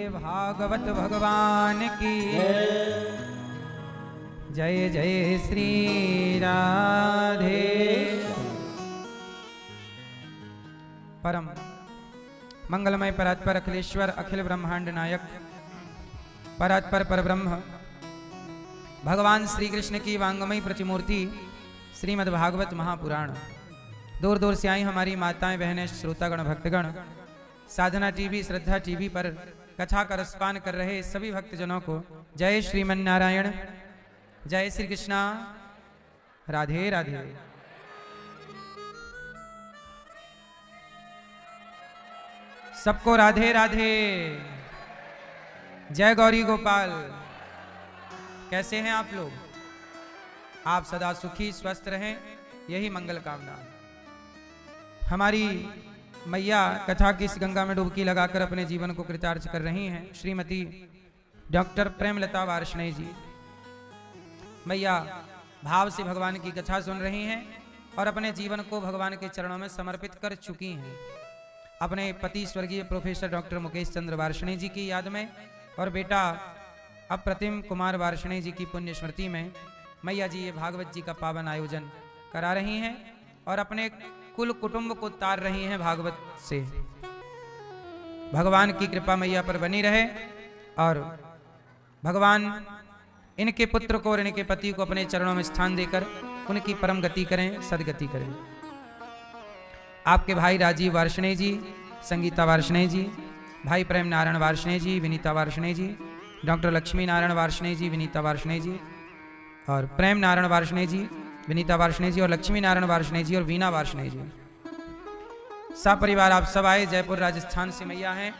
बोलिए भागवत भगवान की जय जय श्री राधे। परम मंगलमय परात्पर अखिलेश्वर अखिल ब्रह्मांड नायक परात्पर परब्रह्म भगवान श्री कृष्ण की वांगमयी प्रतिमूर्ति श्रीमद् भागवत महापुराण। दूर दूर से आई हमारी माताएं बहनें श्रोतागण भक्तगण साधना टीवी श्रद्धा टीवी पर कथा का रसपान कर रहे सभी भक्तजनों को जय श्रीमन नारायण, जय श्री कृष्णा, राधे राधे। सबको राधे राधे, जय गौरी गोपाल। कैसे हैं आप लोग? आप सदा सुखी स्वस्थ रहें, यही मंगल कामना। हमारी मैया कथा की इस गंगा में डुबकी लगाकर अपने जीवन को कृतार्थ कर रही हैं श्रीमती डॉक्टर प्रेमलता वार्ष्णेय जी। मैया भाव से भगवान की कथा सुन रही हैं और अपने जीवन को भगवान के चरणों में समर्पित कर चुकी हैं अपने पति स्वर्गीय प्रोफेसर डॉक्टर मुकेश चंद्र वार्ष्णेय जी की याद में और बेटा अप्रतिम कुमार वार्ष्णेय जी की पुण्य स्मृति में मैया जी ये भागवत जी का पावन आयोजन करा रही हैं और अपने कुल कुटुंब को तार रही हैं भागवत से। भगवान की कृपा मैया पर बनी रहे और भगवान इनके पुत्र को और इनके पति को अपने चरणों में स्थान देकर उनकी परम गति करें, सदगति करें। आपके भाई राजीव वार्ष्णेय जी, संगीता वार्ष्णेय जी, भाई प्रेम नारायण वार्ष्णेय जी, विनीता वार्ष्णेय जी, डॉक्टर लक्ष्मी नारायण वार्ष्णेय जी, विनीता वार्ष्णेय जी और प्रेम नारायण वार्ष्णेय जी, विनीता वार्ष्णेय जी और लक्ष्मी नारायण वार्ष्णेय जी और वीणा वार्ष्णेय जी, सब परिवार आप सब आए। जयपुर राजस्थान से मैया हैं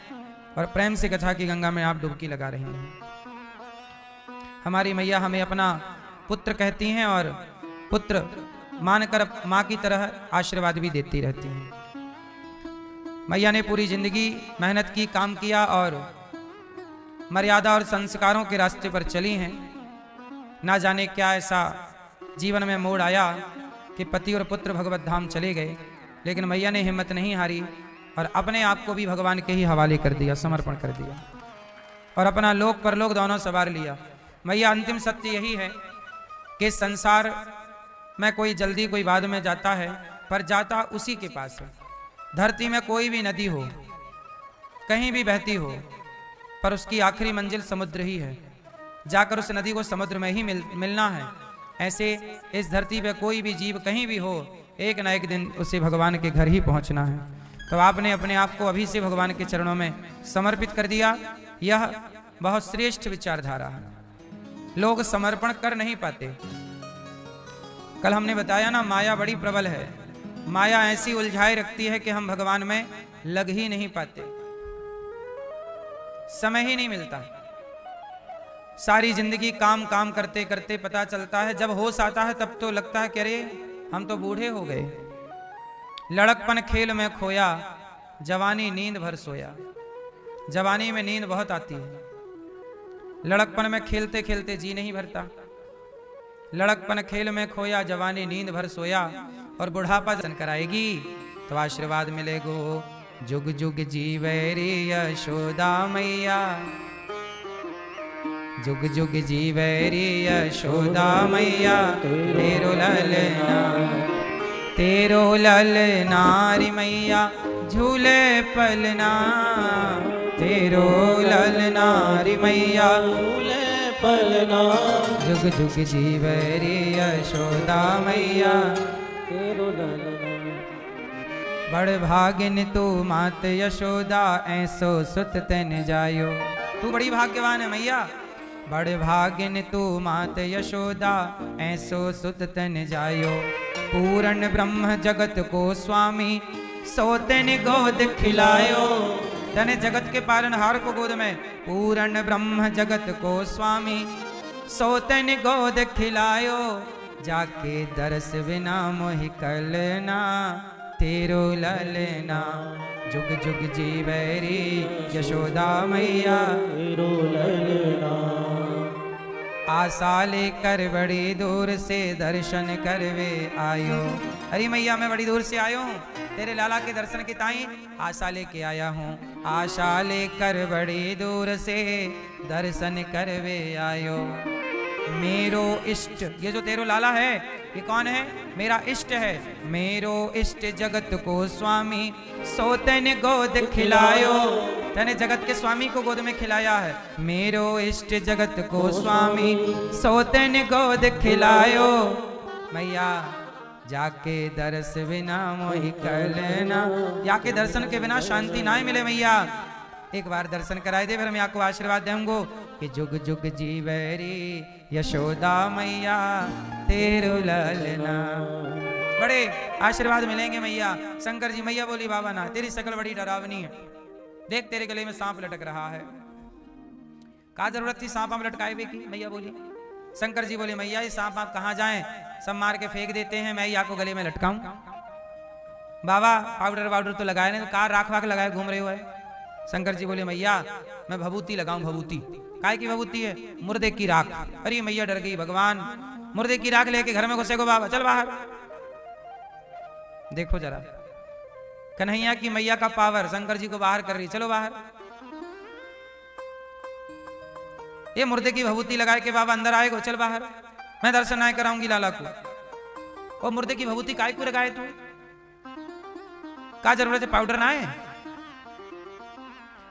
और प्रेम से कथा की गंगा में आप डुबकी लगा रहे हैं। हमारी मैया हमें अपना पुत्र कहती हैं और पुत्र मानकर माँ की तरह आशीर्वाद भी देती रहती हैं। मैया ने पूरी जिंदगी मेहनत की, काम किया और मर्यादा और संस्कारों के रास्ते पर चली हैं। ना जाने क्या ऐसा जीवन में मोड़ आया कि पति और पुत्र भगवत धाम चले गए, लेकिन मैया ने हिम्मत नहीं हारी और अपने आप को भी भगवान के ही हवाले कर दिया, समर्पण कर दिया और अपना लोक परलोक दोनों सवार लिया। मैया अंतिम सत्य यही है कि संसार में कोई जल्दी कोई बाद में जाता है, पर जाता उसी के पास है। धरती में कोई भी नदी हो, कहीं भी बहती हो, पर उसकी आखिरी मंजिल समुद्र ही है। जाकर उस नदी को समुद्र में ही मिलना है। ऐसे इस धरती पे कोई भी जीव कहीं भी हो, एक ना एक दिन उसे भगवान के घर ही पहुंचना है। तो आपने अपने आप को अभी से भगवान के चरणों में समर्पित कर दिया। यह बहुत श्रेष्ठ विचारधारा है। लोग समर्पण कर नहीं पाते। कल हमने बताया ना, माया बड़ी प्रबल है। माया ऐसी उलझाए रखती है कि हम भगवान में लग ही नहीं पाते, समय ही नहीं मिलता। सारी जिंदगी काम काम करते करते पता चलता है, जब होश आता है तब तो लगता है कि अरे हम तो बूढ़े हो गए। लड़कपन खेल में खोया, जवानी नींद भर सोया। जवानी में नींद बहुत आती है, लड़कपन में खेलते खेलते जी नहीं भरता। लड़कपन खेल में खोया, जवानी नींद भर सोया और बुढ़ापा जन कराएगी तो आशीर्वाद मिलेगो। जुग जुग जीवे रे यशोदा मैया, जुग जुग जीवे रे यशोदा मैया। तेरो ललना, तेरो ललना रे मैया, झूले पलना। तेरो ललना रे मैया, झूले पलना। जुग जुग जीवे रे यशोदा मैया, तेरो ललना। बड़ भागिन तू मात यशोदा, ऐसो सुत तन जायो। तू बड़ी भाग्यवान है मैया। बड़ भागिन तू मात यशोदा, ऐसो सुत तन जायो। पूर्ण ब्रह्म जगत को स्वामी, सोतन गोद खिलायो। तने जगत के पालनहार को गोद में, पूर्ण ब्रह्म जगत को स्वामी, सोतन गोद खिलायो। जाके दरस बिना मोहि कलना, तेरो ललना। जुग जुग जीवे रे यशोदा मैया, तेरो ललना। आशा लेकर बड़ी दूर से दर्शन करवे आयो। अरे मैया मैं बड़ी दूर से आयो हूँ तेरे लाला के दर्शन के ताई आशा लेके आया हूँ। आशा लेकर बड़ी दूर से दर्शन करवे आयो। मेरो इष्ट, ये जो तेरो लाला है ये कौन है? मेरा इष्ट है। मेरो इष्ट जगत को स्वामी सो तैने गोद खिलायो। तैने जगत के स्वामी को गोद में खिलाया है। मेरो इष्ट जगत को स्वामी सो तैने गोद खिलायो। मैया जाके दर्श बिना मोहि कलना, जाके दर्शन के बिना शांति ना मिले। मैया एक बार दर्शन कराए दे, फिर मैं आपको आशीर्वाद दूंगो कि जुग जुग जीवरी यशोदा मैया तेरो ललना। बड़े आशीर्वाद मिलेंगे मैया। शंकर जी, मैया बोली बाबा ना, तेरी शकल बड़ी डरावनी है, देख तेरे गले में सांप लटक रहा है। क्या जरूरत थी सांप हम लटकाए हुए की? मैया बोली। शंकर जी बोले मैया ये सांप आप कहाँ जाएं, सब मार के फेंक देते हैं, मैं आपको गले में लटकाऊं? बाबा पाउडर वाउडर तो लगाए नहीं, तो कार राख वाख लगाए घूम रहे हो है। शंकर जी बोले मैया मैं भभूति लगाऊं। भभूति काय की भभूति है? मुर्दे की राख। अरे मैया डर गई, भगवान मुर्दे की राख लेके घर में घुसे को बाबा, चल बाहर। देखो जरा कन्हैया की मैया का पावर शंकर जी को बाहर कर रही, चलो बाहर। ये मुर्दे की भभूति लगाए के बाबा अंदर आएगो, चल बाहर, मैं दर्शन ना कराऊंगी लाला को। और मुर्दे की भभूति काय को लगाए तू? का जरूरत है पाउडर ना है?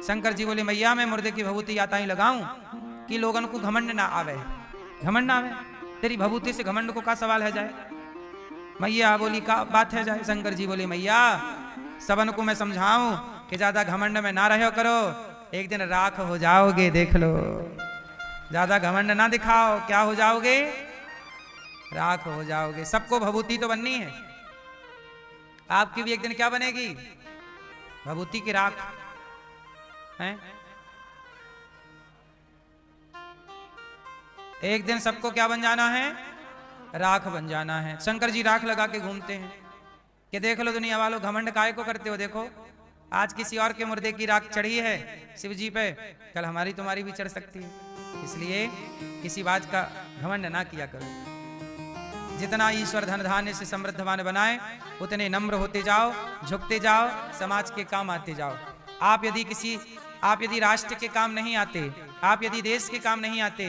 शंकर जी बोले मैया मैं मुर्दे की भभूति आता ही लगाऊं कि लोगन को घमंड ना आवे। घमंड ना आवे? तेरी भभूति से घमंड को का सवाल है जाए? मैया बोली का बात है जाए? शंकर जी बोले मैया सबन को मैं समझाऊं कि ज्यादा घमंड में ना रहो करो, एक दिन राख हो जाओगे, देख लो। ज्यादा घमंड ना दिखाओ, क्या हो जाओगे? राख हो जाओगे। सबको भभूति तो बननी है, आपकी भी एक दिन क्या बनेगी? भभूति की राख है। एक दिन सबको क्या बन जाना है? राख बन जाना है। शंकर जी राख लगा के घूमते हैं कि देख लो दुनिया वालों घमंड काय को करते हो, देखो आज किसी और के मुर्दे की राख चढ़ी है शिव जी पे, कल हमारी तुम्हारी भी चढ़ सकती है। इसलिए किसी बात का घमंड ना किया करो। जितना ईश्वर धन धान्य से समृद्धवान बनाए उतने नम्र होते जाओ, झुकते जाओ, समाज के काम आते जाओ। आप यदि राष्ट्र के काम नहीं आते, आप यदि देश के काम नहीं आते,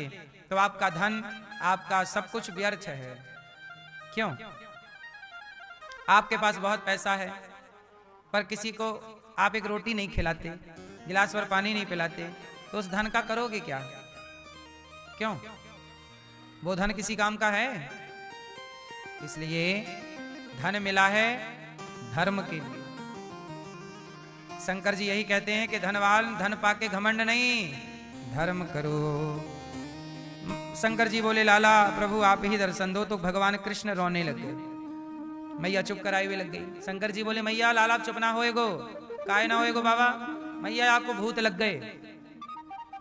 तो आपका धन, आपका सब कुछ व्यर्थ है। क्यों? आपके पास बहुत पैसा है पर किसी को आप एक रोटी नहीं खिलाते, गिलास भर पानी नहीं पिलाते, तो उस धन का करोगे क्या? क्यों? वो धन किसी काम का है? इसलिए धन मिला है धर्म के लिए। शंकर जी यही कहते हैं कि धनवान धन पाके घमंड नहीं, धर्म करो। शंकर जी बोले लाला प्रभु आप ही दर्शन दो, तो भगवान कृष्ण रोने लग गए। मैया चुप कराई हुई लग गई। शंकर जी बोले मैया लाला चुप ना होएगो, काय ना होएगो बाबा, मैया आपको भूत लग गए।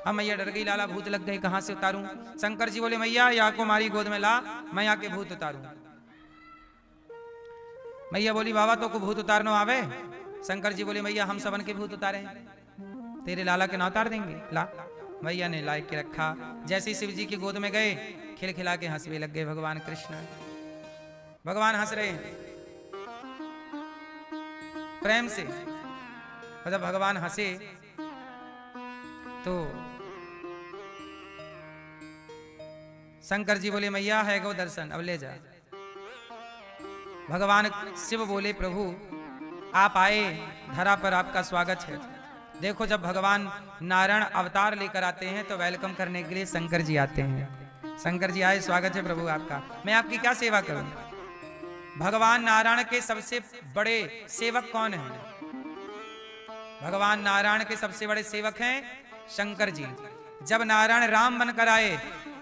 अब मैया डर गई, लाला भूत लग गए कहां से उतारूं? शंकर जी बोले मैया या को मारी गोद में ला, मैं आके भूत उतारूं। मैया बोली बाबा तो को भूत उतारनो आवे? शंकर जी बोले मैया हम सबन के भूत उतारे, तेरे लाला के ना उतार देंगे, ला। मैया ने ला के रखा। जैसे ही शिव जी की गोद में गए खिलखिला के हंसने लग गए भगवान कृष्ण। भगवान हंस रहे प्रेम से, जब भगवान हंसे तो शंकर जी बोले मैया है गो दर्शन, अब ले जा। भगवान शिव बोले प्रभु आप आए धरा पर, आपका स्वागत है। देखो जब भगवान नारायण अवतार लेकर आते हैं तो वेलकम करने के लिए शंकर जी आते हैं। शंकर जी आए, स्वागत है प्रभु आपका, मैं आपकी क्या सेवा करूं? भगवान नारायण के सबसे बड़े सेवक कौन है? भगवान नारायण के सबसे बड़े सेवक हैं शंकर जी। जब नारायण राम बनकर आए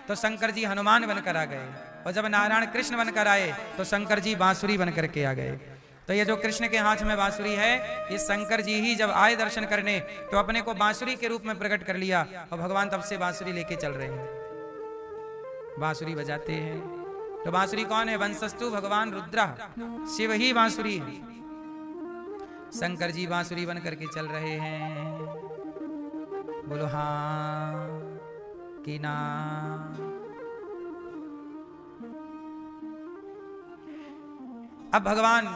तो शंकर जी हनुमान बनकर आ गए, और जब नारायण कृष्ण बनकर आए तो शंकर जी बांसुरी बनकर के आ गए। तो ये जो कृष्ण के हाथ में बांसुरी है, ये शंकर जी ही जब आए दर्शन करने तो अपने को बांसुरी के रूप में प्रकट कर लिया, और भगवान तब से बांसुरी लेके चल रहे हैं, बांसुरी बजाते हैं। तो बांसुरी कौन है? वंशस्तु भगवान रुद्र, शिव ही बांसुरी है। शंकर जी बांसुरी बन करके चल रहे हैं। बोलो हाँ कि ना? अब भगवान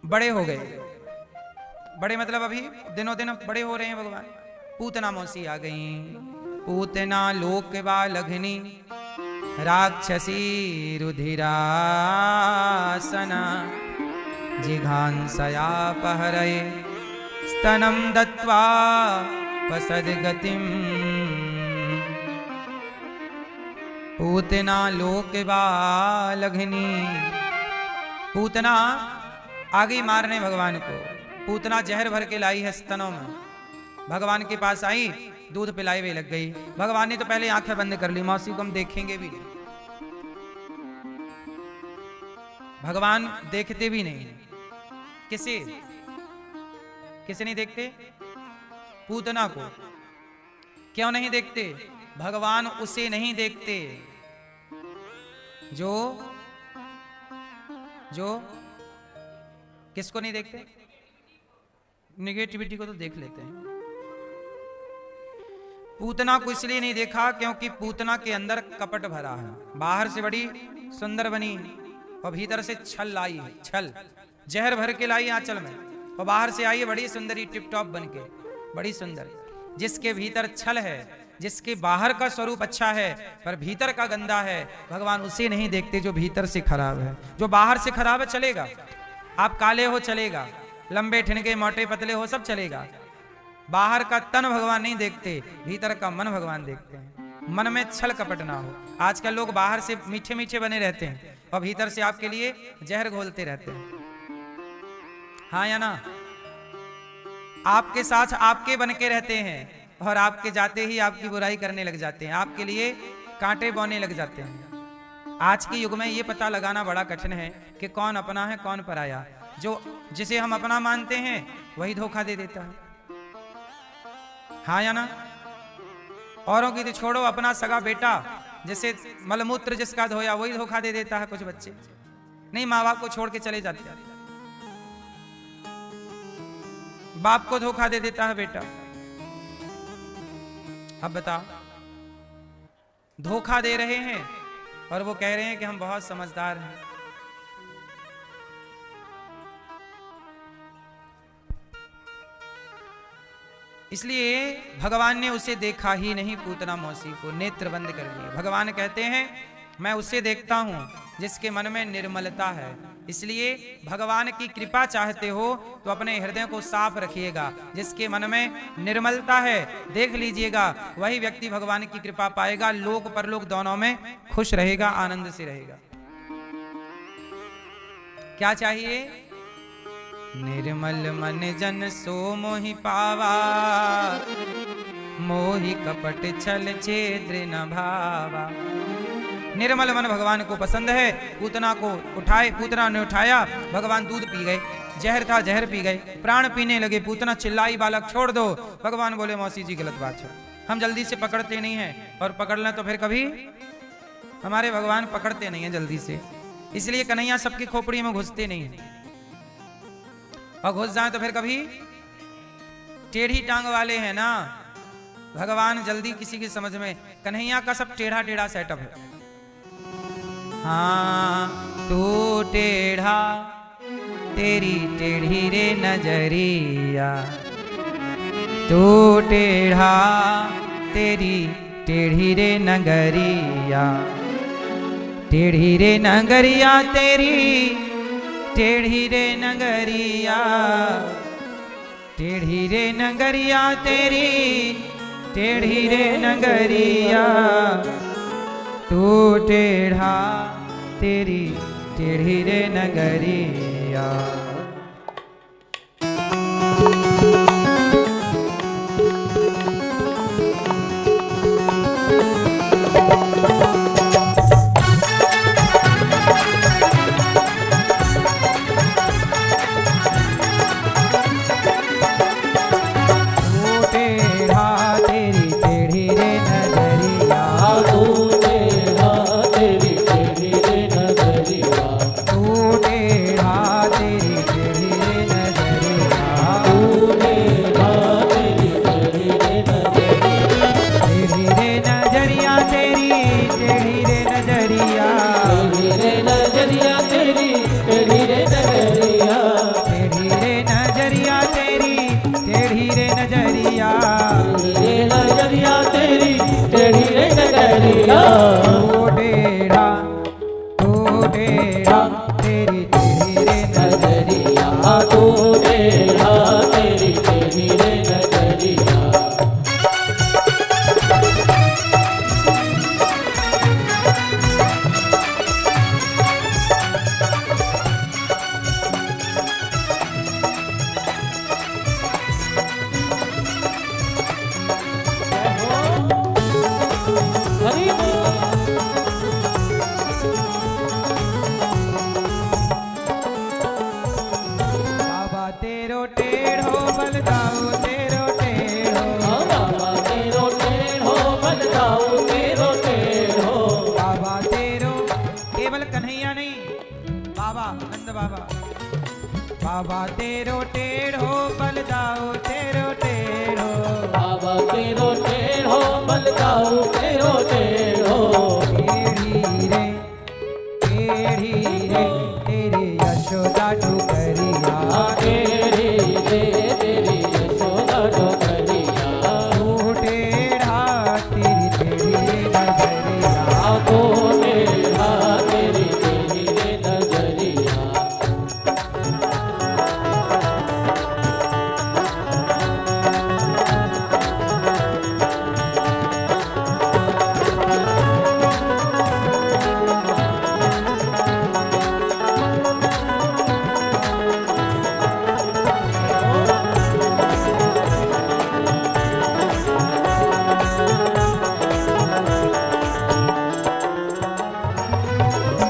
बड़े हो गए, बड़े मतलब अभी दिनों दिन बड़े हो रहे हैं भगवान। पूतना मौसी आ गई, पूतना लोक बालघनी राक्षसी रुधिरासना जिघांसया पहरये स्तनं दत्वा पसद्गतिम्। पूतना लोक बालघनी, पूतना आ गई मारने भगवान को। पूतना जहर भर के लाई है स्तनों में, भगवान के पास आई, दूध पिलाई हुई लग गई। भगवान ने तो पहले आंखें बंद कर ली, मौसी को हम देखेंगे भी नहीं। भगवान देखते भी नहीं, किसे किसे नहीं देखते? पूतना को। क्यों नहीं देखते? भगवान उसे नहीं देखते जो किसको नहीं देखते? नेगेटिविटी को तो देख लेते हैं। पूतना को इसलिए नहीं देखा क्योंकि पूतना के अंदर कपट भरा है। बाहर से बड़ी सुंदर बनी और भीतर से छल लाई है, छल जहर भर के लाई आंचल में, और बाहर से आई है बड़ी सुंदरी टिप टॉप बन के, बड़ी सुंदर। जिसके भीतर छल है, जिसके बाहर का स्वरूप अच्छा है पर भीतर का गंदा है, भगवान उसे नहीं देखते जो भीतर से खराब है। जो बाहर से खराब है चलेगा, आप काले हो चलेगा, लंबे ठिनके मोटे पतले हो सब चलेगा। बाहर का तन भगवान नहीं देखते, भीतर का मन भगवान देखते हैं। मन में छल कपट ना हो। आजकल लोग बाहर से मीठे मीठे बने रहते हैं और भीतर से आपके लिए जहर घोलते रहते हैं। हाँ या ना? आपके साथ आपके बन के रहते हैं और आपके जाते ही आपकी बुराई करने लग जाते हैं, आपके लिए कांटे बोने लग जाते हैं। आज के युग में ये पता लगाना बड़ा कठिन है कि कौन अपना है कौन पराया। जो जिसे हम अपना मानते हैं वही धोखा दे देता है। हाँ या ना? औरों की तो छोड़ो, अपना सगा बेटा जिसे मलमूत्र जिसका धोया वही धोखा दे देता है। कुछ बच्चे नहीं, माँ बाप को छोड़ के चले जाते हैं, बाप को धोखा दे देता है बेटा। अब बताओ, धोखा दे रहे हैं और वो कह रहे हैं कि हम बहुत समझदार हैं। इसलिए भगवान ने उसे देखा ही नहीं, पूतना मौसी को नेत्र बंद कर लिए। भगवान कहते हैं मैं उसे देखता हूं जिसके मन में निर्मलता है। इसलिए भगवान की कृपा चाहते हो तो अपने हृदय को साफ रखिएगा। जिसके मन में निर्मलता है देख लीजिएगा, वही व्यक्ति भगवान की कृपा पाएगा, लोक परलोक दोनों में खुश रहेगा, आनंद से रहेगा। क्या चाहिए? निर्मल मन जन सो मोहि पावा, मोहि कपट छल छेद्र न भावा। निर्मल मन भगवान को पसंद है। पूतना को उठाए, पूतना ने उठाया, भगवान दूध पी गए, जहर था जहर पी गए, प्राण पीने लगे। पूतना चिल्लाई बालक छोड़ दो। भगवान बोले मौसी जी गलत बात है, हम जल्दी से पकड़ते नहीं हैं, और पकड़ लें तो फिर कभी हमारे भगवान पकड़ते नहीं हैं जल्दी से। इसलिए कन्हैया सबकी खोपड़ी में घुसते नहीं है, और घुस जाए तो फिर कभी टेढ़ी टांग वाले हैं ना, भगवान जल्दी किसी की समझ में। कन्हैया का सब टेढ़ा टेढ़ा सेटअप है। हाँ तू टेढ़ा तेरी टेढ़ी रे नजरिया, तू टेढ़ा तेरी टेढ़ी रे नगरिया, टेढ़ी रे नगरिया तेरी टेढ़ी रे नगरिया, टेढ़ी रे नगरिया तेरी टेढ़ी रे नगरिया, तू टेढ़ा तेरी टेढ़ी रे नगरिया। तेरी नजरिया, रे नजरिया तेरी टेढ़ी रे नजरिया। तो टेढ़ा तेरी टेढ़ी रे नजरिया, तो टेढ़ा तेरी टेढ़ी रे नजरिया। बाबा तेरो टेढ़ो बलदाऊ तेरो टेढ़ो, बाबा तेरो टेढ़ो बलदाऊ तेरो टेढ़ो। बाबा तेरो केवल कन्हैया नहीं, बाबा नंद बाबा, बाबा तेरो टेढ़ो बलदाऊ तेरो टेढ़ो, बाबा तेरो टेढ़ो बलदाऊ तेरो टेढ़ो। टेढ़ी रे तेरी यशोदा डुकरिया, टेढ़ी रे तेरी यशोदा डोकरिया। तू टेढ़ा तेरी टेढ़ी रे नजरिया, तो टेढ़ा तेरी टेढ़ी रे नजरिया।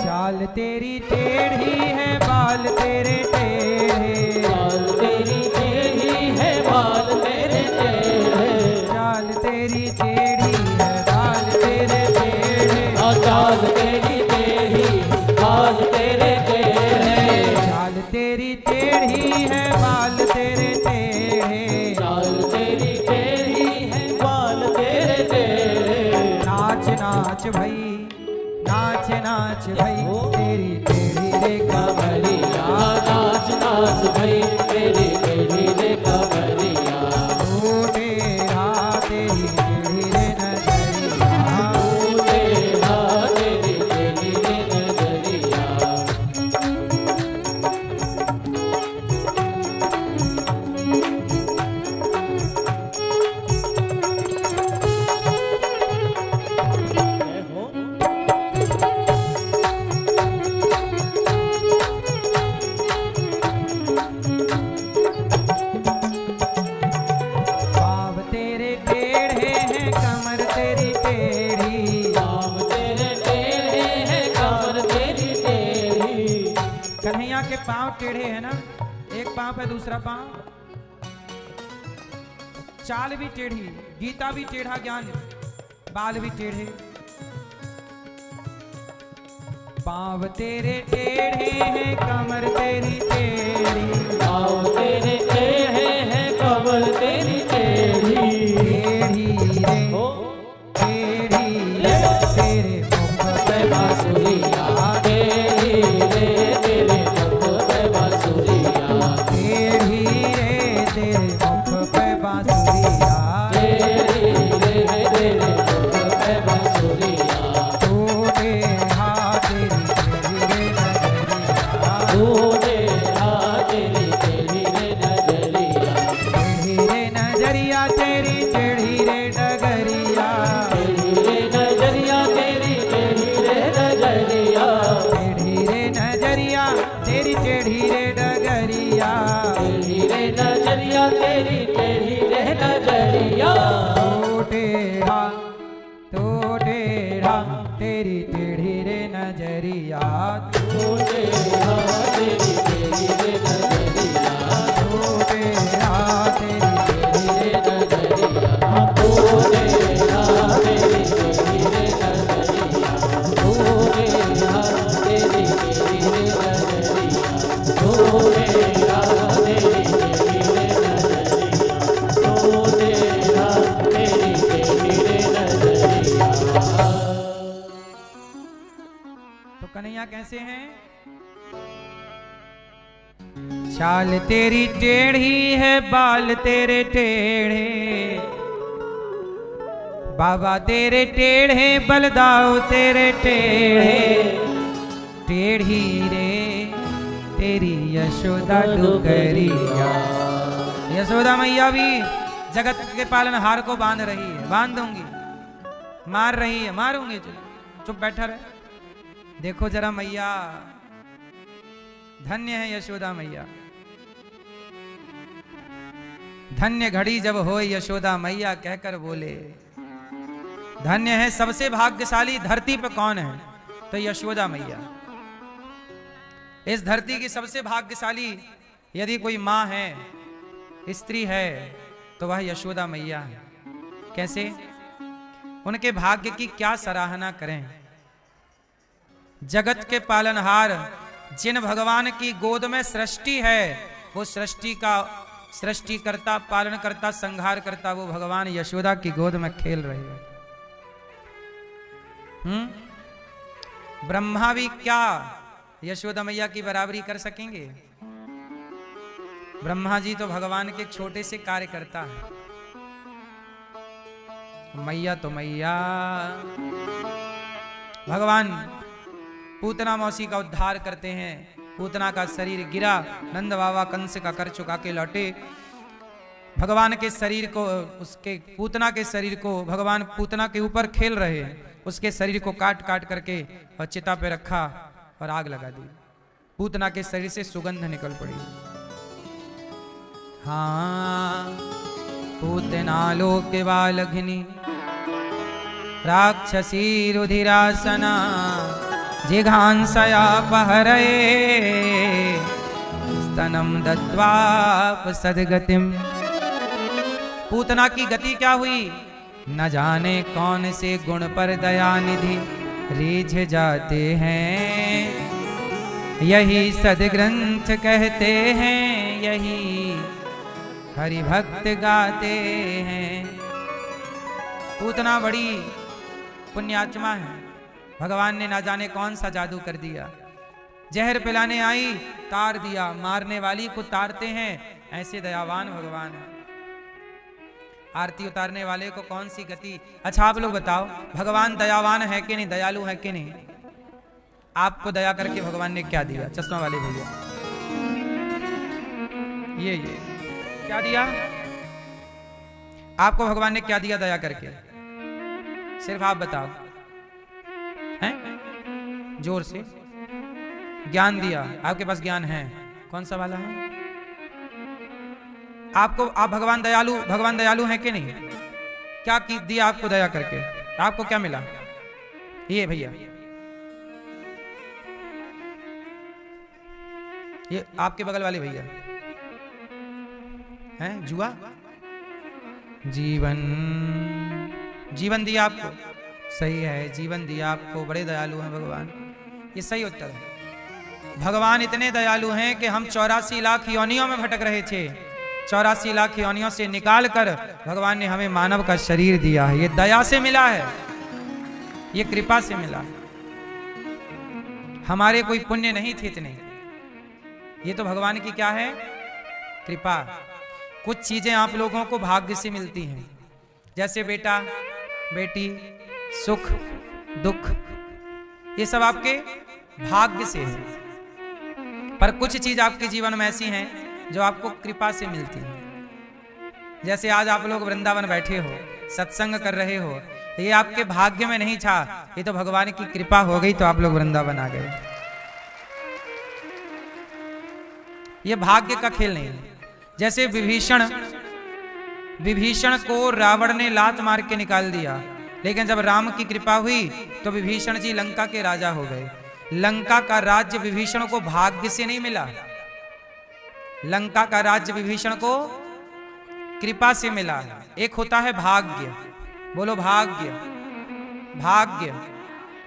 चाल तेरी टेढ़ी है बाल तेरे टेढ़े, बाल तेरी टेढ़ी है बाल तेरे टेढ़े। चाल तेरी टेढ़ी है बाल तेरे टेढ़े, चाल तेरी टेढ़ी बाल तेरे टेढ़े। चाल तेरी टेढ़ी है बाल तेरे टेढ़े, चाल तेरी टेढ़ी है बाल तेरे टेढ़े। नाच नाच भई नाच नाच भई तेरी टेढ़ी रे कमरिया नाच नाच भई तेरी टेढ़ी रे कमरिया। तू टेढ़ा तेरी टेढ़ी रे नजरिया, तू टेढ़ा तेरी टेढ़ी रे नजरिया। पाँव तेरे टेढ़े हैं कमर तेरी टेढ़ी, पाँव तेरे टेढ़े हैं कमर तेरी टेढ़ी। कन्हैया के पाँव टेढ़े हैं ना, एक पाँव पे दूसरा पाँव, चाल भी टेढ़ी, गीता भी टेढ़ा ज्ञान, बाल भी टेढ़े। पाँव तेरे टेढ़े हैं कमर तेरी टेढ़ी, पाँव तेरे टेढ़े हैं कमर तेरी टेढ़ी। टेढ़ी रे हो टेढ़ी रे तेरे मुख पे बांसुरिया, टेढ़ी रे तेरे मुख पे बांसुरिया। टेढ़ी रे तेरे मुख पे बांसुरिया, टेढ़ी रे तेरे मुख पे बांसुरिया। तू टेढ़ा तेरी टेढ़ी रे नजरिया, तू टेढ़ा तेरी टेढ़ी रे नजरिया। टेढ़ी रे नजरिया तेरी टेढ़ी रे डगरिया, टेढ़ी रे नजरिया तेरी टेढ़ी रे नजरिया। टेढ़ी रे नजरिया तेरी टेढ़ी रे डगरिया, टेढ़ी रे नजरिया तेरी टेढ़ी रे नजरिया। तो टेढ़ा तेरी टेढ़ी रे नजरिया, तू टेढ़ा तेरी टेढ़ी रे नजरिया। तो टेढ़ा तेरी टेढ़ी रे नजरिया। तू टेढ़ा तेरी टेढ़ी रे नजरिया। तू टेढ़ा तेरी टेढ़ी रे नजरिया। तू टेढ़ा तेरी टेढ़ी रे नजरिया। तू टेढ़ा तेरी टेढ़ी रे नजरिया। तो कन्हैया कैसे हैं? चाल तेरी टेढ़ी है, बाल तेरे टेढ़े, बाबा तेरे टेढ़े, बलदाऊ तेरे टेढ़े, टेढ़ी रे तेरी यशोदा डुगरिया। यशोदा मैया भी जगत के पालनहार को बांध रही है, बांध दूंगी, मार रही है, मारूंगी, चुप बैठा रहे। देखो जरा मैया, धन्य है यशोदा मैया, धन्य घड़ी जब हो यशोदा मैया कहकर बोले। धन्य है, सबसे भाग्यशाली धरती पर कौन है? तो यशोदा मैया। इस धरती की सबसे भाग्यशाली यदि कोई माँ है, स्त्री है, तो वह यशोदा मैया है। कैसे? उनके भाग्य की क्या सराहना करें। जगत के पालनहार, जिन भगवान की गोद में सृष्टि है, वो सृष्टि का सृष्टिकर्ता, पालनकर्ता, संहार करता, वो भगवान यशोदा की गोद में खेल रहे हैं। ब्रह्मा भी क्या यशोदा मैया की बराबरी कर सकेंगे? ब्रह्मा जी तो भगवान के छोटे से कार्यकर्ता हैं। मैया तो मैया। भगवान पूतना मौसी का उद्धार करते हैं। पूतना का शरीर गिरा, नंद बाबा कंस का कर चुका के लौटे। भगवान के शरीर को, उसके पूतना के शरीर को भगवान पूतना के ऊपर खेल रहे हैं। उसके शरीर को काट काट करके और चिता पे रखा और आग लगा दी। पूतना के शरीर से सुगंध निकल पड़ी। हाँ, पूतना लोक बालघिनी राक्षसी रुधिरासना जिघांसया पहरये स्तनम दत्वाप सदगतिम। पूतना की गति क्या हुई? न जाने कौन से गुण पर दयानिधि रीझ जाते हैं, यही सदग्रंथ कहते हैं, यही हरि भक्त गाते हैं। पूतना बड़ी पुण्यात्मा है। भगवान ने ना जाने कौन सा जादू कर दिया। जहर पिलाने आई, तार दिया। मारने वाली को तारते हैं, ऐसे दयावान भगवान है। आरती उतारने वाले को कौन सी गति। अच्छा आप लोग बताओ, भगवान दयावान है कि नहीं, दयालु है कि नहीं? आपको दया करके भगवान ने क्या दिया? चश्मा वाले भैया, ये क्या दिया आपको? भगवान ने क्या दिया दया करके? सिर्फ आप बताओ हैं? जोर से। ज्ञान दिया। आपके पास ज्ञान है, कौन सा वाला है? आपको, आप भगवान दयालु हैं कि नहीं? क्या दिया आपको दया करके? आपको क्या मिला? ये भैया, ये आपके बगल वाले भैया हैं। जुआ? जीवन दिया आपको। सही है, जीवन दिया आपको। बड़े दयालु हैं भगवान। ये सही उत्तर है। भगवान इतने दयालु हैं कि हम 84 लाख योनियों में भटक रहे थे। 84 लाख योनियों से निकाल कर भगवान ने हमें मानव का शरीर दिया है। ये दया से मिला है, ये कृपा से मिला है। हमारे कोई पुण्य नहीं थे इतने। ये तो भगवान की क्या है? कृपा। कुछ चीजें आप लोगों को भाग्य से मिलती हैं, जैसे बेटा बेटी, सुख दुख, ये सब आपके भाग्य से है। पर कुछ चीज आपके जीवन में ऐसी हैं जो आपको कृपा से मिलती है। जैसे आज आप लोग वृंदावन बैठे हो, सत्संग कर रहे हो, ये आपके भाग्य में नहीं था, ये तो भगवान की कृपा हो गई तो आप लोग वृंदावन आ गए। ये भाग्य का खेल नहीं है। जैसे विभीषण को रावण ने लात मार के निकाल दिया, लेकिन जब राम की कृपा हुई तो विभीषण जी लंका के राजा हो गए। लंका का राज्य विभीषण को भाग्य से नहीं मिला, लंका का राज्य विभीषण को कृपा से मिला। एक होता है भाग्य, बोलो भाग्य, भाग्य,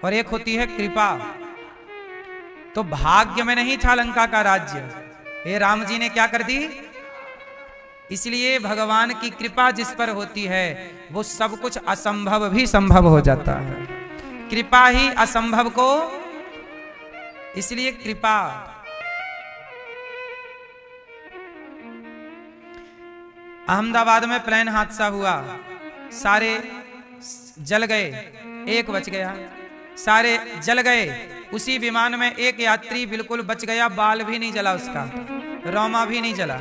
और एक होती है कृपा। तो भाग्य में नहीं था लंका का राज्य, ये राम जी ने क्या कर दी। इसलिए भगवान की कृपा जिस पर होती है वो सब कुछ असंभव भी संभव हो जाता है। कृपा ही असंभव को, इसलिए कृपा। अहमदाबाद में प्लेन हादसा हुआ, सारे जल गए, एक बच गया। सारे जल गए, उसी विमान में एक यात्री बिल्कुल बच गया, बाल भी नहीं जला उसका, रोमा भी नहीं जला।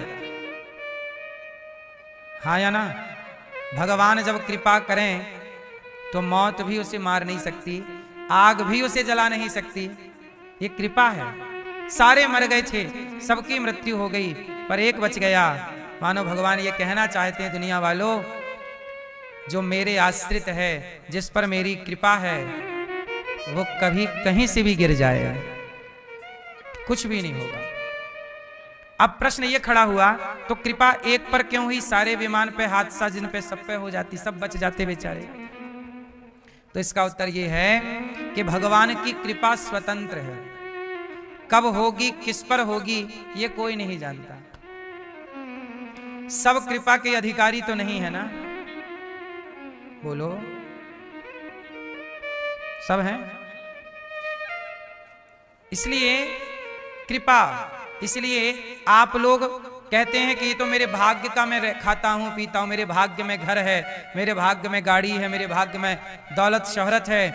हाँ या ना? भगवान जब कृपा करें तो मौत भी उसे मार नहीं सकती, आग भी उसे जला नहीं सकती। ये कृपा है। सारे मर गए थे, सबकी मृत्यु हो गई, पर एक बच गया। मानो भगवान ये कहना चाहते हैं, दुनिया वालों, जो मेरे आश्रित है, जिस पर मेरी कृपा है, वो कभी कहीं से भी गिर जाएगा, कुछ भी नहीं होगा। अब प्रश्न ये खड़ा हुआ, तो कृपा एक पर क्यों हुई? सारे विमान पे हादसा जिन पे सब पे हो जाती, सब बच जाते बेचारे। तो इसका उत्तर ये है कि भगवान की कृपा स्वतंत्र है, कब होगी, किस पर होगी, ये कोई नहीं जानता। सब कृपा के अधिकारी तो नहीं है ना? बोलो, सब हैं? इसलिए कृपा, इसलिए आप लोग कहते हैं कि ये तो मेरे भाग्य का, मैं खाता हूं पीता हूं, मेरे भाग्य में घर है, मेरे भाग्य में गाड़ी है, मेरे भाग्य में दौलत शोहरत है।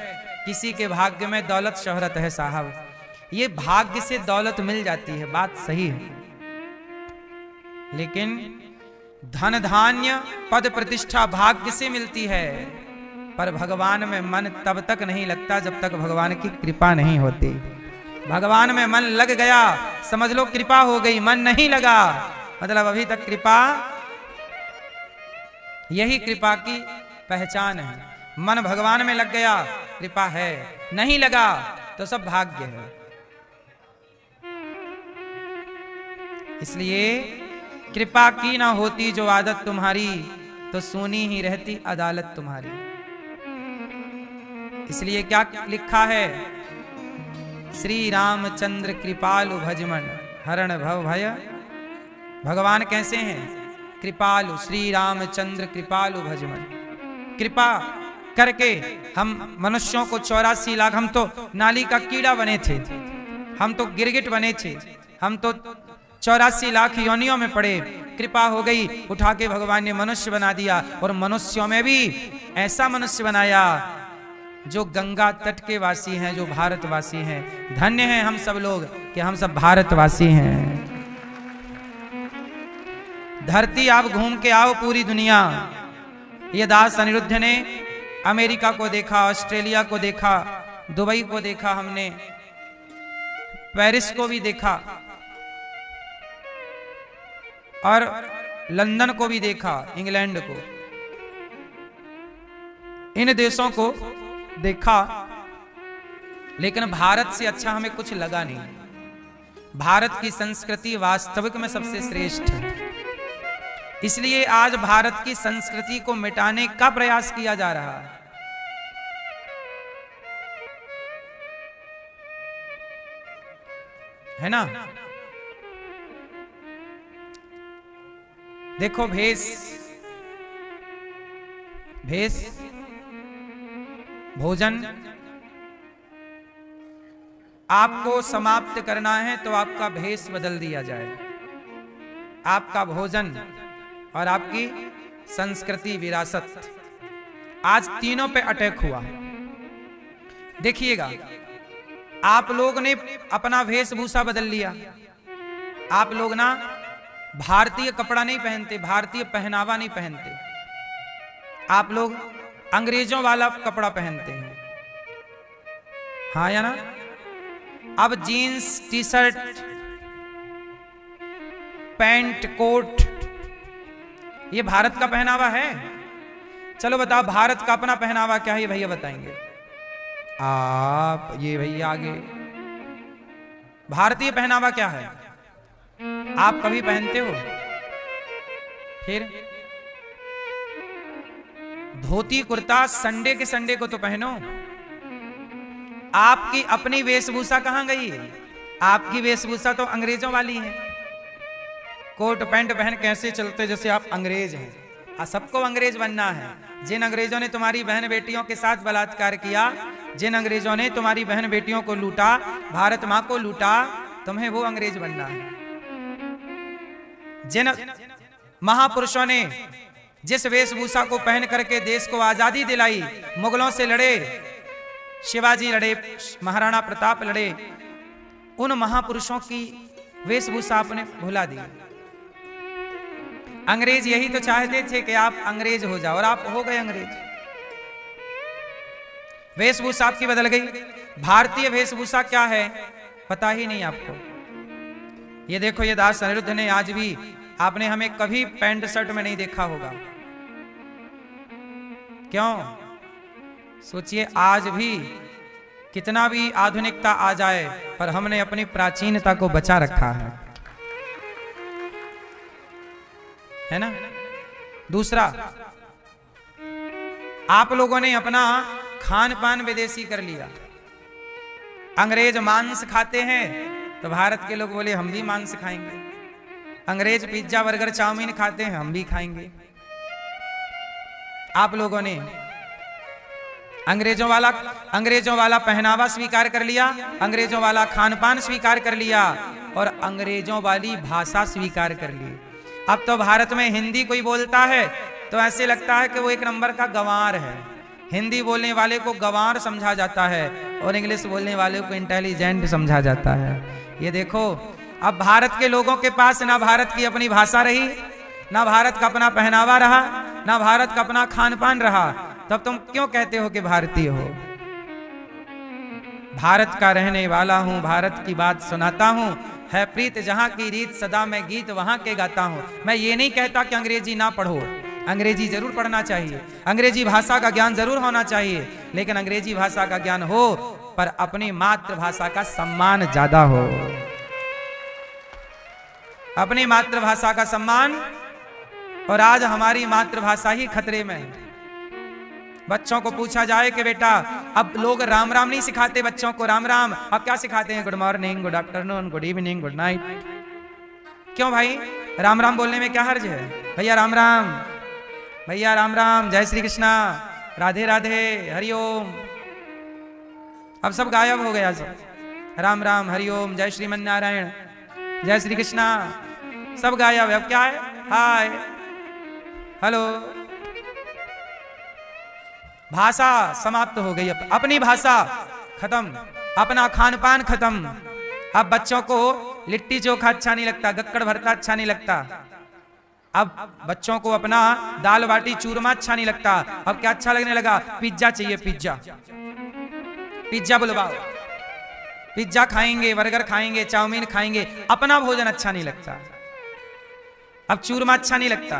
किसी के भाग्य में दौलत शोहरत है साहब, ये भाग्य से दौलत मिल जाती है, बात सही है, लेकिन धन धान्य पद प्रतिष्ठा भाग्य से मिलती है, पर भगवान में मन तब तक नहीं लगता जब तक भगवान की कृपा नहीं होती। भगवान में मन लग गया, समझ लो कृपा हो गई, मन नहीं लगा मतलब अभी तक कृपा, यही कृपा की पहचान है। मन भगवान में लग गया, कृपा है, नहीं लगा तो सब भाग्य है। इसलिए कृपा की ना होती जो आदत तुम्हारी, तो सुनी ही रहती अदालत तुम्हारी। इसलिए क्या लिखा है? श्री रामचंद्र कृपालु भजमन हरण भव भय। भगवान कैसे हैं? कृपालु, श्री रामचंद्र कृपालु भजमन। कृपा करके हम मनुष्यों को 84 लाख, हम तो नाली का कीड़ा बने थे, हम तो गिरगिट बने थे, हम तो 84 लाख योनियों में पड़े, कृपा हो गई, उठा के भगवान ने मनुष्य बना दिया। और मनुष्यों में भी ऐसा मनुष्य बनाया जो गंगा तट के वासी हैं, जो भारतवासी हैं। धन्य हैं हम सब लोग कि हम सब भारतवासी हैं। धरती आप घूम के आओ पूरी दुनिया। ये दास अनिरुद्ध ने अमेरिका को देखा, ऑस्ट्रेलिया को देखा, दुबई को देखा, हमने पेरिस को भी देखा और लंदन को भी देखा, इंग्लैंड को, इन देशों को देखा, लेकिन भारत से अच्छा हमें कुछ लगा नहीं। भारत की संस्कृति वास्तविक में सबसे श्रेष्ठ है। इसलिए आज भारत की संस्कृति को मिटाने का प्रयास किया जा रहा है ना? देखो भेष भोजन आपको समाप्त करना है तो आपका भेष बदल दिया जाए। आपका भोजन और आपकी संस्कृति विरासत, आज तीनों पे अटैक हुआ। देखिएगा, आप लोग ने अपना वेशभूषा बदल लिया। आप लोग ना भारतीय कपड़ा नहीं पहनते, भारतीय पहनावा नहीं पहनते, आप लोग अंग्रेजों वाला कपड़ा पहनते हैं। हाँ या ना? अब jeans, T shirt, pant, coat, ये भारत का पहनावा है? चलो बताओ, भारत का अपना पहनावा क्या है, ये भैया बताएंगे। आप ये भैया आगे, भारतीय पहनावा क्या है? आप कभी पहनते हो? फिर धोती कुर्ता संडे के संडे को तो पहनो। आपकी अपनी वेशभूषा कहां गई? आपकी वेशभूषा तो अंग्रेजों वाली है। कोट पैंट पहन कैसे चलते जैसे आप अंग्रेज हैं। सबको अंग्रेज बनना है। जिन अंग्रेजों ने तुम्हारी बहन बेटियों के साथ बलात्कार किया, जिन अंग्रेजों ने तुम्हारी बहन बेटियों को लूटा, भारत मां को लूटा, तुम्हें वो अंग्रेज बनना है। जिन महापुरुषों ने जिस वेशभूषा को पहन करके देश को आजादी दिलाई, मुगलों से लड़े, शिवाजी लड़े, महाराणा प्रताप लड़े, उन महापुरुषों की वेशभूषा आपने भुला दी। अंग्रेज यही तो चाहते थे कि आप अंग्रेज हो जाओ, और आप हो गए अंग्रेज। वेशभूषा आपकी बदल गई। भारतीय वेशभूषा क्या है पता ही नहीं आपको। ये देखो, ये दास अनिरुद्ध ने आज भी, आपने हमें कभी पैंट शर्ट में नहीं देखा होगा। क्यों? सोचिए, आज भी कितना भी आधुनिकता आ जाए, पर हमने अपनी प्राचीनता को बचा रखा है ना। दूसरा, आप लोगों ने अपना खान पान विदेशी कर लिया। अंग्रेज मांस खाते हैं तो भारत के लोग बोले हम भी मांस खाएंगे। अंग्रेज पिज्जा बर्गर चाउमीन खाते हैं, हम भी खाएंगे। आप लोगों ने अंग्रेजों वाला पहनावा स्वीकार कर लिया, अंग्रेजों वाला खान पान स्वीकार कर लिया, और अंग्रेजों वाली भाषा स्वीकार कर ली। अब तो भारत में हिंदी कोई बोलता है तो ऐसे लगता है कि वो एक नंबर का गंवार है। हिंदी बोलने वाले को गंवार समझा जाता है और इंग्लिश बोलने वाले को इंटेलिजेंट समझा जाता है। ये देखो, अब भारत के लोगों के पास ना भारत की अपनी भाषा रही, ना भारत का अपना पहनावा रहा, ना भारत का अपना खान पान रहा। तब तुम क्यों कहते हो कि भारतीय हो? भारत का रहने वाला हूं, भारत की बात सुनाता हूं, है प्रीत जहां की रीत, सदा मैं गीत वहां के गाता हूं। मैं ये नहीं कहता कि अंग्रेजी ना पढ़ो, अंग्रेजी जरूर पढ़ना चाहिए, अंग्रेजी भाषा का ज्ञान जरूर होना चाहिए, लेकिन अंग्रेजी भाषा का ज्ञान हो पर अपनी मातृभाषा का सम्मान ज्यादा हो। अपनी मातृभाषा का सम्मान। और आज हमारी मातृभाषा ही खतरे में है। बच्चों को पूछा जाए कि बेटा, अब लोग राम राम नहीं सिखाते बच्चों को, राम राम, अब क्या सिखाते हैं? Good morning, good afternoon, good evening, good night. क्यों भाई? राम राम बोलने में क्या हर्ज है? भैया राम राम, भैया राम राम, जय श्री कृष्णा, राधे राधे, हरिओम। अब सब गायब हो गया। सब राम राम, हरिओम, जय श्रीमन नारायण, जय श्री कृष्णा, सब गायब है। अब क्या है? हाय, हेलो। भाषा समाप्त हो गई। अपनी भाषा खत्म, अपना खान पान खत्म। अब बच्चों को लिट्टी चोखा अच्छा नहीं लगता, गक्कड़ भरता अच्छा नहीं लगता। अब बच्चों को अपना दाल बाटी चूरमा अच्छा नहीं लगता। अब क्या अच्छा लगने लगा? पिज्जा चाहिए, पिज्जा, पिज्जा बुलवाओ, पिज्जा खाएंगे, बर्गर खाएंगे, चाउमीन खाएंगे। अपना भोजन अच्छा नहीं लगता। अब चूरमा अच्छा नहीं लगता।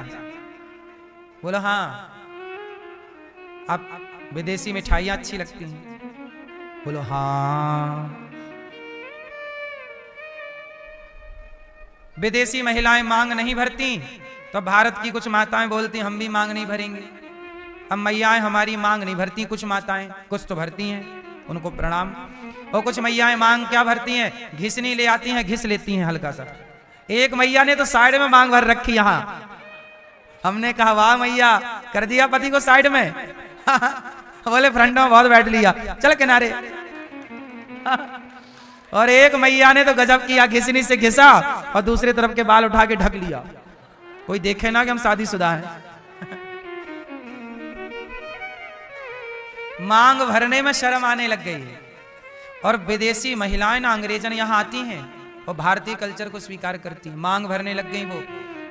बोलो हाँ। अब विदेशी मिठाइयां अच्छी लगती हैं। बोलो हाँ। विदेशी महिलाएं मांग नहीं भरती तो भारत की कुछ माताएं बोलती हम भी मांग नहीं भरेंगे। अब मैयाएं हमारी मांग नहीं भरती, कुछ माताएं कुछ तो भरती हैं, उनको प्रणाम। और कुछ मैयाएं मांग क्या भरती हैं? घिसनी ले आती हैं, घिस लेती हैं हल्का सा। एक मैया ने तो साइड में मांग भर रखी यहाँ। हमने कहा वाह मैया, कर दिया पति को साइड में। बोले फ्रंट में बहुत बैठ लिया, चल किनारे। और एक मैया ने तो गजब किया, घिसनी से घिसा और दूसरी तरफ के बाल उठा के ढक लिया। कोई देखे ना कि हम शादीशुदा हैं। मांग भरने में शर्म आने लग गई है। और विदेशी महिलाएं ना, अंग्रेजन यहाँ आती हैं और भारतीय कल्चर को स्वीकार करती हैं। मांग भरने लग गई वो,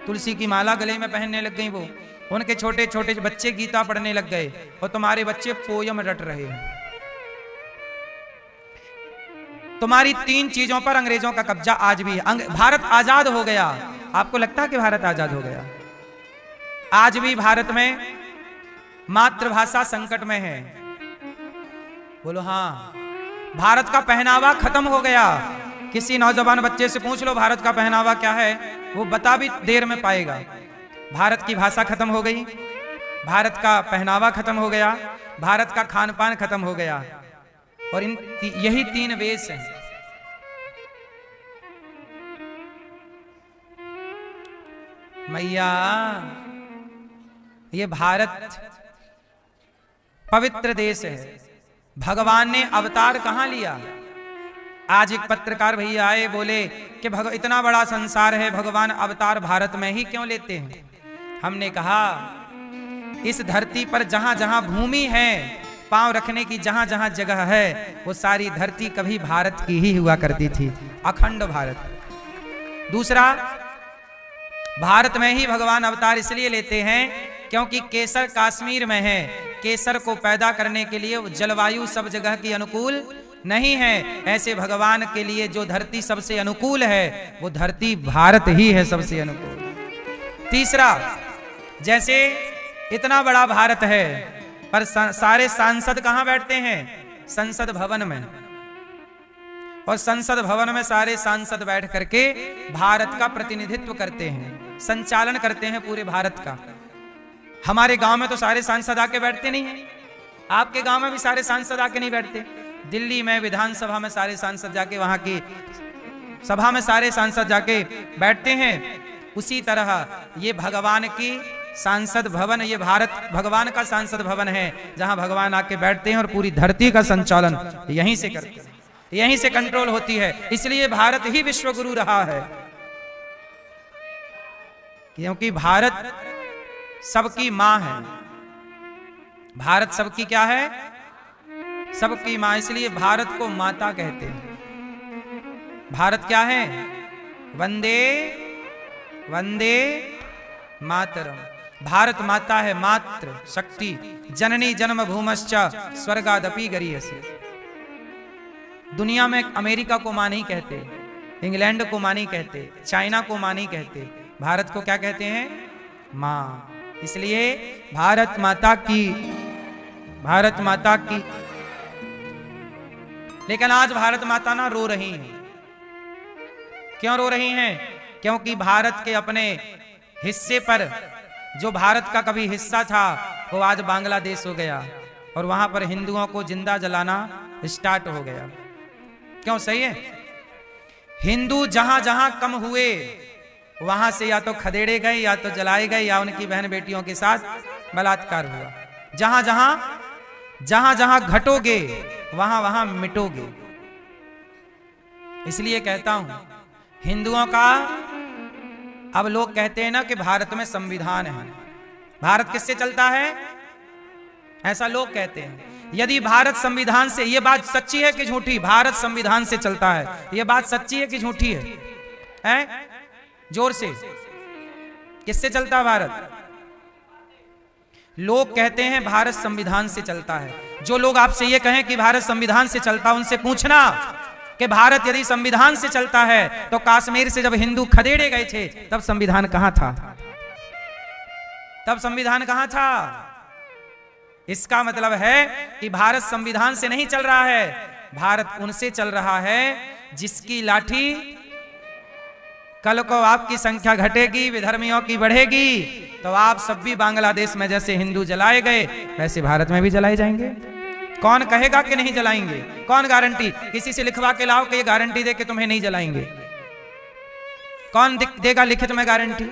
तुलसी की माला गले में पहनने लग गई वो, उनके छोटे छोटे बच्चे गीता पढ़ने लग गए और तुम्हारे बच्चे पोयम रट रहे हैं। तुम्हारी 3 चीजों पर अंग्रेजों का कब्जा आज भी है। भारत आजाद हो गया। आपको लगता है कि भारत आजाद हो गया? आज भी भारत में मातृभाषा संकट में है। बोलो हाँ। भारत का पहनावा खत्म हो गया। किसी नौजवान बच्चे से पूछ लो भारत का पहनावा क्या है, वो बता भी देर में पाएगा। भारत की भाषा खत्म हो गई, भारत का पहनावा खत्म हो गया, भारत का खान पान खत्म हो गया। और यही 3 वेश हैं। मैया, ये भारत पवित्र देश है। भगवान ने अवतार कहां लिया? आज एक पत्रकार भैया आए, बोले कि इतना बड़ा संसार है, भगवान अवतार भारत में ही क्यों लेते हैं? हमने कहा इस धरती पर जहां जहां भूमि है, पांव रखने की जहां जहां जगह है, वो सारी धरती कभी भारत की ही हुआ करती थी, अखंड भारत। दूसरा, भारत में ही भगवान अवतार इसलिए लेते हैं क्योंकि केसर कश्मीर में है। केसर को पैदा करने के लिए जलवायु सब जगह की अनुकूल नहीं है। ऐसे भगवान के लिए जो धरती सबसे अनुकूल है वो धरती भारत ही है सबसे अनुकूल। तीसरा, जैसे इतना बड़ा भारत है पर सारे सांसद कहां बैठते हैं? संसद भवन में। और संसद भवन में सारे सांसद बैठ करके भारत का प्रतिनिधित्व करते हैं, संचालन करते हैं पूरे भारत का। हमारे गांव में तो सारे सांसद आके बैठते नहीं हैं, आपके गांव में भी सारे सांसद आके नहीं बैठते। दिल्ली में विधानसभा में सारे सांसद जाके, वहां की सभा में सारे सांसद जाके बैठते हैं। उसी तरह ये भगवान की सांसद भवन, ये भारत भगवान का सांसद भवन है जहां भगवान आके बैठते हैं और पूरी धरती का संचालन यहीं से करते हैं, यहीं से कंट्रोल होती है। इसलिए भारत ही विश्व गुरु रहा है, क्योंकि भारत सबकी मां है। भारत सबकी क्या है? सबकी मां। इसलिए भारत को माता कहते हैं। भारत क्या है? वंदे वंदे मातरम। भारत माता है, मात्र शक्ति। जननी जन्म भूमश्च स्वर्गादपि गरीयसी। दुनिया में अमेरिका को मां नहीं कहते, इंग्लैंड को मां नहीं कहते, चाइना को मां नहीं कहते, भारत को क्या कहते हैं? मां। इसलिए भारत माता की, भारत माता की। लेकिन आज भारत माता ना रो रही हैं। क्यों रो रही हैं? क्योंकि भारत के अपने हिस्से पर, जो भारत का कभी हिस्सा था, वो आज बांग्लादेश हो गया और वहां पर हिंदुओं को जिंदा जलाना स्टार्ट हो गया। क्यों? सही है। हिंदू जहां जहां कम हुए वहां से या तो खदेड़े गए, या तो जलाए गए, या उनकी बहन बेटियों के साथ बलात्कार हुआ। जहां जहां घटोगे वहां वहां मिटोगे। इसलिए कहता हूं हिंदुओं का, अब लोग कहते हैं ना कि भारत में संविधान है। भारत किससे चलता है? ऐसा लोग कहते हैं। यदि भारत संविधान से, ये बात सच्ची है कि झूठी? भारत संविधान से चलता है, ये बात सच्ची है कि झूठी है? हैं? जोर से, किससे चलता भारत? लोग कहते हैं भारत संविधान से चलता है। जो लोग आपसे ये कहें कि भारत संविधान से चलता, उनसे पूछना कि भारत यदि संविधान से चलता है तो कश्मीर से जब हिंदू खदेड़े गए थे तब संविधान कहां था? तब संविधान कहां था? इसका मतलब है कि भारत संविधान से नहीं चल रहा है, भारत उनसे चल रहा है जिसकी लाठी, कल को आपकी संख्या घटेगी, विधर्मियों की बढ़ेगी, तो आप सब भी बांग्लादेश में जैसे हिंदू जलाए गए वैसे भारत में भी जलाए जाएंगे। कौन कहेगा कि नहीं जलाएंगे? कौन गारंटी? किसी से लिखवा के लाओ कि ये गारंटी दे कि तुम्हें नहीं जलाएंगे। कौन देगा लिखित में गारंटी?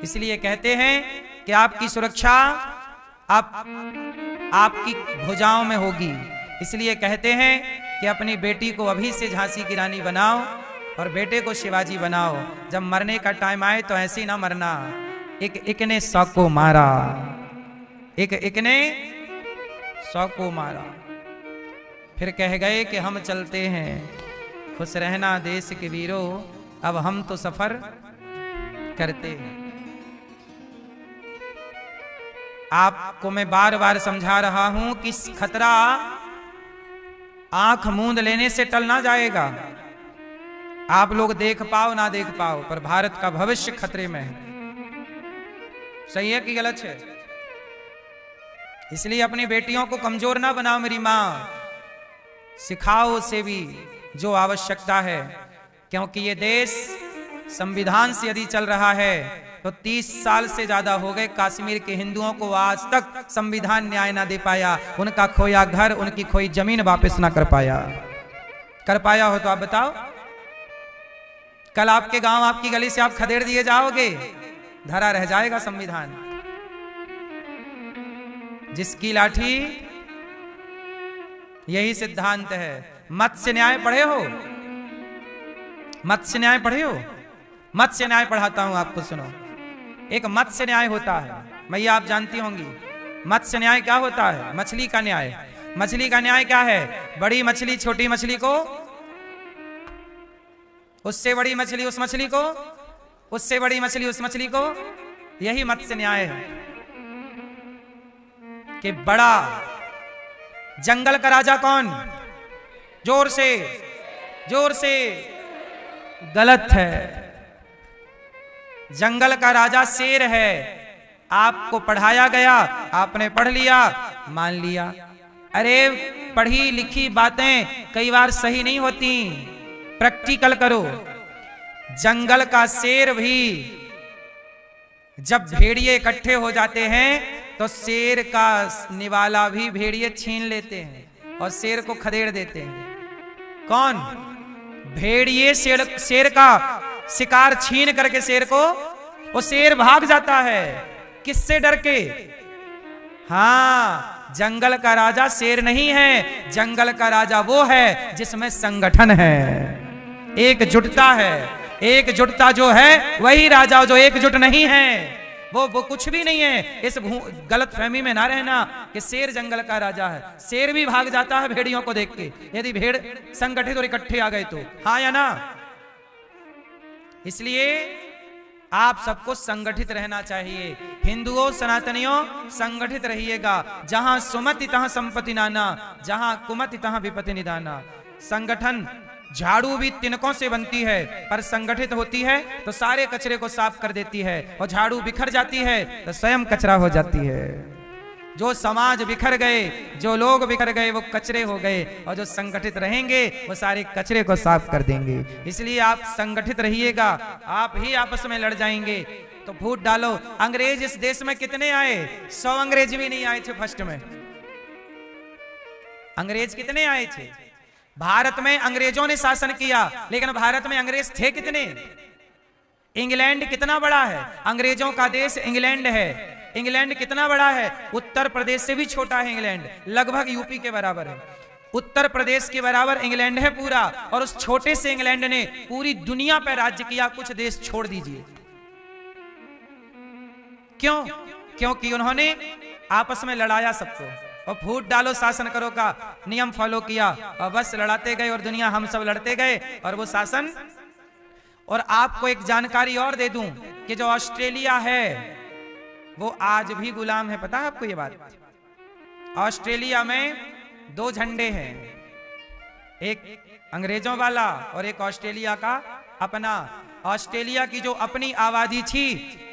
इसलिए कहते हैं कि आपकी सुरक्षा आपकी भुजाओं में होगी। इसलिए कहते हैं कि अपनी बेटी को अभी से झांसी की रानी बनाओ और बेटे को शिवाजी बनाओ। जब मरने का टाइम आए तो ऐसे ही ना मरना, एक ने 100 को मारा, एक ने 100 को मारा, फिर कह गए कि हम चलते हैं, खुश रहना देश के वीरों, अब हम तो सफर करते हैं। आपको मैं बार बार समझा रहा हूं कि खतरा आंख मूंद लेने से टल ना जाएगा। आप लोग देख पाओ ना देख पाओ, पर भारत का भविष्य खतरे में है। सही है कि गलत है? इसलिए अपनी बेटियों को कमजोर ना बनाओ मेरी मां, सिखाओ उसे भी जो आवश्यकता है, क्योंकि ये देश संविधान से यदि चल रहा है तो 30 साल से ज्यादा हो गए कश्मीर के हिंदुओं को आज तक संविधान न्याय ना दे पाया। उनका खोया घर, उनकी खोई जमीन वापस ना कर पाया। कर पाया हो तो आप बताओ? कल आपके गांव, आपकी गली से आप खदेड़ दिए जाओगे, धरा रह जाएगा संविधान। जिसकी लाठी, यही सिद्धांत है। मत्स्य न्याय पढ़े हो? मत्स्य न्याय पढ़े हो? मत्स्य न्याय पढ़ाता हूं आपको, सुनो। एक मत्स्य न्याय होता है, मैया आप जानती होंगी। मत्स्य न्याय क्या होता है? मछली का न्याय। मछली का न्याय क्या है? बड़ी मछली छोटी मछली को, उससे बड़ी मछली उस मछली को, उससे बड़ी मछली उस मछली को। यही मत्स्य न्याय है कि बड़ा जंगल का राजा कौन? जोर से, जोर से। गलत है। जंगल का राजा शेर है। आपको पढ़ाया गया, आपने पढ़ लिया, मान लिया। अरे पढ़ी लिखी बातें कई बार सही नहीं होती, प्रैक्टिकल करो। जंगल का शेर भी जब भेड़िए इकट्ठे हो जाते हैं तो शेर का निवाला भी भेड़िए छीन लेते हैं और शेर को खदेड़ देते हैं। कौन? भेड़िए शेर का शिकार छीन करके शेर को, वो शेर भाग जाता है। किससे डर के? हाँ, जंगल का राजा शेर नहीं है, जंगल का राजा वो है जिसमें संगठन है, एकजुटता है। एकजुटता जो है वही राजा, जो एकजुट नहीं है वो कुछ भी नहीं है। इस गलत फहमी में ना रहना कि शेर जंगल का राजा है। शेर भी भाग जाता है भेड़ियों को देख के, यदि भेड़ संगठित और इकट्ठे आ गए तो, हाँ या ना? इसलिए आप सबको संगठित रहना चाहिए। हिंदुओं, सनातनियों, संगठित रहिएगा। जहां सुमति तहां संपत्ति नाना, जहां कुमति तहां विपत्ति निदाना। संगठन, झाड़ू भी तिनकों से बनती है, पर संगठित होती है तो सारे कचरे को साफ कर देती है, और झाड़ू बिखर जाती है तो स्वयं कचरा हो जाती है। जो समाज बिखर गए, जो लोग बिखर गए, वो कचरे हो गए, और जो संगठित रहेंगे वो सारे कचरे को साफ कर देंगे। इसलिए आप संगठित रहिएगा। आप ही आपस में लड़ जाएंगे तो फूट डालो। अंग्रेज इस देश में कितने आए? 100 अंग्रेज भी नहीं आए थे फर्स्ट में। अंग्रेज कितने आए थे? भारत में अंग्रेजों ने शासन किया, लेकिन भारत में अंग्रेज थे कितने? इंग्लैंड कितना बड़ा है? अंग्रेजों का देश इंग्लैंड है। इंग्लैंड कितना बड़ा है? उत्तर प्रदेश से भी छोटा है इंग्लैंड, लगभग यूपी के बराबर है। उत्तर प्रदेश के बराबर इंग्लैंड है पूरा, और उस छोटे से इंग्लैंड ने पूरी दुनिया पर राज्य किया। कुछ देश छोड़ दीजिए। क्यों? क्योंकि उन्होंने आपस में लड़ाया सबको, और फूट डालो शासन करो का नियम फॉलो किया, और बस लड़ाते गए और दुनिया हम सब लड़ते गए और वो शासन। और आपको एक जानकारी और दे दूं कि जो ऑस्ट्रेलिया है वो आज भी गुलाम है। पता है आपको ये बात? ऑस्ट्रेलिया में 2 झंडे हैं, एक अंग्रेजों वाला और एक ऑस्ट्रेलिया का अपना। ऑस्ट्रेलिया की जो अपनी आबादी थी,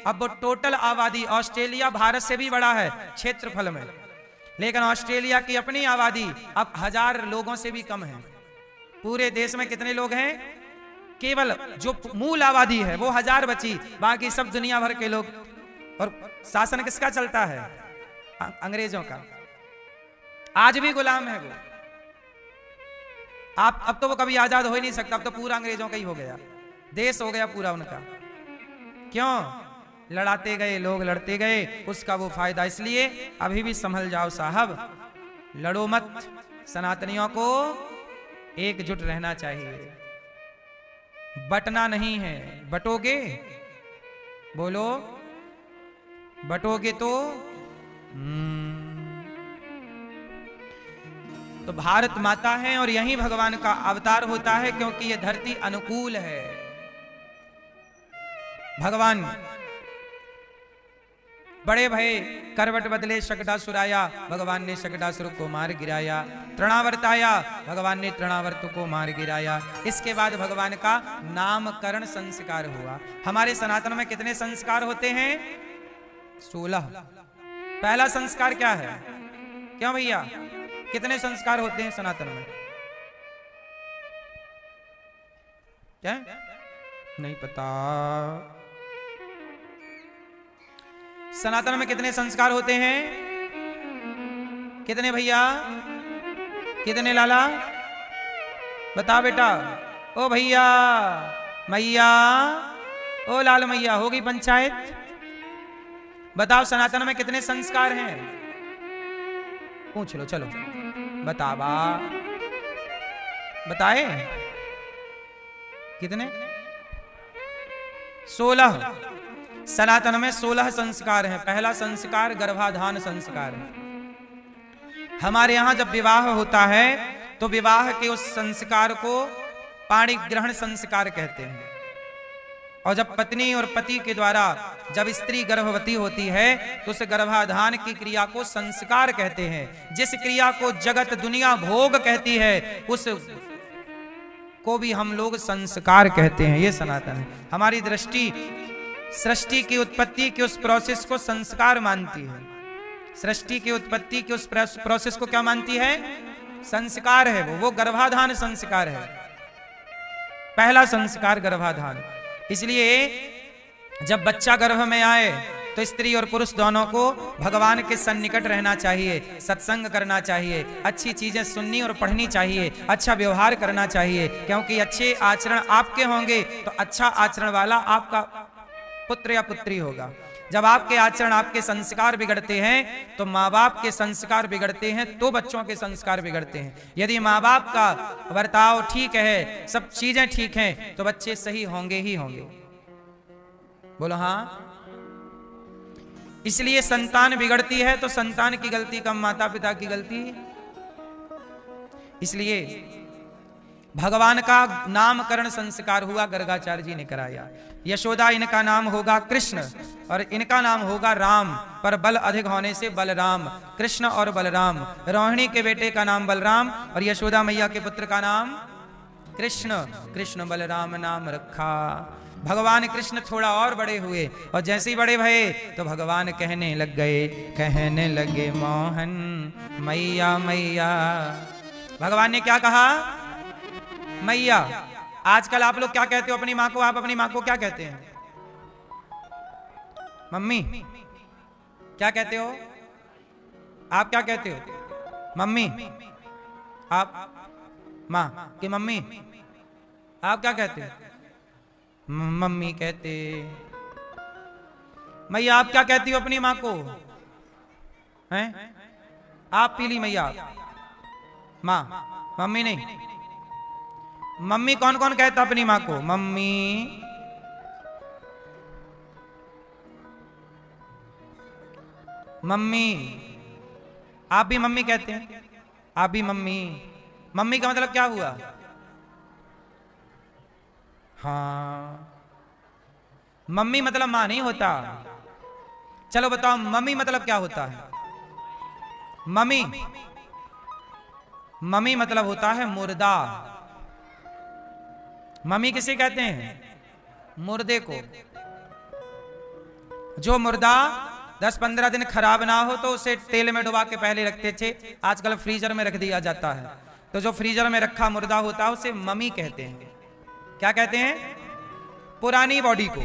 अब वो टोटल आबादी, ऑस्ट्रेलिया भारत से भी बड़ा है क्षेत्रफल में, लेकिन ऑस्ट्रेलिया की अपनी आबादी अब 1000 लोगों से भी कम है। पूरे देश में कितने लोग हैं? केवल जो मूल आबादी है वो 1000 बची, बाकी सब दुनिया भर के लोग। और शासन किसका चलता है? अंग्रेजों का। आज भी गुलाम है वो। आप अब तो वो कभी आजाद हो ही नहीं सकता, अब तो पूरा अंग्रेजों का ही हो गया, देश हो गया पूरा उनका। क्यों? लड़ाते गए लोग, लड़ते गए, उसका वो फायदा। इसलिए अभी भी संभल जाओ साहब, लड़ो मत। सनातनियों को एकजुट रहना चाहिए, बटना नहीं है। बटोगे? बोलो, बटोगे तो भारत माता है और यही भगवान का अवतार होता है, क्योंकि ये धरती अनुकूल है। भगवान बड़े भय, करवट बदले शकटासुराया, भगवान ने शकटासुर को मार गिराया। तृणावर्ताया, भगवान ने तृणावर्त को मार गिराया। इसके बाद भगवान का नामकरण संस्कार हुआ। हमारे सनातन में कितने संस्कार होते हैं? 16। पहला संस्कार क्या है? क्यों भैया, कितने संस्कार होते हैं सनातन में? क्या नहीं पता? सनातन में कितने संस्कार होते हैं? कितने भैया? कितने लाला? बता बेटा। ओ भैया, मैया, ओ लाल मैया, होगी पंचायत? बताओ सनातन में कितने संस्कार हैं? पूछ लो, चलो बतावा। बताए कितने? 16। सनातन में 16 संस्कार हैं। पहला संस्कार गर्भाधान संस्कार है। हमारे यहाँ जब विवाह होता है तो विवाह के उस संस्कार को पाणी ग्रहण संस्कार कहते हैं। और जब पत्नी और पति के द्वारा जब स्त्री गर्भवती होती है तो उस गर्भाधान की क्रिया को संस्कार कहते हैं। जिस क्रिया को जगत दुनिया भोग कहती है उस को भी हम लोग संस्कार कहते हैं। ये सनातन है। हमारी दृष्टि सृष्टि की उत्पत्ति के उस प्रोसेस को संस्कार मानती है। सृष्टि की उत्पत्ति के उस प्रोसेस को क्या मानती है? संस्कार है। वो गर्भाधान संस्कार है। पहला संस्कार गर्भाधान। इसलिए जब बच्चा गर्भ में आए तो स्त्री और पुरुष दोनों को भगवान के सन्निकट रहना चाहिए, सत्संग करना चाहिए, अच्छी चीजें सुननी और पढ़नी चाहिए, अच्छा व्यवहार करना चाहिए, क्योंकि अच्छे आचरण आपके होंगे तो अच्छा आचरण वाला आपका पुत्र या पुत्री होगा। जब आपके आचरण, आपके संस्कार बिगड़ते हैं तो माँ बाप के संस्कार बिगड़ते हैं, तो बच्चों के संस्कार बिगड़ते हैं। यदि माँ बाप का बर्ताव ठीक है, सब चीजें ठीक हैं, तो बच्चे सही होंगे ही होंगे। बोलो हाँ। इसलिए संतान बिगड़ती है तो संतान की गलती कम माता पिता की गलती। इसलिए भगवान का नामकरण संस्कार हुआ, गर्गाचार्य जी ने कराया। यशोदा इनका नाम होगा कृष्ण और इनका नाम होगा राम, पर बल अधिक होने से बलराम। कृष्ण और बलराम। रोहिणी के बेटे का नाम बलराम और यशोदा मैया के पुत्र का नाम कृष्ण। कृष्ण बलराम नाम रखा। भगवान कृष्ण थोड़ा और बड़े हुए और जैसे ही बड़े भये तो भगवान कहने लगे मोहन मैया मैया। भगवान ने क्या कहा? मैया। आजकल आप लोग क्या कहते हो अपनी माँ को? आप अपनी माँ को क्या कहते हैं? मम्मी। क्या कहते हो? आप क्या कहते हो? मम्मी। आप माँ कि मम्मी? आप क्या कहते हो? मम्मी कहते। मैया आप क्या कहती हो अपनी माँ को? हैं? आप पीली मैया। माँ, मम्मी नहीं। मम्मी कौन कौन कहता अपनी माँ को? मम्मी। मम्मी। आप भी मम्मी कहते हैं? आप भी मम्मी। मम्मी का मतलब क्या हुआ? हाँ, मम्मी मतलब मां नहीं होता। चलो बताओ मम्मी मतलब क्या होता है? मम्मी मम्मी मतलब होता है मुर्दा। मम्मी किसे कहते हैं? मुर्दे को। जो मुर्दा 10-15 दिन खराब ना हो तो उसे तेल में डुबा के पहले रखते थे, आजकल फ्रीजर में रख दिया जाता है। तो जो फ्रीजर में रखा मुर्दा होता है उसे मम्मी कहते हैं। क्या कहते हैं? पुरानी बॉडी को।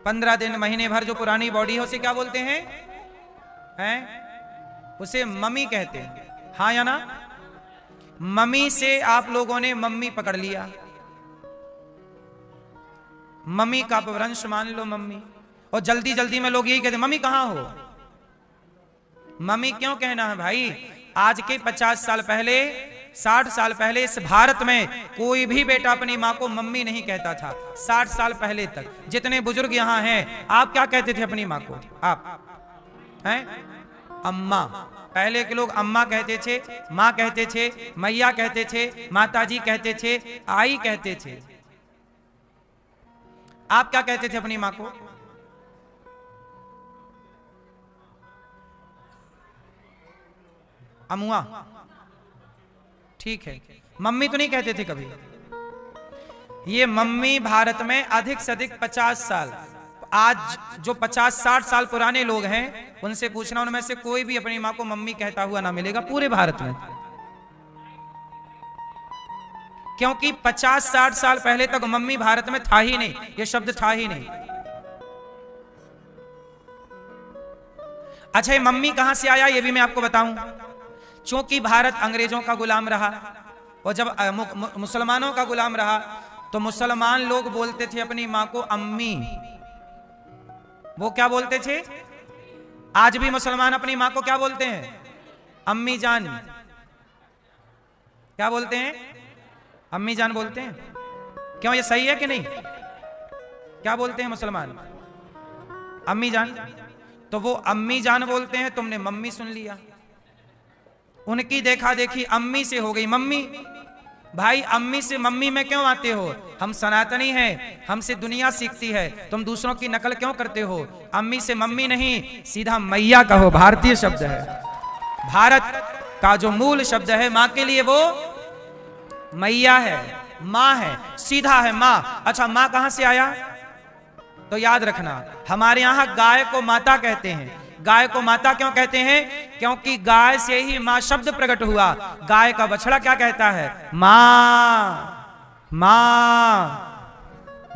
15 दिन महीने भर जो पुरानी बॉडी है उसे क्या बोलते हैं? उसे मम्मी कहते हैं। हाँ या ना? मम्मी से आप लोगों ने मम्मी पकड़ लिया। मम्मी का अपभ्रंश मान लो मम्मी। और जल्दी जल्दी में लोग यही कहते मम्मी कहां हो? मम्मी क्यों कहना है भाई? आज के 50 साल पहले, 60 साल पहले इस भारत में कोई भी बेटा अपनी माँ को मम्मी नहीं कहता था। 60 साल पहले तक जितने बुजुर्ग यहाँ हैं, आप क्या कहते थे अपनी माँ को? आप हैं? अम्मा। पहले के लोग अम्मा कहते थे, माँ कहते थे, मैया कहते थे, माताजी कहते थे, आई कहते थे। आप क्या कहते थे अपनी माँ को? अमुआ। ठीक है, मम्मी तो नहीं कहते थे कभी। ये मम्मी भारत में अधिक से अधिक 50 साल, आज जो 50-60 साल पुराने लोग हैं उनसे पूछना, उनमें से कोई भी अपनी माँ को मम्मी कहता हुआ ना मिलेगा पूरे भारत में। क्योंकि 50-60 साल पहले तक मम्मी भारत में था ही नहीं, ये शब्द था ही नहीं। अच्छा, ये मम्मी कहां से आया ये भी मैं आपको बताऊं। चूंकि भारत अंग्रेजों का गुलाम रहा और जब मुसलमानों का गुलाम रहा तो मुसलमान लोग बोलते थे अपनी मां को अम्मी। वो क्या बोलते थे? आज भी मुसलमान अपनी मां को क्या बोलते हैं? अम्मी जान। क्या बोलते हैं? अम्मी जान बोलते हैं। क्यों, ये सही है कि नहीं? क्या बोलते हैं मुसलमान? अम्मी जान, तो वो अम्मी जान बोलते हैं, तुमने मम्मी सुन लिया। उनकी देखा देखी अम्मी से हो गई मम्मी। भाई अम्मी से मम्मी में क्यों आते हो? हम सनातनी हैं, हमसे दुनिया सीखती है, तुम दूसरों की नकल क्यों करते हो? अम्मी से मम्मी नहीं, सीधा मैया कहो। भारतीय शब्द है, भारत का जो मूल शब्द है माँ के लिए वो मैया है, माँ है, सीधा है माँ। अच्छा माँ कहां से आया? तो याद रखना, हमारे यहां गाय को माता कहते हैं। गाय को माता क्यों कहते हैं? क्योंकि गाय से ही मां शब्द प्रकट हुआ। गाय का बछड़ा क्या कहता है? मां। मां।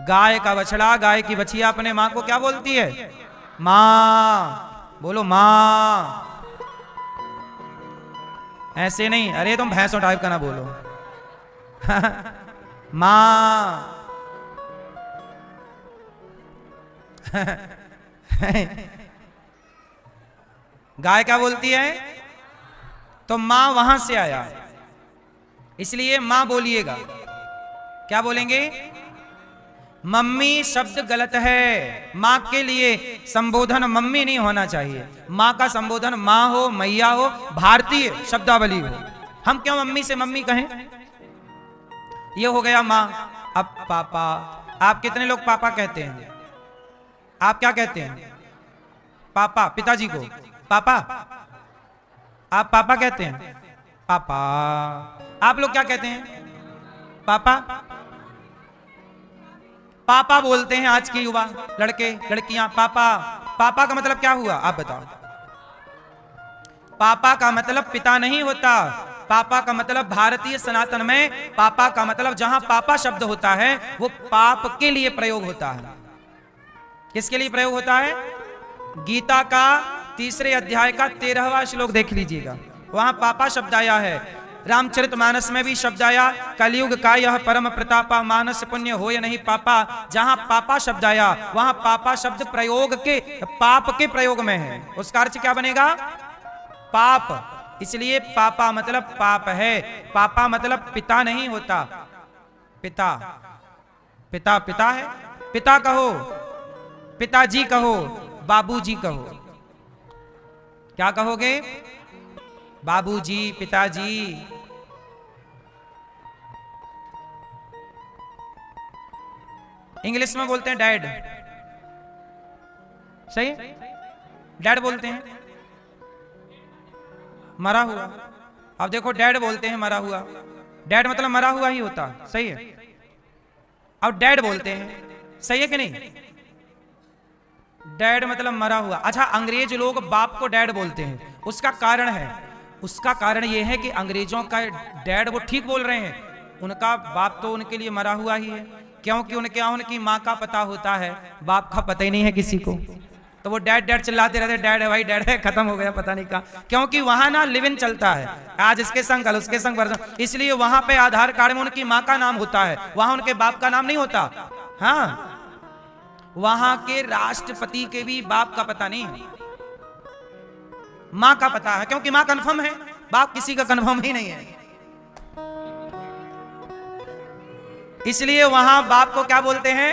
गाय का बछड़ा, गाय की बछिया अपने मां को क्या बोलती है? मां। बोलो मां। ऐसे नहीं, अरे तुम भैंसों टाइप का ना बोलो। मां। गाय क्या बोलती है? तो मां वहां से आया, इसलिए मां बोलिएगा। क्या बोलेंगे? मम्मी शब्द गलत है। मां के लिए संबोधन मम्मी नहीं होना चाहिए, मां का संबोधन मां हो, मैया हो, भारतीय शब्दावली हो। हम क्यों मम्मी से मम्मी कहें? ये हो गया मां। अब पापा, आप कितने लोग पापा कहते हैं? आप क्या कहते हैं? पापा, पिताजी को पापा। आप पापा कहते हैं? पापा। आप लोग क्या कहते हैं? पापा। पापा बोलते हैं आज के युवा, लड़के लड़कियां पापा। पापा का मतलब क्या हुआ आप बताओ? पापा का मतलब पिता नहीं होता। पापा का मतलब भारतीय सनातन में पापा का मतलब जहां पापा शब्द होता है वो पाप के लिए प्रयोग होता है। किसके लिए प्रयोग होता है? गीता का 3 अध्याय का 13वां श्लोक देख लीजिएगा, वहां पापा शब्द आया है। रामचरितमानस में भी शब्द आया, कलयुग का यह परम प्रतापा, मानस पुण्य हो या नहीं पापा। जहां पापा शब्द आया वहां पापा शब्द प्रयोग के, पाप के प्रयोग में है। उसका अर्थ क्या बनेगा? पाप। इसलिए पापा मतलब पाप है। पापा मतलब पिता नहीं होता। पिता, पिता पिता है। पिता कहो, पिताजी कहो, बाबूजी कहो। क्या कहोगे? बाबूजी, पिताजी। इंग्लिश में बोलते हैं डैड, सही है? डैड बोलते हैं, मरा हुआ। अब देखो डैड बोलते हैं मरा हुआ, डैड मतलब मरा हुआ ही होता, सही है? अब डैड बोलते हैं, सही है कि नहीं? डैड मतलब मरा हुआ। अच्छा, अंग्रेज लोग बाप को डैड बोलते हैं, उसका कारण है। उसका कारण यह है कि अंग्रेजों का डैड वो ठीक बोल रहे हैं, उनका बाप तो उनके लिए मरा हुआ ही है, क्योंकि उनकी माँ का पता होता है, बाप का पता ही नहीं है किसी को। तो वो डैड डैड चिल्लाते रहते, डैड है भाई, डैड है, खत्म हो गया, पता नहीं कहाँ। क्योंकि वहां ना लिव इन चलता है, आज इसके संग कल उसके संग वर्षन, इसलिए वहां पे आधार कार्ड में उनकी माँ का नाम होता है, वहां उनके बाप का नाम नहीं होता। हाँ, वहां के राष्ट्रपति के भी बाप का पता नहीं, मां का पता है, क्योंकि मां कंफर्म है, बाप किसी का कंफर्म ही नहीं है। इसलिए वहां बाप को क्या बोलते हैं?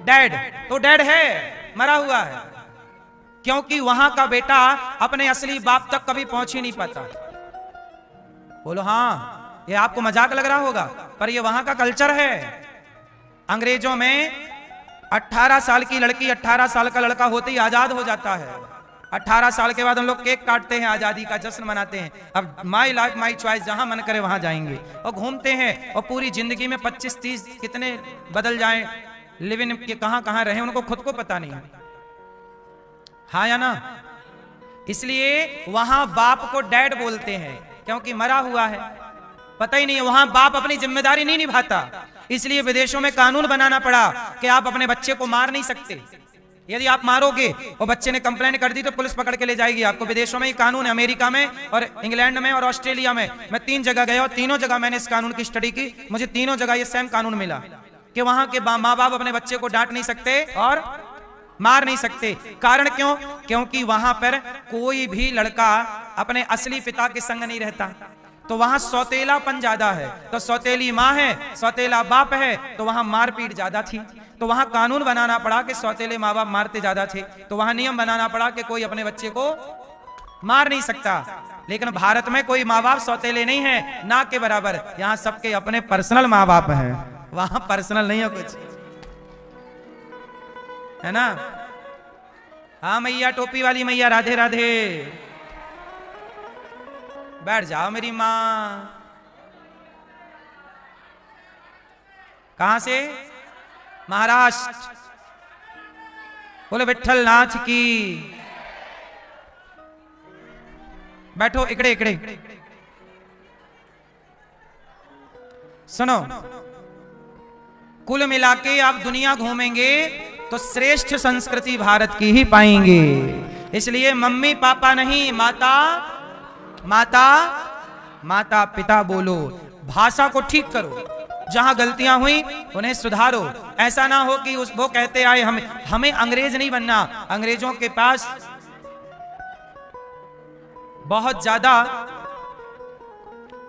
डैड। तो डैड है, मरा हुआ है, क्योंकि वहां का बेटा अपने असली बाप तक कभी पहुंच ही नहीं पाता। बोलो हाँ, ये आपको मजाक लग रहा होगा, पर ये वहां का कल्चर है। अंग्रेजों में 18 साल की लड़की 18 साल का लड़का होते ही आजाद हो जाता है। 18 साल के बाद हम लोग केक काटते हैं, आजादी का जश्न मनाते हैं। अब माई लाइफ माई चॉइस, जहां मन करे वहां जाएंगे और घूमते हैं, और पूरी जिंदगी में 25-30 कितने बदल जाएं, लिव इन के कहां कहां रहे उनको खुद को पता नहीं है। हाँ या ना? इसलिए वहां बाप को डैड बोलते हैं, क्योंकि मरा हुआ है, पता ही नहीं है। वहां बाप अपनी जिम्मेदारी नहीं निभाता, इसलिए विदेशों में कानून बनाना पड़ा कि आप अपने बच्चे को मार नहीं सकते। यदि आप मारोगे और बच्चे ने कंप्लेंट कर दी तो पुलिस पकड़ के ले जाएगी आपको। विदेशों में ये कानून है, अमेरिका में और इंग्लैंड में और ऑस्ट्रेलिया में। मैं 3 जगह गया और तीनों जगह मैंने इस कानून की स्टडी की, मुझे तीनों जगह ये सेम कानून मिला कि वहां के माँ बाप अपने बच्चे को डांट नहीं सकते और मार नहीं सकते। कारण क्यों? क्योंकि वहां पर कोई भी लड़का अपने असली पिता के संग नहीं रहता। तो वहां सौतेलापन ज्यादा है, तो सौतेली माँ है, सौतेला बाप है, तो वहां मारपीट ज्यादा थी। तो वहां कानून बनाना पड़ा कि सौतेले माँ बाप मारते ज्यादा थे, तो वहां नियम बनाना पड़ा कि कोई अपने बच्चे को मार नहीं सकता। लेकिन भारत में कोई माँ बाप सौतेले नहीं है, ना के बराबर। यहां सबके अपने पर्सनल माँ बाप हैं, वहां पर्सनल नहीं है कुछ, है ना। हाँ मैया, टोपी वाली मैया, राधे राधे। बैठ जाओ मेरी मां। कहां से? महाराष्ट्र। बोले विठल नाथ की। बैठो, इकड़े इकड़े। सुनो, कुल मिला के आप दुनिया घूमेंगे तो श्रेष्ठ संस्कृति भारत की ही पाएंगे। इसलिए मम्मी पापा नहीं, माता माता माता पिता बोलो। भाषा को ठीक करो, जहां गलतियां हुई उन्हें सुधारो। ऐसा ना हो कि वो कहते आए हमें अंग्रेज नहीं बनना। अंग्रेजों के पास बहुत ज्यादा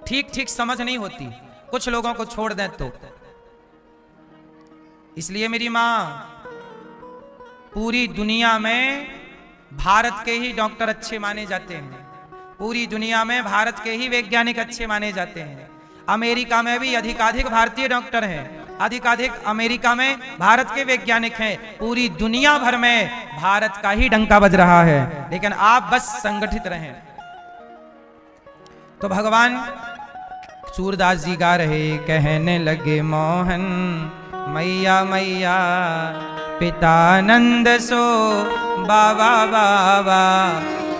ठीक ठीक समझ नहीं होती, कुछ लोगों को छोड़ दें तो। इसलिए मेरी मां, पूरी दुनिया में भारत के ही डॉक्टर अच्छे माने जाते हैं, पूरी दुनिया में भारत के ही वैज्ञानिक अच्छे माने जाते हैं। अमेरिका में भी अधिकाधिक भारतीय डॉक्टर हैं, अधिकाधिक अमेरिका में भारत के वैज्ञानिक हैं। पूरी दुनिया भर में भारत का ही डंका बज रहा है, लेकिन आप बस संगठित रहें। तो भगवान सूरदास जी गा रहे, कहने लगे मोहन मैया मैया पितानंद सो बाबा बाबा,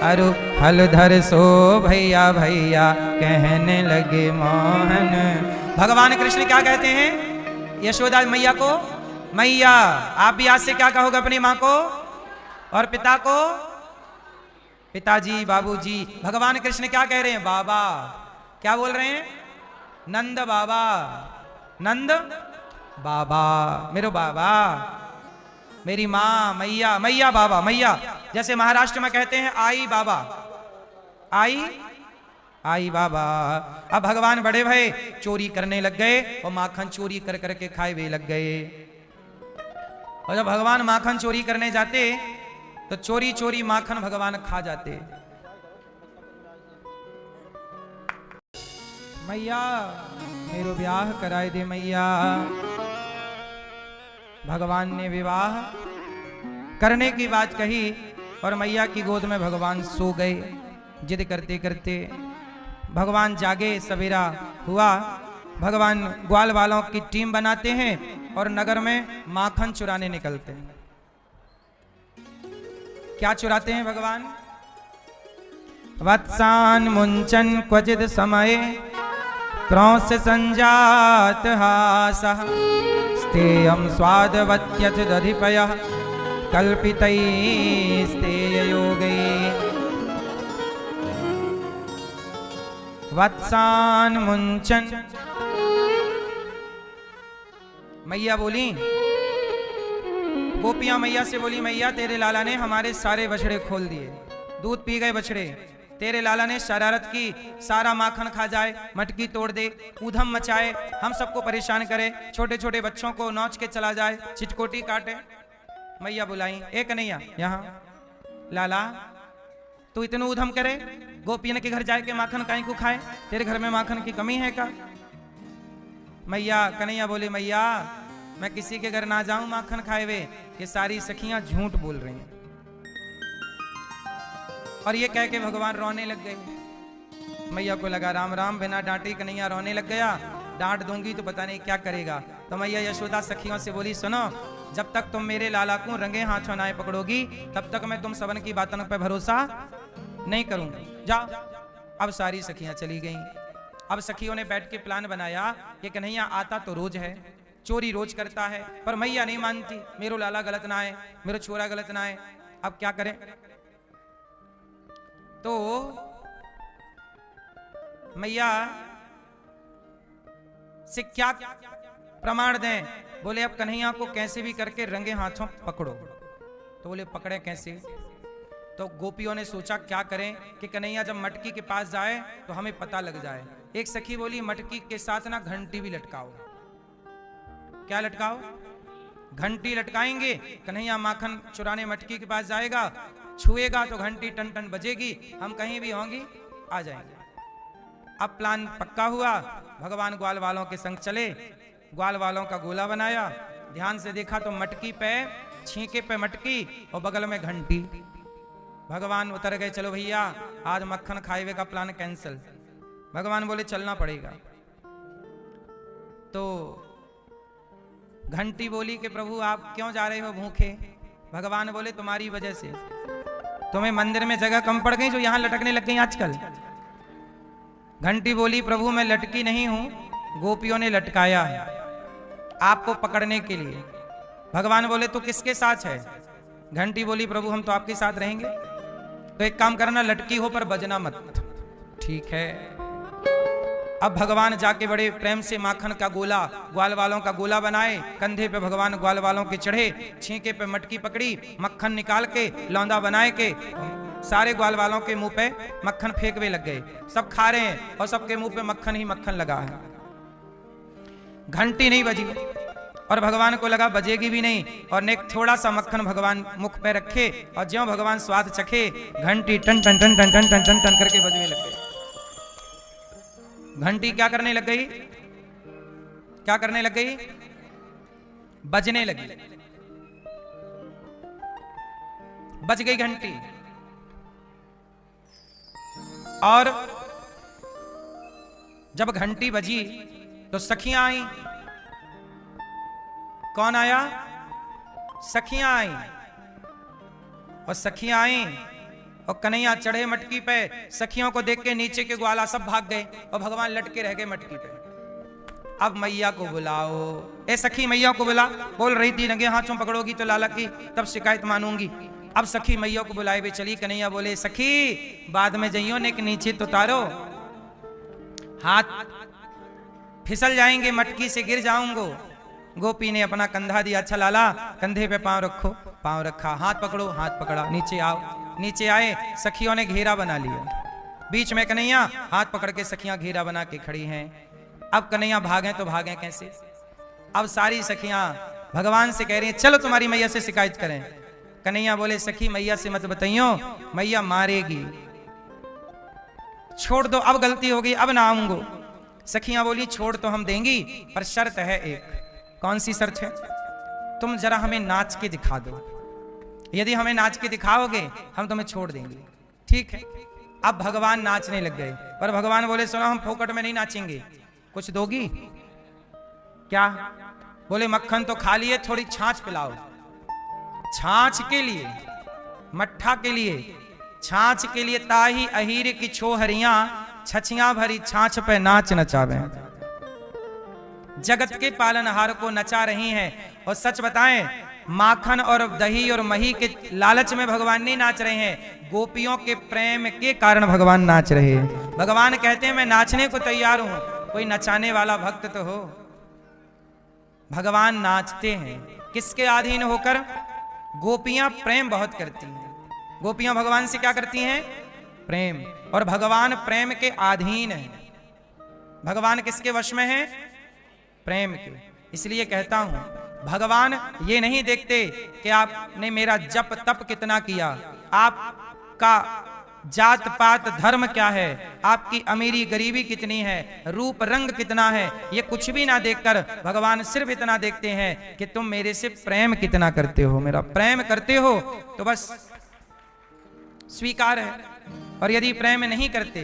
अरु हलधर सो भैया भैया, कहने लगे मोहन। भगवान कृष्ण क्या कहते हैं यशोदा मैया को? मैया। आप भी आज से क्या कहोगे अपनी माँ को? और पिता को? पिताजी, बाबूजी। भगवान कृष्ण क्या कह रहे हैं? बाबा। क्या बोल रहे हैं? नंद बाबा, नंद बाबा, मेरो बाबा, मेरी माँ मैया, मैया बाबा, मैया। जैसे महाराष्ट्र में कहते हैं आई बाबा, आई आई बाबा। अब भगवान बड़े भय, चोरी करने लग गए और माखन चोरी कर करके खाए हुए लग गए। और जब भगवान माखन चोरी करने जाते तो चोरी चोरी माखन भगवान खा जाते। मैया मेरो ब्याह कराए दे मैया। भगवान ने विवाह करने की बात कही और मैया की गोद में भगवान सो गए। जिद करते करते भगवान जागे, सवेरा हुआ। भगवान ग्वाल वालों की टीम बनाते हैं और नगर में माखन चुराने निकलते हैं। क्या चुराते हैं भगवान? वत्सान मुंचन क्वचित समय क्रौंस संजात हासः, स्तेयं स्वादवत्यथ दधिपयः कल्पितैस्तेययोगै। वत्सान मुंचन। मैया बोली, गोपियां मैया से बोली, मैया तेरे लाला ने हमारे सारे बछड़े खोल दिए, दूध पी गए बछड़े। तेरे लाला ने शरारत की, सारा माखन खा जाए, मटकी तोड़ दे, ऊधम मचाए, हम सबको परेशान करे, छोटे छोटे बच्चों को नौच के चला जाए, चिटकोटी काटे। मैया बुलाई, एक कन्हैया यहाँ। लाला तू इतना ऊधम करे, गोपियन के घर जाके माखन काहे को खाए? तेरे घर में माखन की कमी है क्या? मैया, कन्हैया बोले, मैया मैं किसी के घर ना जाऊं माखन खाए हुए, ये सारी सखियां झूठ बोल रही हैं। और ये कह के भगवान रोने लग गए। मैया को लगा राम राम, बिना डांटे कन्हैया रोने लग गया, डांट दूंगी तो पता नहीं क्या करेगा। तो मैया यशोदा सखियों से बोली, सुनो, जब तक तुम मेरे लाला को रंगे हाथों ना पकड़ोगी तब तक मैं तुम सबन की बातों पर भरोसा नहीं करूंगी। जाओ। अब सारी सखियां चली गईं। अब सखियों ने बैठ के प्लान बनाया कि कन्हैया आता तो रोज है, चोरी रोज करता है, पर मैया नहीं मानती, मेरो लाला गलत ना आए, मेरो छोरा गलत ना आए, अब क्या करें? तो मैया से क्या प्रमाण दें? बोले अब कन्हैया को कैसे भी करके रंगे हाथों पकड़ो। तो बोले पकड़े कैसे? तो गोपियों ने सोचा क्या करें कि कन्हैया जब मटकी के पास जाए तो हमें पता लग जाए। एक सखी बोली मटकी के साथ ना घंटी भी लटकाओ। क्या लटकाओ? घंटी लटकाएंगे। कन्हैया माखन चुराने मटकी के पास जाएगा, छुएगा तो घंटी टन टन बजेगी, हम कहीं भी होंगी आ जाएंगे। अब प्लान पक्का हुआ। भगवान ग्वाल वालों के संग चले, ग्वाल वालों का गोला बनाया, ध्यान से देखा तो मटकी पे, छींके पे मटकी और बगल में घंटी। भगवान उतर गए, चलो भैया आज मक्खन खाए का प्लान कैंसिल। भगवान बोले चलना पड़ेगा। तो घंटी बोली कि प्रभु आप क्यों जा रहे हो भूखे? भगवान बोले तुम्हारी वजह से, तुम्हें मंदिर में जगह कम पड़ गई जो यहां लटकने लग गई आजकल। घंटी बोली प्रभु मैं लटकी नहीं हूं, गोपियों ने लटकाया है आपको पकड़ने के लिए। भगवान बोले तो किसके साथ है? घंटी बोली प्रभु हम तो आपके साथ रहेंगे। तो एक काम करना, लटकी हो पर बजना मत। ठीक है। अब भगवान जाके बड़े प्रेम से माखन का गोला, ग्वाल वालों का गोला बनाए, कंधे पे भगवान ग्वाल वालों के चढ़े, छींके पे मटकी पकड़ी, मक्खन निकाल के लौंदा बनाए के सारे ग्वाल वालों के मुंह पे मक्खन फेंकवे लग गए। सब खा रहे हैं और सबके मुंह पे मक्खन ही मक्खन लगा है। घंटी नहीं बजी और भगवान को लगा बजेगी भी नहीं, और ने थोड़ा सा मक्खन भगवान मुख पे रखे और ज्यों भगवान स्वाद चखे, घंटी टन टन टन टन टन टन टन टन करके बजने लग गई। घंटी क्या करने लग गई? क्या करने लग गई? बजने लगी। बज गई घंटी। और जब घंटी बजी तो सखियां आई। कौन आया? सखियां आई। और सखियां आई और कन्हैया चढ़े मटकी पे, सखियों को देख के नीचे के ग्वाला सब भाग गए और भगवान लटके रह गए मटकी पे। अब मैया को बुलाओ। ए सखी मैया को बुला। बोल रही थी नंगे हाथों पकड़ोगी तो लाला की तब शिकायत मानूंगी। अब सखी मैया को बुलाए हुए चली। कन्हैया बोले सखी बाद में जइयो ने नीचे तो तारो, हाथ फिसल जाएंगे, मटकी से गिर जाऊंगो। गोपी ने अपना कंधा दिया, अच्छा लाला कंधे पे पांव रखो। पांव रखा, हाथ पकड़ो, हाथ पकड़ा, नीचे आओ। नीचे आए, सखियों ने घेरा बना लिया। बीच में कन्हैया, हाथ पकड़ के सखियां घेरा बना के खड़ी हैं। अब कन्हैया भागें तो भागें कैसे? अब सारी सखियां भगवान से कह रही हैं चलो तुम्हारी मैया से शिकायत करें। कन्हैया बोले सखी मैया से मत बताइयो, मैया मारेगी, छोड़ दो, अब गलती हो गई, अब ना आऊंगो। सखियां बोली छोड़ तो हम देंगी, पर शर्त है एक। कौन सी शर्त है? तुम जरा हमें नाच के दिखा दो। यदि हमें नाच के दिखाओगे हम तुम्हें छोड़ देंगे। ठीक है। अब भगवान नाचने लग गए, पर भगवान बोले सुनो हम फोकट में नहीं नाचेंगे, कुछ दोगी क्या? बोले मक्खन तो खा लिए, थोड़ी छाछ पिलाओ। छाछ के लिए, मट्ठा के लिए, छाछ के लिए ताही अहीर की छोहरियां, छछियां भरी छाछ पे नाच नचावे। जगत के पालनहार को नचा रही हैं। और सच बताएं माखन और दही और मही के लालच में भगवान नहीं नाच रहे हैं, गोपियों के प्रेम के कारण भगवान नाच रहे हैं। भगवान कहते हैं मैं नाचने को तैयार हूं, कोई नचाने वाला भक्त तो हो। भगवान नाचते हैं किसके अधीन होकर? गोपियां प्रेम बहुत करती हैं। गोपियां भगवान से क्या करती हैं? प्रेम। और भगवान प्रेम के अधीन है। भगवान किसके वश में है? प्रेम के। इसलिए कहता हूं भगवान ये नहीं देखते कि आपने मेरा जप तप कितना किया, आपका जात पात धर्म क्या है, आपकी अमीरी गरीबी कितनी है, रूप रंग कितना है, ये कुछ भी ना देखकर भगवान सिर्फ इतना देखते हैं कि तुम मेरे से प्रेम कितना करते हो। मेरा प्रेम करते हो तो बस स्वीकार है, और यदि प्रेम नहीं करते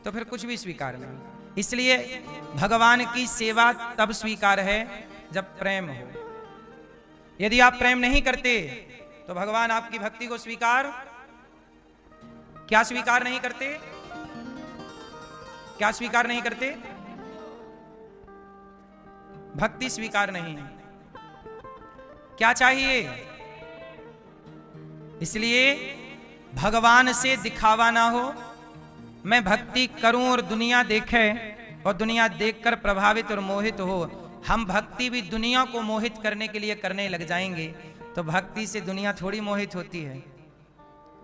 तो फिर कुछ भी स्वीकार नहीं। इसलिए भगवान की सेवा तब स्वीकार है जब प्रेम हो। यदि आप प्रेम नहीं करते तो भगवान आपकी भक्ति को स्वीकार, क्या स्वीकार नहीं करते? क्या स्वीकार नहीं करते? भक्ति स्वीकार नहीं। क्या चाहिए? इसलिए भगवान से दिखावा ना हो, मैं भक्ति करूं और दुनिया देखे और दुनिया देखकर प्रभावित और मोहित हो। हम भक्ति भी दुनिया को मोहित करने के लिए करने लग जाएंगे तो भक्ति से दुनिया थोड़ी मोहित होती है।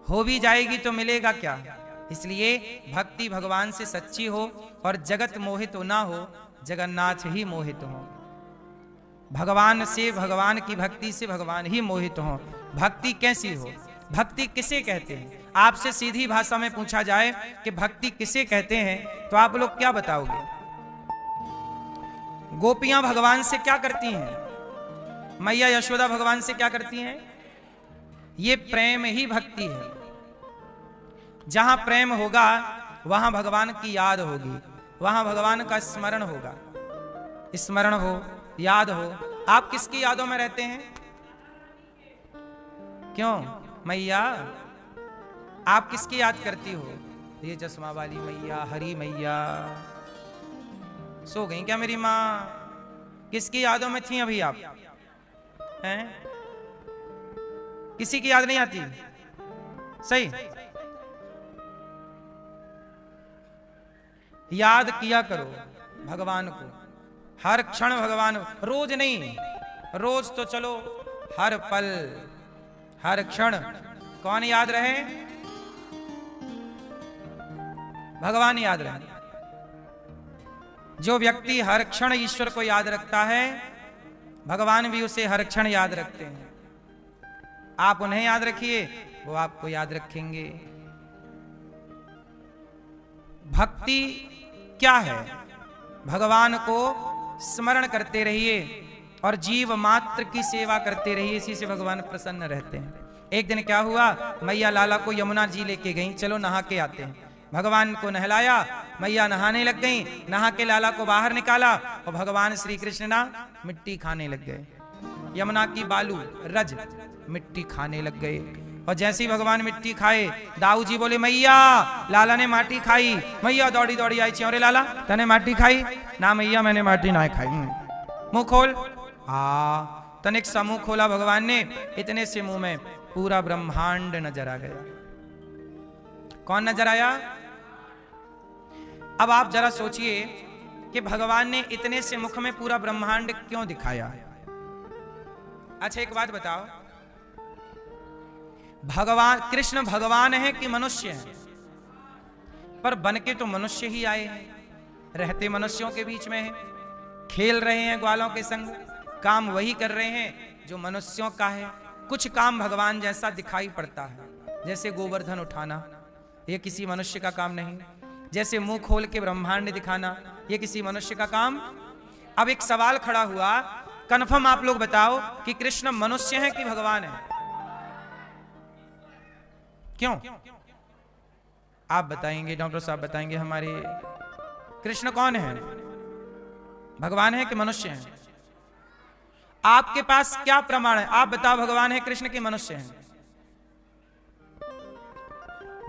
हो भी जाएगी तो मिलेगा क्या। इसलिए भक्ति भगवान से सच्ची हो और जगत मोहित ना हो, जगन्नाथ ही मोहित हो। भगवान से, भगवान की भक्ति से भगवान ही मोहित हो। भक्ति कैसी हो, भक्ति किसे कहते हैं? आपसे सीधी भाषा में पूछा जाए कि भक्ति किसे कहते हैं, तो आप लोग क्या बताओगे? गोपियां भगवान से क्या करती हैं? मैया यशोदा भगवान से क्या करती हैं? ये प्रेम ही भक्ति है। जहां प्रेम होगा वहां भगवान की याद होगी, वहां भगवान का स्मरण होगा। स्मरण हो, याद हो। आप किसकी यादों में रहते हैं? क्यों मैया, आप किसकी याद करती हो? ये चश्मा वाली मैया, हरी मैया। सो गई क्या मेरी माँ? किसकी यादों में थी अभी आप? हैं? किसी की याद नहीं आती? सही, याद किया करो भगवान को हर क्षण। भगवान रोज नहीं, रोज तो चलो, हर पल हर क्षण कौन याद रहे? भगवान याद रहे। जो व्यक्ति हर क्षण ईश्वर को याद रखता है, भगवान भी उसे हर क्षण याद रखते हैं। आप उन्हें याद रखिए, वो आपको याद रखेंगे। भक्ति क्या है? भगवान को स्मरण करते रहिए और जीव मात्र की सेवा करते रहिए, इसी से भगवान प्रसन्न रहते हैं। एक दिन क्या हुआ, मैया लाला को यमुना जी लेके गई, चलो नहा के आते हैं। भगवान को नहलाया, मैया नहाने लग गई, नहा के लाला को बाहर निकाला और भगवान श्री कृष्ण ना मिट्टी खाने लग गए। यमुना की बालू रज मिट्टी खाने लग गए। और जैसे ही भगवान मिट्टी खाए, दाऊ जी बोले मैया लाला ने माटी खाई। मैया दौड़ी दौड़ी आई, अरे लाला तने माटी खाई? ना मैया मैंने माटी ना खाई। मुंह खोल। तनिक सा मुंह खोला भगवान ने, इतने से मुंह में पूरा ब्रह्मांड नजर आ गया। कौन नजर आया? अब आप जरा सोचिए कि भगवान ने इतने से मुख में पूरा ब्रह्मांड क्यों दिखाया? अच्छा एक बात बताओ, भगवान कृष्ण भगवान है कि मनुष्य है? पर बन के तो मनुष्य ही आए हैं, रहते मनुष्यों के बीच में हैं, खेल रहे हैं ग्वालों के संग, काम वही कर रहे हैं जो मनुष्यों का है। कुछ काम भगवान जैसा दिखाई पड़ता है, जैसे गोवर्धन उठाना, यह किसी मनुष्य का काम नहीं। जैसे मुंह खोल के ब्रह्मांड दिखाना, यह किसी मनुष्य का काम। अब एक सवाल खड़ा हुआ, कन्फर्म आप लोग बताओ कि कृष्ण मनुष्य है कि भगवान है? क्यों? आप बताएंगे, डॉक्टर साहब बताएंगे हमारे, कृष्ण कौन है? भगवान है कि मनुष्य है? आपके पास क्या प्रमाण है? आप बताओ, भगवान है कृष्ण के मनुष्य है?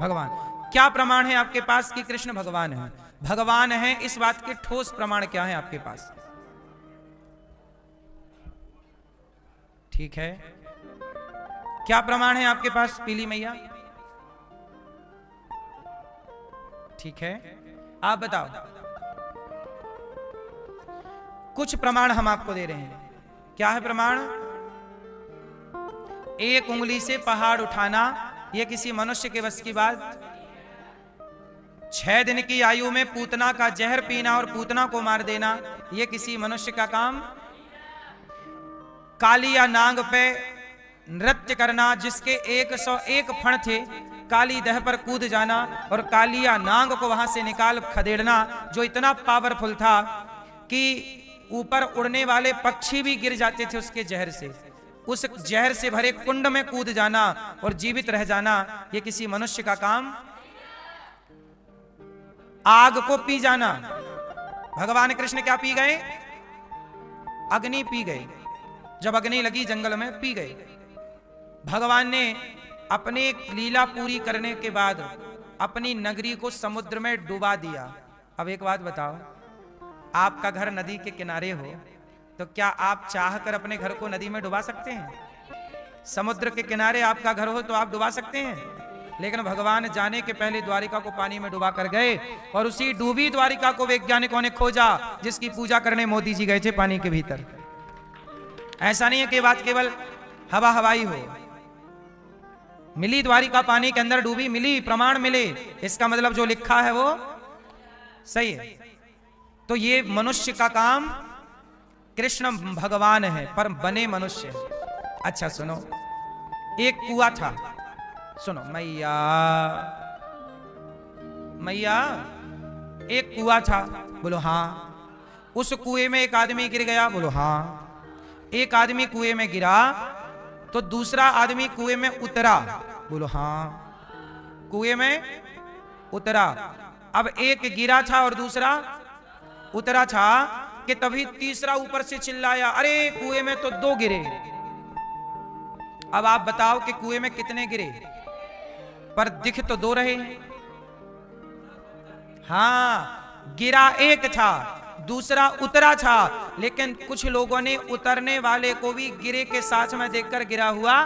भगवान। क्या प्रमाण है आपके पास कि कृष्ण भगवान है? भगवान है इस बात के ठोस प्रमाण क्या है आपके पास? ठीक है, क्या प्रमाण है आपके पास पीली मैया? ठीक है, आप बताओ। कुछ प्रमाण हम आपको दे रहे हैं। क्या है प्रमाण? एक उंगली से पहाड़ उठाना, यह किसी मनुष्य के बस की बात? 6 दिन की आयु में पूतना का जहर पीना और पूतना को मार देना, यह किसी मनुष्य का काम? काली या नाग पे नृत्य करना, जिसके 101 फण थे, काली दह पर कूद जाना और काली या नाग को वहां से निकाल खदेड़ना, जो इतना पावरफुल था कि ऊपर उड़ने वाले पक्षी भी गिर जाते थे उसके जहर से। उस जहर से भरे कुंड में कूद जाना और जीवित रह जाना, यह किसी मनुष्य का काम? आग को पी जाना, भगवान कृष्ण क्या पी गए? अग्नि पी गए। जब अग्नि लगी जंगल में, पी गए। भगवान ने अपने लीला पूरी करने के बाद अपनी नगरी को समुद्र में डुबा दिया। अब एक बात बताओ, आपका घर नदी के किनारे हो तो क्या आप चाहकर अपने घर को नदी में डुबा सकते हैं? समुद्र के किनारे आपका घर हो तो आप डुबा सकते हैं? लेकिन भगवान जाने के पहले द्वारिका को पानी में डुबा कर गए और उसी डूबी द्वारिका को वैज्ञानिकों ने खोजा, जिसकी पूजा करने मोदी जी गए थे पानी के भीतर। ऐसा नहीं है कि बात केवल हवा हवाई हो। मिली द्वारिका पानी के अंदर डूबी, मिली, प्रमाण मिले, इसका मतलब जो लिखा है वो सही है। तो ये मनुष्य का काम, कृष्ण भगवान है पर बने मनुष्य है। अच्छा सुनो, एक कुआं था, सुनो मैया मैया, एक कुआं था, बोलो हाँ। उस कुएं में एक आदमी गिर गया, बोलो हाँ। एक आदमी कुएं में गिरा तो दूसरा आदमी कुएं में उतरा, बोलो हाँ। कुएं में उतरा। अब एक गिरा था और दूसरा उतरा था कि तभी तीसरा ऊपर से चिल्लाया, अरे कुएं में तो दो गिरे। अब आप बताओ कि कुएं में कितने गिरे, पर दिख तो दो रहे। हाँ, गिरा एक था, दूसरा उतरा था, लेकिन कुछ लोगों ने उतरने वाले को भी गिरे के साथ में देखकर गिरा हुआ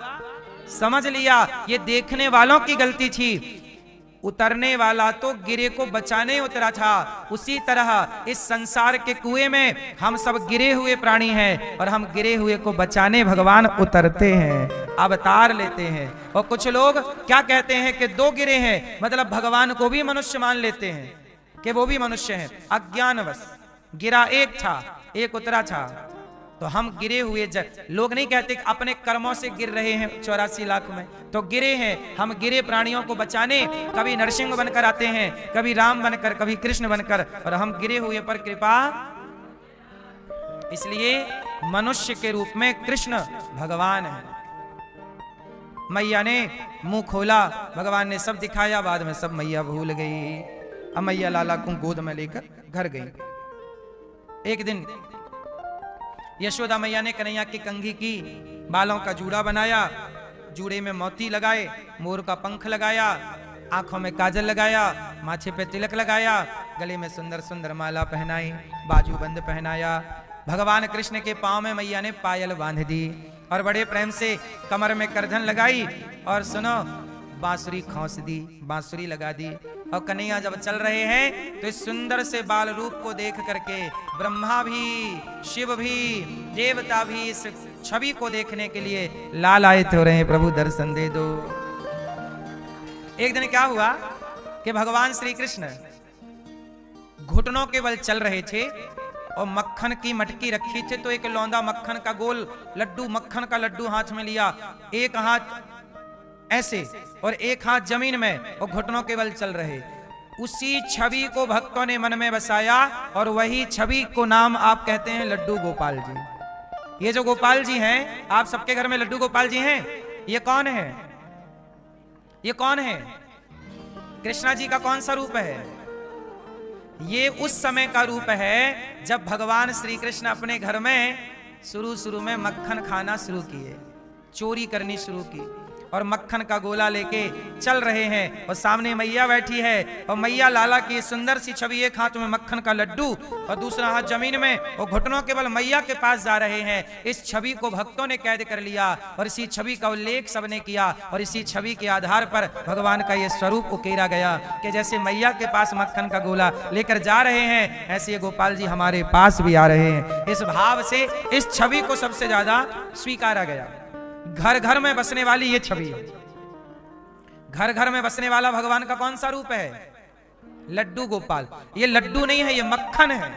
समझ लिया। ये देखने वालों की गलती थी। उतरने वाला तो गिरे को बचाने उतरा था। उसी तरह इस संसार के कुएं में हम सब गिरे हुए प्राणी हैं और हम गिरे हुए को बचाने भगवान उतरते हैं, अवतार लेते हैं। और कुछ लोग क्या कहते हैं कि दो गिरे हैं, मतलब भगवान को भी मनुष्य मान लेते हैं कि वो भी मनुष्य हैं। अज्ञानवश गिरा एक था, एक उतरा था। तो हम गिरे हुए लोग नहीं कहते कि अपने कर्मों से गिर रहे हैं 84 लाख में, तो गिरे हैं। हम गिरे प्राणियों को बचाने कभी नरसिंह बनकर आते हैं, कभी राम बनकर, कभी कृष्ण बनकर, और हम गिरे हुए पर कृपा। इसलिए मनुष्य के रूप में कृष्ण भगवान है। मैया ने मुंह खोला, भगवान ने सब दिखाया, बाद में सब मैया भूल गई। अब मैया लाला को गोद में लेकर घर गई। एक दिन यशोदा मैया ने कन्हैया की कंघी की, बालों का जूड़ा बनाया, जूड़े में मोती लगाए, मोर का पंख लगाया, आंखों में काजल लगाया, माथे पे तिलक लगाया, गले में सुंदर सुंदर माला पहनाई, बाजूबंद पहनाया। भगवान कृष्ण के पांव में मैया ने पायल बांध दी और बड़े प्रेम से कमर में करधन लगाई और सुनो बांसुरी खौंस दी, बांसुरी लगा दी। और कन्हैया जब चल रहे हैं तो इस सुंदर से बाल रूप को देख करके ब्रह्मा भी, शिव भी, देवता भी इस छवि को देखने के लिए लालायित हो रहे हैं, प्रभु दर्शन दे दो। एक दिन क्या हुआ कि भगवान श्री कृष्ण घुटनों के बल चल रहे थे और मक्खन की मटकी रखी थी, तो एक लौंदा मक्खन का गोल लड्डू, मक्खन का लड्डू हाथ में लिया, एक हाथ ऐसे और एक हाथ जमीन में, और घुटनों के बल चल रहे। उसी छवि को भक्तों ने मन में बसाया और वही छवि को नाम आप कहते हैं लड्डू गोपाल जी। ये जो गोपाल जी हैं, आप सबके घर में लड्डू गोपाल जी हैं। ये कौन है? ये कौन है? कृष्णा जी का कौन सा रूप है? ये उस समय का रूप है जब भगवान श्री कृष्ण अपने घर में शुरू में मक्खन खाना शुरू किए, चोरी करनी शुरू की और मक्खन का गोला लेके चल रहे हैं। और सामने मैया बैठी है और मैया लाला की सुंदर सी छवि, एक हाथ में मक्खन का लड्डू और दूसरा हाथ जमीन में, और घुटनों के बल मैया के पास जा रहे हैं। इस छवि को भक्तों ने कैद कर लिया और इसी छवि का उल्लेख सबने किया और इसी छवि के आधार पर भगवान का यह स्वरूप उकेरा गया कि जैसे मैया के पास मक्खन का गोला लेकर जा रहे हैं, ऐसे गोपाल जी हमारे पास भी आ रहे हैं। इस भाव से इस छवि को सबसे ज्यादा स्वीकारा गया। घर घर में बसने वाली ये छवि है। घर घर में बसने वाला भगवान का कौन सा रूप है? लड्डू गोपाल। ये लड्डू नहीं है, ये मक्खन है।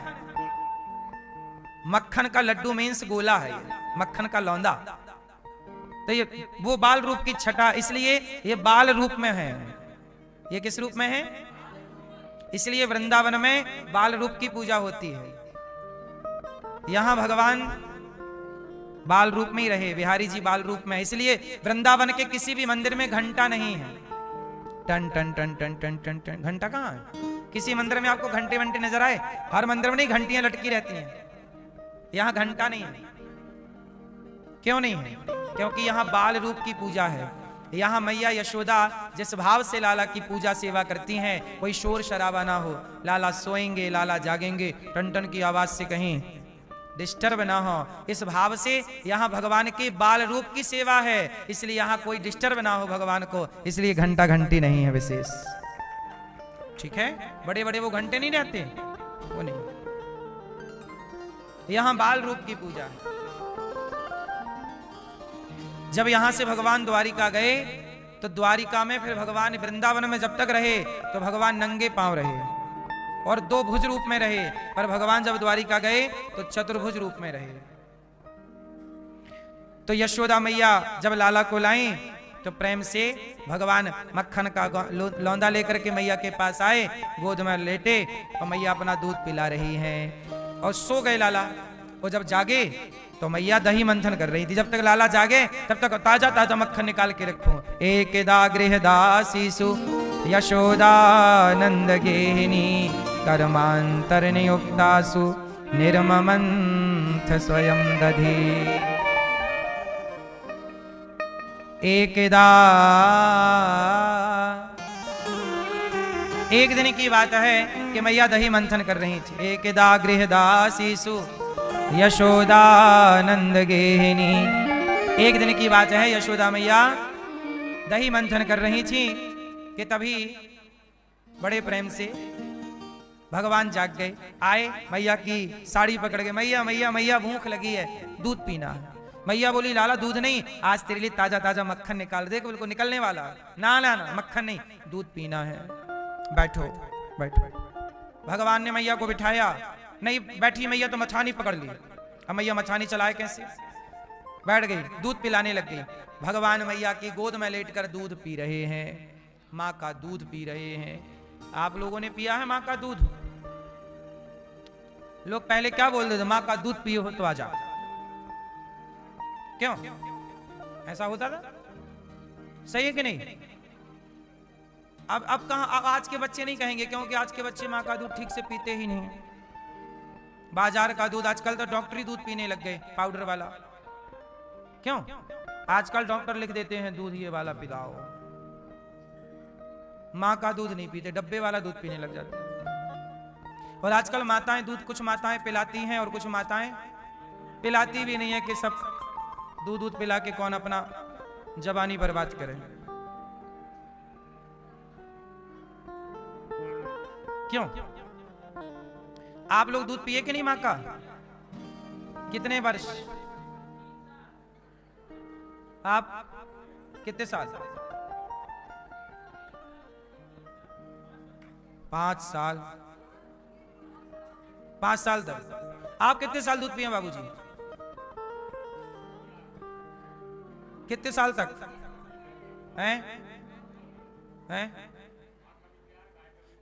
मक्खन का लड्डू मीन्स गोला है, ये मक्खन का लौंदा। तो ये वो बाल रूप की छटा, इसलिए ये बाल रूप में है। ये किस रूप में है? इसलिए वृंदावन में बाल रूप की पूजा होती है। यहां भगवान बाल रूप में ही रहे, बिहारी जी बाल रूप में, इसलिए वृंदावन के किसी भी मंदिर में घंटा नहीं है। टन टन टन टन टन टन टन, घंटा कहाँ है? किसी मंदिर में आपको घंटे वंटे नजर आए? हर मंदिर में नहीं, घंटियां लटकी रहती हैं। यहां घंटा नहीं है। क्यों नहीं है? क्योंकि यहां बाल रूप की पूजा है। यहाँ मैया यशोदा जिस भाव से लाला की पूजा सेवा करती हैं, कोई शोर शराबा ना हो, लाला सोएंगे, लाला जागेंगे, टन टन की आवाज से कहीं डिस्टर्ब ना हो, इस भाव से यहाँ भगवान के बाल रूप की सेवा है। इसलिए यहाँ कोई डिस्टर्ब ना हो भगवान को, इसलिए घंटा घंटी नहीं है विशेष। ठीक है, बड़े बड़े वो घंटे नहीं रहते, वो नहीं, यहाँ बाल रूप की पूजा है। जब यहां से भगवान द्वारिका गए तो द्वारिका में फिर भगवान वृंदावन में जब तक रहे तो भगवान नंगे पांव रहे और 2 भुज रूप में रहे, पर भगवान जब द्वारिका गए तो चतुर्भुज रूप में रहे। तो यशोदा मैया जब लाला को लाई तो प्रेम से भगवान मक्खन का लौंदा लेकर के मैया के पास आए, गोद में लेटे और मैया अपना दूध पिला रही हैं और सो गए लाला। वो जब जागे तो मैया दही मंथन कर रही थी। जब तक लाला जागे तब तक ताजा ताजा मक्खन निकाल के रखो। एकदा गृहदासीसु यशोदानंद गेहिनी कर्मांतर नियुक्तासु निर्ममंथ स्वयं दधी। एकदा, एक दिन की बात है कि मैया दही मंथन कर रही थी। एकदा गृहदासीसु यशोदानंद गेहिनी, एक दिन की बात है, यशोदा मैया दही मंथन कर रही थी कि तभी बड़े प्रेम से भगवान जाग गए, आए मैया की साड़ी पकड़ के, मैया मैया मैया भूख लगी है, दूध पीना है। मैया बोली लाला दूध नहीं, आज तेरे लिए ताजा ताजा मक्खन निकाल दे, बिल्कुल निकलने वाला। ना ना ना मक्खन नहीं, दूध पीना है। बैठो बैठो। भगवान ने मैया को बिठाया, नहीं बैठी मैया तो मछानी पकड़ ली। अब मैया मछानी चलाए कैसे, बैठ गई, दूध पिलाने लग गई। भगवान मैया की गोद में लेटकर दूध पी रहे हैं, माँ का दूध पी रहे हैं। आप लोगों ने पिया है माँ का दूध? लोग पहले क्या बोलते थे, माँ का दूध पियो तो आ जाओ। क्यों ऐसा होता था? सही है कि नहीं? अब कहां, आज के बच्चे नहीं कहेंगे, क्योंकि आज के बच्चे माँ का दूध ठीक से पीते ही नहीं। बाजार का दूध, आजकल तो डॉक्टरी दूध पीने लग गए, पाउडर वाला। क्यों? आजकल डॉक्टर लिख देते हैं दूध ये वाला पिलाओ। माँ का दूध नहीं पीते, डब्बे वाला दूध पीने लग जाते हैं। और आजकल माताएं दूध, कुछ माताएं पिलाती हैं और कुछ माताएं पिलाती भी नहीं है कि सब दूध पिला के कौन अपना जवानी बर्बाद करे। क्यों? आप लोग दूध पिए कि नहीं माँ का? कितने वर्ष? आप कितने साल? 5 साल। 5 साल तक आप कितने साल दूध पिए बाबूजी? कितने साल तक हैं?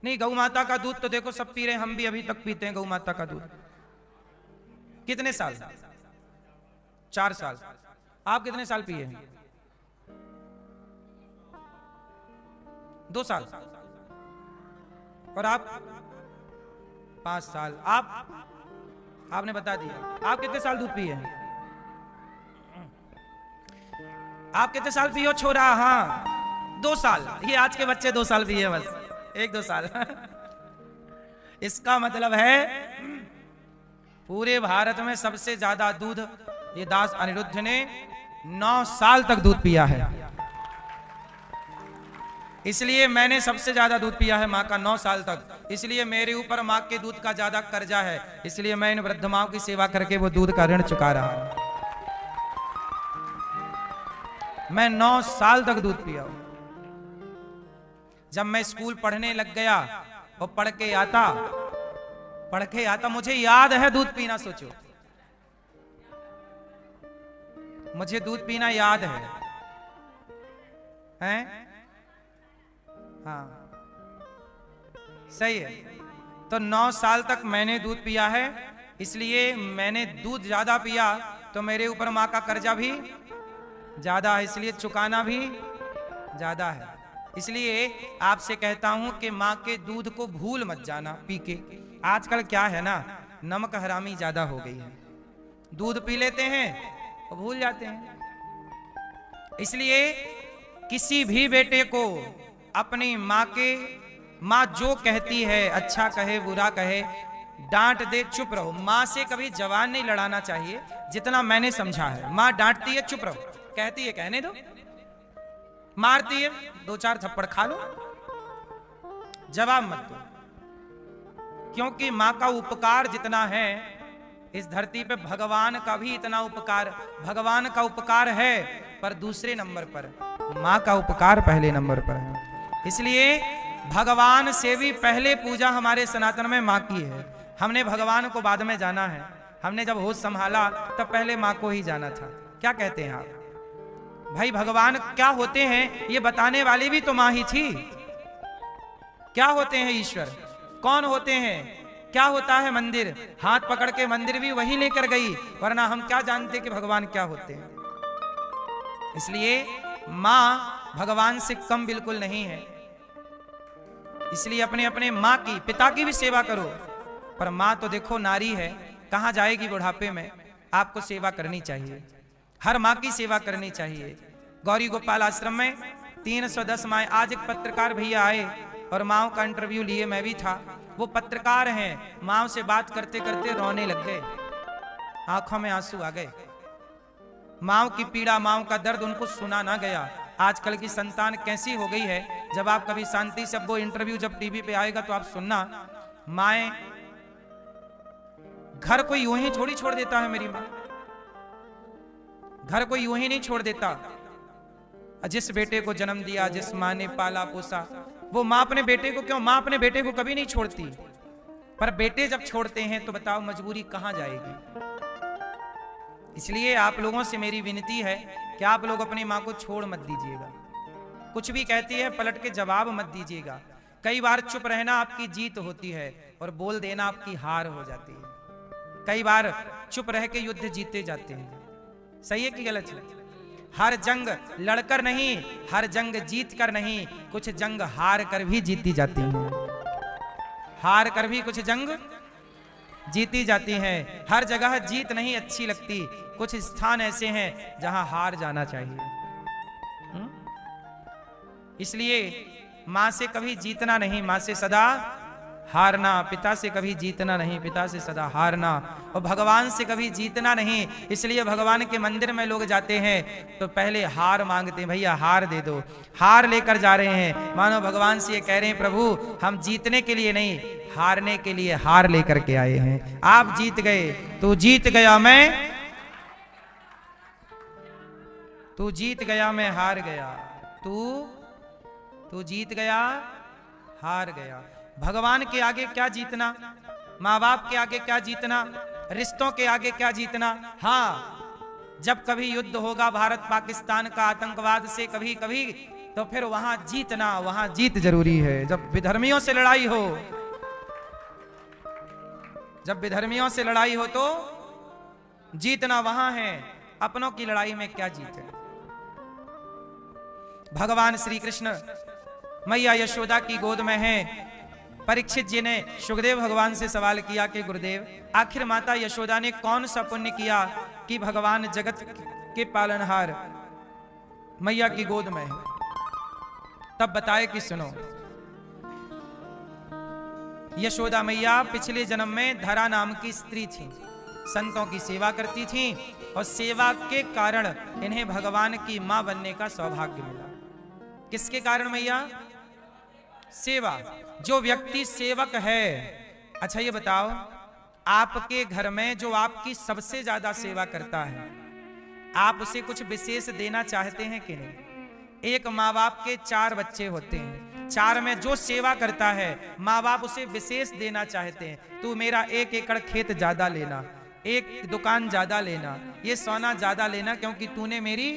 नहीं, गौ माता का दूध तो देखो सब पी रहे हैं, हम भी अभी तक पीते हैं गौ माता का दूध। कितने साल? 4 साल। आप कितने साल पिए हैं? 2 साल। और आप? 5 साल। आपने बता दिया। आप कितने साल दूध पिए हैं? आप कितने साल पियो छोरा? हाँ 2 साल। ये आज के बच्चे 2 साल पिए बस, 1-2 साल। इसका मतलब है पूरे भारत में सबसे ज्यादा दूध ये दास अनिरुद्ध ने 9 साल तक दूध पिया है। इसलिए मैंने सबसे ज्यादा दूध पिया है माँ का 9 साल तक। इसलिए मेरे ऊपर माँ के दूध का ज्यादा कर्जा है। इसलिए मैं इन वृद्ध माँ की सेवा करके वो दूध का ऋण चुका रहा हूं। मैं 9 साल तक दूध पिया हूं। जब मैं स्कूल पढ़ने लग गया और पढ़ के आता मुझे याद है दूध पीना। सोचो, मुझे दूध पीना याद है, हैं? हाँ सही है। तो 9 साल तक मैंने दूध पिया है। इसलिए मैंने दूध ज्यादा पिया तो मेरे ऊपर माँ का कर्जा भी ज्यादा है, इसलिए चुकाना भी ज्यादा है। इसलिए आपसे कहता हूं कि माँ के दूध को भूल मत जाना पी के। आजकल क्या है ना, नमक हरामी ज्यादा हो गई है। दूध पी लेते हैं और भूल जाते हैं। इसलिए किसी भी बेटे को अपनी माँ जो कहती है, अच्छा कहे बुरा कहे, डांट दे चुप रहो। माँ से कभी जवान नहीं लड़ाना चाहिए, जितना मैंने समझा है। माँ डांटती है चुप रहो, कहती है कहने दो, मारती है 2-4 थप्पड़ खा लो, जवाब मत दो। क्योंकि माँ का उपकार जितना है इस धरती पे, भगवान का भी इतना उपकार। भगवान का उपकार है पर दूसरे नंबर पर माँ का उपकार पहले नंबर पर है। इसलिए भगवान से भी पहले पूजा हमारे सनातन में माँ की है। हमने भगवान को बाद में जाना है। हमने जब होश संभाला तब पहले माँ को ही जाना था। क्या कहते हैं आप भाई? भगवान क्या होते हैं ये बताने वाली भी तो माँ ही थी। क्या होते हैं ईश्वर? कौन होते हैं? क्या होता है मंदिर? हाथ पकड़ के मंदिर भी वही लेकर गई, वरना हम क्या जानते कि भगवान क्या होते हैं। इसलिए माँ भगवान से कम बिल्कुल नहीं है। इसलिए अपने अपने माँ की, पिता की भी सेवा करो। पर माँ तो देखो नारी है, कहाँ जाएगी बुढ़ापे में? आपको सेवा करनी चाहिए, हर माँ की सेवा करनी चाहिए। गौरी गोपाल आश्रम में 310 माएँ। आज एक पत्रकार भैया आए और माँओं का इंटरव्यू लिए, मैं भी था। वो पत्रकार हैं, माँओं से बात करते करते रोने लग गए, आंखों में आंसू आ गए। माँओं की पीड़ा, माँओं का दर्द उनको सुना ना गया। आजकल की संतान कैसी हो गई है, जब आप कभी शांति से, वो इंटरव्यू जब टीवी पे आएगा तो आप सुनना, माएँ घर को यूं ही थोड़ी छोड़ देता है। मेरी माँ घर को यूं ही नहीं छोड़ देता। जिस बेटे को जन्म दिया, जिस माँ ने पाला पोसा, वो माँ अपने बेटे को क्यों? माँ अपने बेटे को कभी नहीं छोड़ती। पर बेटे जब छोड़ते हैं तो बताओ मजबूरी कहां जाएगी? इसलिए आप लोगों से मेरी विनती है कि आप लोग अपनी माँ को छोड़ मत दीजिएगा। कुछ भी कहती है पलट के जवाब मत दीजिएगा। कई बार चुप रहना आपकी जीत होती है और बोल देना आपकी हार हो जाती है। कई बार चुप रह के युद्ध जीते जाते हैं। सही है कि गलत है? हर जंग लड़कर नहीं, हर जंग जीत कर नहीं, कुछ जंग हार कर भी जीती जाती हैं। हार कर भी कुछ जंग जीती जाती हैं। हर जगह जीत नहीं अच्छी लगती, कुछ स्थान ऐसे हैं जहां हार जाना चाहिए। इसलिए मां से कभी जीतना नहीं, मां से सदा हारना। पिता से कभी जीतना नहीं, पिता से सदा हारना। और भगवान से कभी जीतना नहीं। इसलिए भगवान के मंदिर में लोग जाते हैं तो पहले हार मांगते हैं, भैया हार दे दो। हार लेकर जा रहे हैं, मानो भगवान से ये कह रहे हैं, प्रभु हम जीतने के लिए नहीं, हारने के लिए हार लेकर के आए हैं। आप जीत गए, तू जीत गया, तू जीत गया, मैं हार गया। तू जीत गया, हार गया। भगवान के आगे क्या जीतना? माँ बाप के आगे क्या जीतना? रिश्तों के आगे क्या जीतना? हाँ, जब कभी युद्ध होगा भारत पाकिस्तान का आतंकवाद से कभी कभी, तो फिर वहां जीतना, वहां जीत जरूरी है। जब विधर्मियों से लड़ाई हो, जब विधर्मियों से लड़ाई हो तो जीतना वहां है। अपनों की लड़ाई में क्या जीत है? भगवान श्री कृष्ण मैया यशोदा की गोद में हैं। परीक्षित जी ने सुखदेव भगवान से सवाल किया कि गुरुदेव, आखिर माता यशोदा ने कौन सा पुण्य किया कि भगवान जगत के पालनहार मैया की गोद में है? तब बताए कि सुनो, यशोदा मैया पिछले जन्म में धरा नाम की स्त्री थी, संतों की सेवा करती थी और सेवा के कारण इन्हें भगवान की मां बनने का सौभाग्य मिला। किसके कारण मैया? सेवा। जो व्यक्ति सेवक है, अच्छा ये बताओ, आपके घर में जो आपकी सबसे ज्यादा सेवा करता है, आप उसे कुछ विशेष देना चाहते हैं कि नहीं? एक माँ बाप के 4 बच्चे होते हैं, 4 में जो सेवा करता है माँ बाप उसे विशेष देना चाहते हैं। तू मेरा 1 एकड़ खेत ज्यादा लेना, 1 दुकान ज्यादा लेना, ये सोना ज्यादा लेना, क्योंकि तूने मेरी।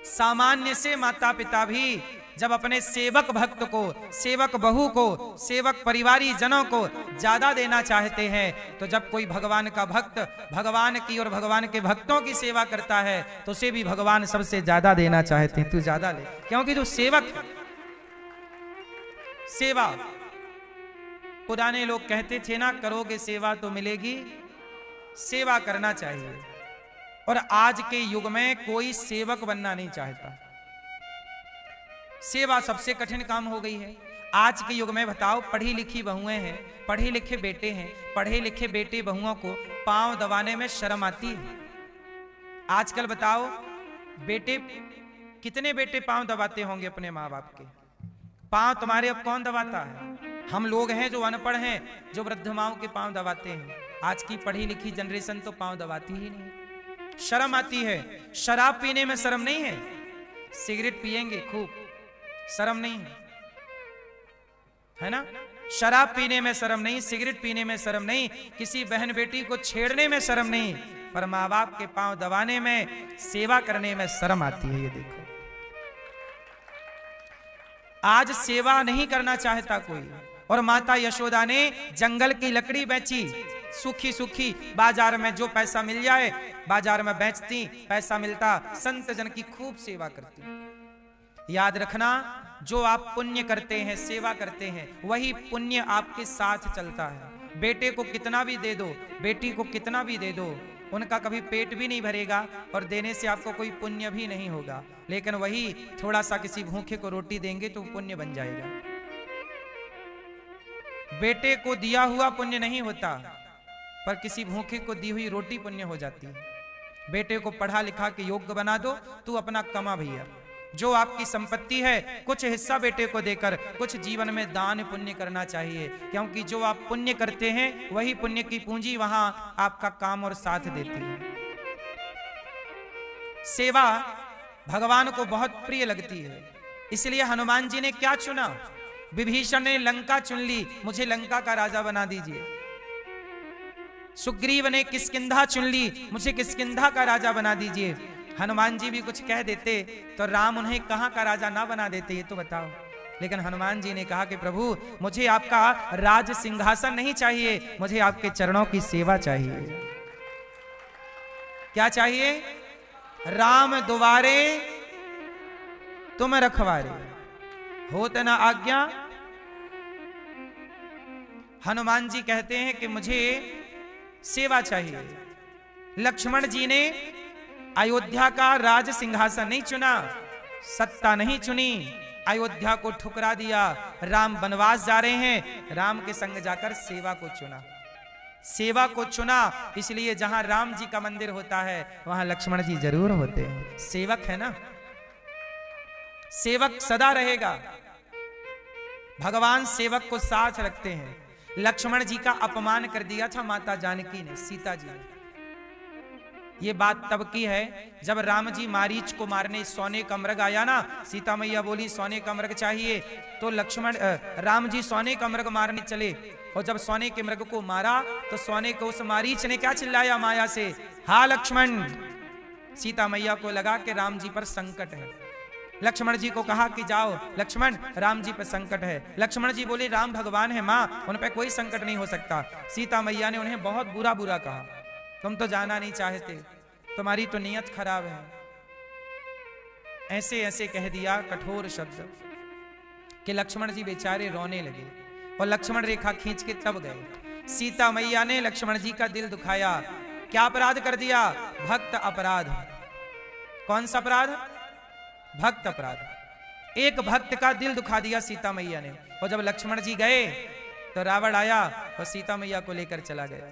सामान्य से माता पिता भी जब अपने सेवक भक्त को, सेवक बहू को, सेवक परिवारी जनों को ज्यादा देना चाहते हैं, तो जब कोई भगवान का भक्त भगवान की और भगवान के भक्तों की सेवा करता है तो उसे भी भगवान सबसे ज्यादा देना चाहते हैं। तू ज्यादा ले, क्योंकि तू सेवक है। सेवा, पुराने लोग कहते थे ना, करोगे सेवा तो मिलेगी। सेवा करना चाहिए। और आज के युग में कोई सेवक बनना नहीं चाहता। सेवा सबसे कठिन काम हो गई है आज के युग में। बताओ, पढ़ी लिखी बहुएं हैं, पढ़े लिखे बेटे हैं, पढ़े लिखे बेटे बहुओं को पांव दबाने में शर्म आती है। आजकल बताओ, बेटे कितने बेटे पांव दबाते होंगे अपने माँ बाप के? पांव तुम्हारे अब कौन दबाता है? हम लोग हैं जो अनपढ़ हैं, जो वृद्ध माओं के पांव दबाते हैं। आज की पढ़ी लिखी जनरेशन तो पांव दबाती ही नहीं। शर्म आती है। शराब पीने में शर्म नहीं है, सिगरेट पिएंगे खूब, शर्म नहीं है ना? शराब पीने में शर्म नहीं, सिगरेट पीने में शर्म नहीं, किसी बहन बेटी को छेड़ने में शर्म नहीं, पर माँ बाप के पांव दबाने में, सेवा करने में शर्म आती है। ये देखो, आज सेवा नहीं करना चाहता कोई। और माता यशोदा ने जंगल की लकड़ी बेची, सूखी सूखी, बाजार में जो पैसा मिल जाए बाजार में बेचती, पैसा मिलता, संत जन की खूब सेवा करती। याद रखना, जो आप पुण्य करते हैं, सेवा करते हैं, वही पुण्य आपके साथ चलता है। बेटे को कितना भी दे दो, बेटी को कितना भी दे दो, उनका कभी पेट भी नहीं भरेगा और देने से आपको कोई पुण्य भी नहीं होगा। लेकिन वही थोड़ा सा किसी भूखे को रोटी देंगे तो पुण्य बन जाएगा। बेटे को दिया हुआ पुण्य नहीं होता, पर किसी भूखे को दी हुई रोटी पुण्य हो जाती है। बेटे को पढ़ा लिखा के योग्य बना दो, तू अपना कमा भैया। जो आपकी संपत्ति है, कुछ हिस्सा बेटे को देकर कुछ जीवन में दान पुण्य करना चाहिए, क्योंकि जो आप पुण्य करते हैं वही पुण्य की पूंजी वहां आपका काम और साथ देती है। सेवा भगवान को बहुत प्रिय लगती है, इसलिए हनुमान जी ने क्या चुना? विभीषण ने लंका चुन ली, मुझे लंका का राजा बना दीजिए। सुग्रीव ने किष्किंधा चुन ली, मुझे किष्किंधा का राजा बना दीजिए। हनुमान जी भी कुछ कह देते तो राम उन्हें कहां का राजा ना बना देते, ये तो बताओ। लेकिन हनुमान जी ने कहा कि प्रभु, मुझे आपका राज सिंहासन नहीं चाहिए, मुझे आपके चरणों की सेवा चाहिए। क्या चाहिए? राम दुआरे तुम रखवारे, होत न आज्ञा। हनुमान जी कहते हैं कि मुझे सेवा चाहिए। लक्ष्मण जी ने अयोध्या का राज सिंहासन नहीं चुना, सत्ता नहीं चुनी, अयोध्या को ठुकरा दिया। राम वनवास जा रहे हैं, राम के संग जाकर सेवा को चुना। सेवा को चुना, इसलिए जहां राम जी का मंदिर होता है वहां लक्ष्मण जी जरूर होते हैं। सेवक है ना, सेवक सदा रहेगा। भगवान सेवक को साथ रखते हैं। लक्ष्मण जी का अपमान कर दिया था माता जानकी ने, सीता जी ने। ये बात तब की है जब राम जी मारीच को मारने सोने का मृग आया ना, सीता मैया बोली सोने का मृग चाहिए, तो राम जी सोने का मृग मारने चले। और जब सोने के मृग को मारा तो सोने को उस मारीच ने क्या चिल्लाया माया से, हा लक्ष्मण। सीता मैया को लगा कि राम जी पर संकट है। लक्ष्मण जी को कहा कि जाओ लक्ष्मण, राम जी पर संकट है। लक्ष्मण जी बोले राम भगवान है माँ, उन पर कोई संकट नहीं हो सकता। सीता मैया ने उन्हें बहुत बुरा बुरा कहा, तुम तो जाना नहीं चाहते, तुम्हारी तो नीयत खराब है। ऐसे ऐसे कह दिया कठोर शब्द कि लक्ष्मण जी बेचारे रोने लगे और लक्ष्मण रेखा खींच के तब गए। सीता मैया ने लक्ष्मण जी का दिल दुखाया। क्या अपराध कर दिया? भक्त अपराध। कौन सा अपराध? भक्त अपराध। एक भक्त का दिल दुखा दिया सीता मैया ने। और जब लक्ष्मण जी गए तो रावण आया और सीता मैया को लेकर चला गया।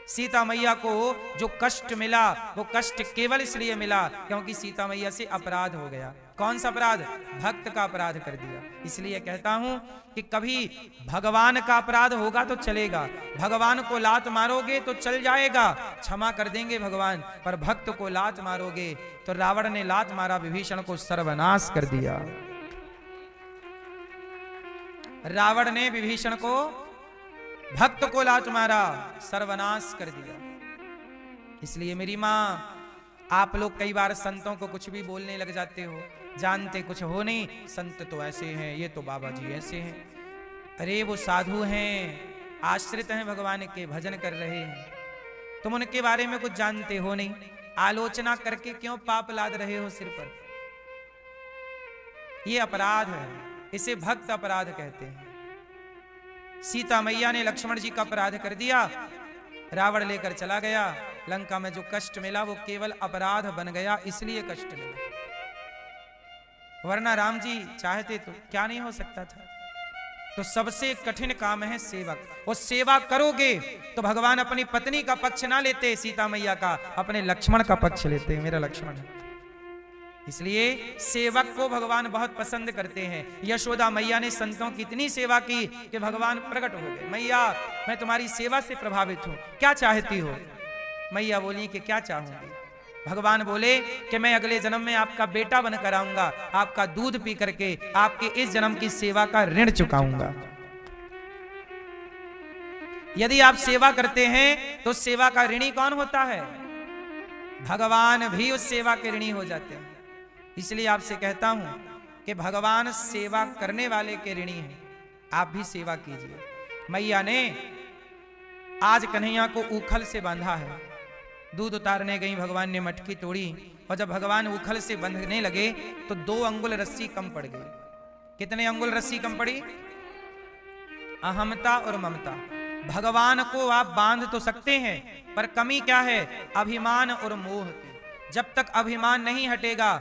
सीता मैया को जो कष्ट मिला वो कष्ट केवल इसलिए मिला क्योंकि सीता मैया से अपराध हो गया। कौन सा अपराध? भक्त का अपराध कर दिया। इसलिए कहता हूं कि कभी भगवान का अपराध होगा तो चलेगा, भगवान को लात मारोगे तो चल जाएगा, क्षमा कर देंगे भगवान। पर भक्त को लात मारोगे तो रावण ने लात मारा, विभीषण को सर्वनाश कर दिया। रावण ने विभीषण को, भक्त को लात मारा, सर्वनाश कर दिया। इसलिए मेरी मां, आप लोग कई बार संतों को कुछ भी बोलने लग जाते हो, जानते कुछ हो नहीं। संत तो ऐसे हैं, ये तो बाबा जी ऐसे हैं। अरे वो साधु हैं, आश्रित हैं भगवान के, भजन कर रहे हैं, तुम उनके बारे में कुछ जानते हो नहीं। आलोचना करके क्यों पाप लाद रहे हो सिर पर? ये अपराध है, इसे भक्त अपराध कहते हैं। सीता मैया ने लक्ष्मण जी का अपराध कर दिया, रावण लेकर चला गया। लंका में जो कष्ट मिला वो केवल अपराध बन गया, इसलिए कष्ट मिला। वरना राम जी चाहते तो क्या नहीं हो सकता था। तो सबसे कठिन काम है सेवक। वो सेवा करोगे तो भगवान अपनी पत्नी का पक्ष ना लेते सीता मैया का, अपने लक्ष्मण का पक्ष लेते। मेरा लक्ष्मण है, इसलिए सेवक को भगवान बहुत पसंद करते हैं। यशोदा मैया ने संतों की इतनी सेवा की कि भगवान प्रकट हो गए। मैया, मैं तुम्हारी सेवा से प्रभावित हूं, क्या चाहती हो? मैया बोली कि क्या चाहूंगी? भगवान बोले कि मैं अगले जन्म में आपका बेटा बनकर आऊंगा, आपका दूध पी करके आपके इस जन्म की सेवा का ऋण चुकाऊंगा। यदि आप सेवा करते हैं तो सेवा का ऋणी कौन होता है? भगवान भी उस सेवा के ऋणी हो जाते हैं। इसलिए आपसे कहता हूं कि भगवान सेवा करने वाले के ऋणी हैं, आप भी सेवा कीजिए। मैया ने आज कन्हैया को ऊखल से बांधा है, दूध उतारने गई, भगवान ने मटकी तोड़ी और जब भगवान ऊखल से बंधने लगे तो 2 अंगुल रस्सी कम पड़ गई। कितने अंगुल रस्सी कम पड़ी? अहमता और ममता। भगवान को आप बांध तो सकते हैं, पर कमी क्या है? अभिमान और मोह की। जब तक अभिमान नहीं हटेगा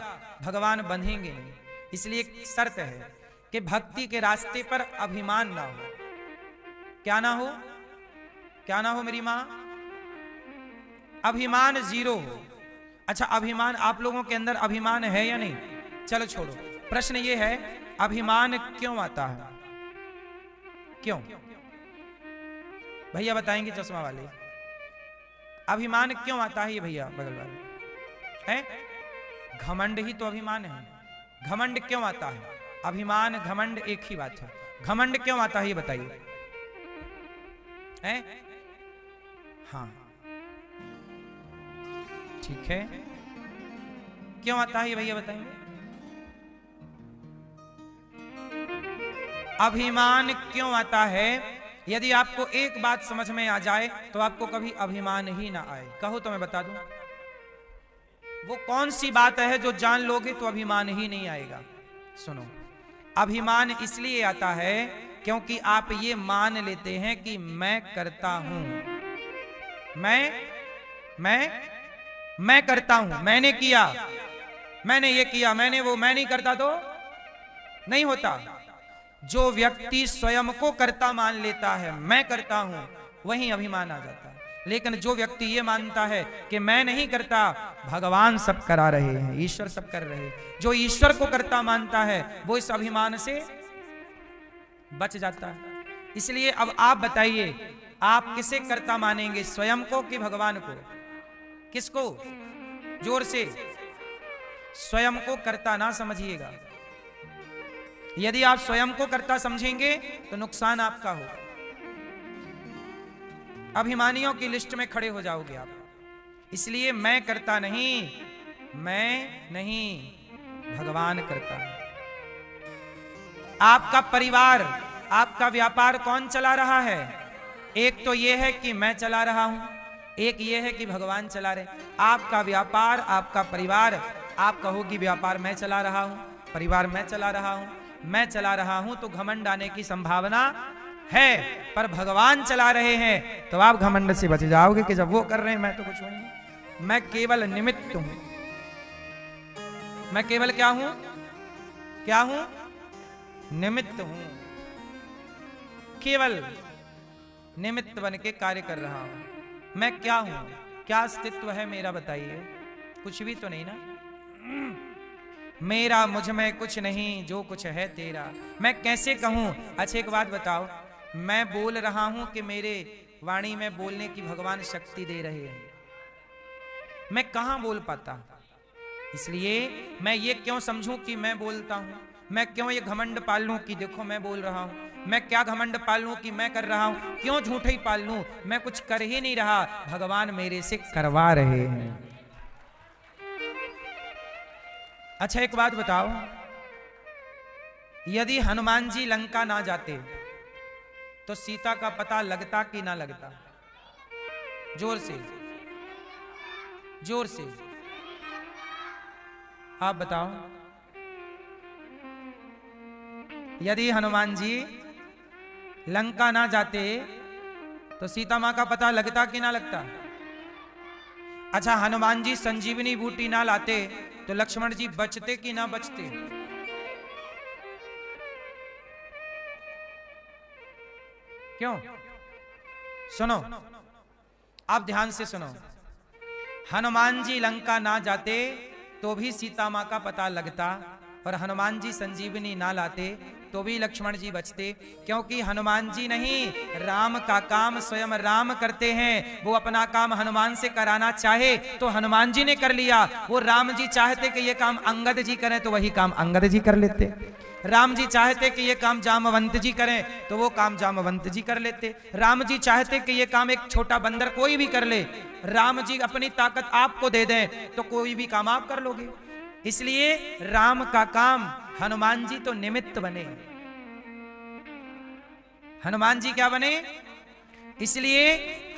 भगवान बंधेंगे नहीं। इसलिए एक शर्त है कि भक्ति के रास्ते पर अभिमान ना हो। क्या ना हो? क्या ना हो मेरी मां? अभिमान 0 हो। अच्छा, अभिमान आप लोगों के अंदर अभिमान है या नहीं? चलो छोड़ो, प्रश्न ये है अभिमान क्यों आता है? क्यों? भैया बताएंगे चश्मा वाले, अभिमान क्यों आता है? ये भैया बगल वाले हैं। घमंड ही तो अभिमान है। घमंड क्यों आता है? अभिमान घमंड एक ही बात है। घमंड क्यों आता है ये बताइए। हैं? हाँ ठीक है, क्यों आता है ये भैया बताएंगे। अभिमान क्यों आता है? यदि आपको एक बात समझ में आ जाए तो आपको कभी अभिमान ही ना आए। कहो तो मैं बता दूं वो कौन सी बात है जो जान लोगे तो अभिमान ही नहीं आएगा। सुनो, अभिमान इसलिए आता है क्योंकि आप ये मान लेते हैं कि मैं करता हूं, मैं करता हूं, मैंने किया, मैंने ये किया, मैंने वो। मैं नहीं करता तो नहीं होता। जो व्यक्ति स्वयं को कर्ता मान लेता है, मैं करता हूं, वहीं अभिमान आ जाता है। लेकिन जो व्यक्ति ये मानता है कि मैं नहीं करता, भगवान सब करा रहे हैं, ईश्वर सब कर रहे हैं, जो ईश्वर को कर्ता मानता है वो इस अभिमान से बच जाता है। इसलिए अब आप बताइए, आप किसे कर्ता मानेंगे, स्वयं को कि भगवान को? किसको? जोर से। स्वयं को कर्ता ना समझिएगा। यदि आप स्वयं को कर्ता समझेंगे तो नुकसान आपका होगा, अभिमानियों की लिस्ट में खड़े हो जाओगे आप। इसलिए मैं करता नहीं, मैं नहीं, भगवान करता है। आपका परिवार, आपका व्यापार कौन चला रहा है? एक तो यह है कि मैं चला रहा हूं, एक यह है कि भगवान चला रहे। आपका व्यापार, आपका परिवार, आप कहो कि व्यापार मैं चला रहा हूं, परिवार मैं चला रहा हूं, मैं चला रहा हूं, तो घमंड आने की संभावना है। पर भगवान चला रहे हैं तो आप घमंड से बच जाओगे कि जब वो कर रहे हैं मैं तो कुछ हूं नहीं, मैं केवल निमित्त हूं। मैं केवल क्या हूं? क्या हूं? निमित्त हूं। केवल निमित्त बन के कार्य कर रहा हूं। मैं क्या हूं? क्या अस्तित्व है मेरा? बताइए। कुछ भी तो नहीं ना। मेरा मुझ में कुछ नहीं, जो कुछ है तेरा। मैं कैसे कहूं? अच्छा एक बात बताओ, मैं बोल रहा हूं कि मेरे वाणी में बोलने की भगवान शक्ति दे रहे हैं, मैं कहां बोल पाता? इसलिए मैं ये क्यों समझूं कि मैं बोलता हूं? मैं क्यों ये घमंड पाल लूं कि देखो मैं बोल रहा हूं? मैं क्या घमंड पाल लूं कि मैं कर रहा हूं? क्यों झूठे ही पाल लूं? मैं कुछ कर ही नहीं रहा, भगवान मेरे से करवा रहे हैं। अच्छा एक बात बताओ, यदि हनुमान जी लंका ना जाते तो सीता का पता लगता कि ना लगता? जोर से, जोर से आप बताओ। यदि हनुमान जी लंका ना जाते तो सीता मां का पता लगता कि ना लगता? अच्छा हनुमान जी संजीवनी बूटी ना लाते तो लक्ष्मण जी बचते कि ना बचते? क्यों? सुनो, आप ध्यान से सुनो। हनुमान जी लंका ना जाते तो भी सीता मां का पता लगता, और हनुमान जी संजीवनी ना लाते तो भी लक्ष्मण जी बचते, क्योंकि हनुमान जी नहीं, राम का काम स्वयं राम करते हैं। वो अपना काम हनुमान से कराना चाहे तो हनुमान जी ने कर लिया। वो राम जी चाहते कि ये काम अंगद जी करें तो वही काम अंगद जी कर लेते। राम जी चाहते कि ये काम जामवंत जी करें तो वो काम जामवंत जी कर लेते। राम जी चाहते कि ये काम एक छोटा बंदर कोई भी कर ले, राम जी अपनी ताकत आपको दे दें तो कोई भी काम आप कर लोगे। इसलिए राम का काम हनुमान जी तो निमित्त बने। हनुमान जी क्या बने? इसलिए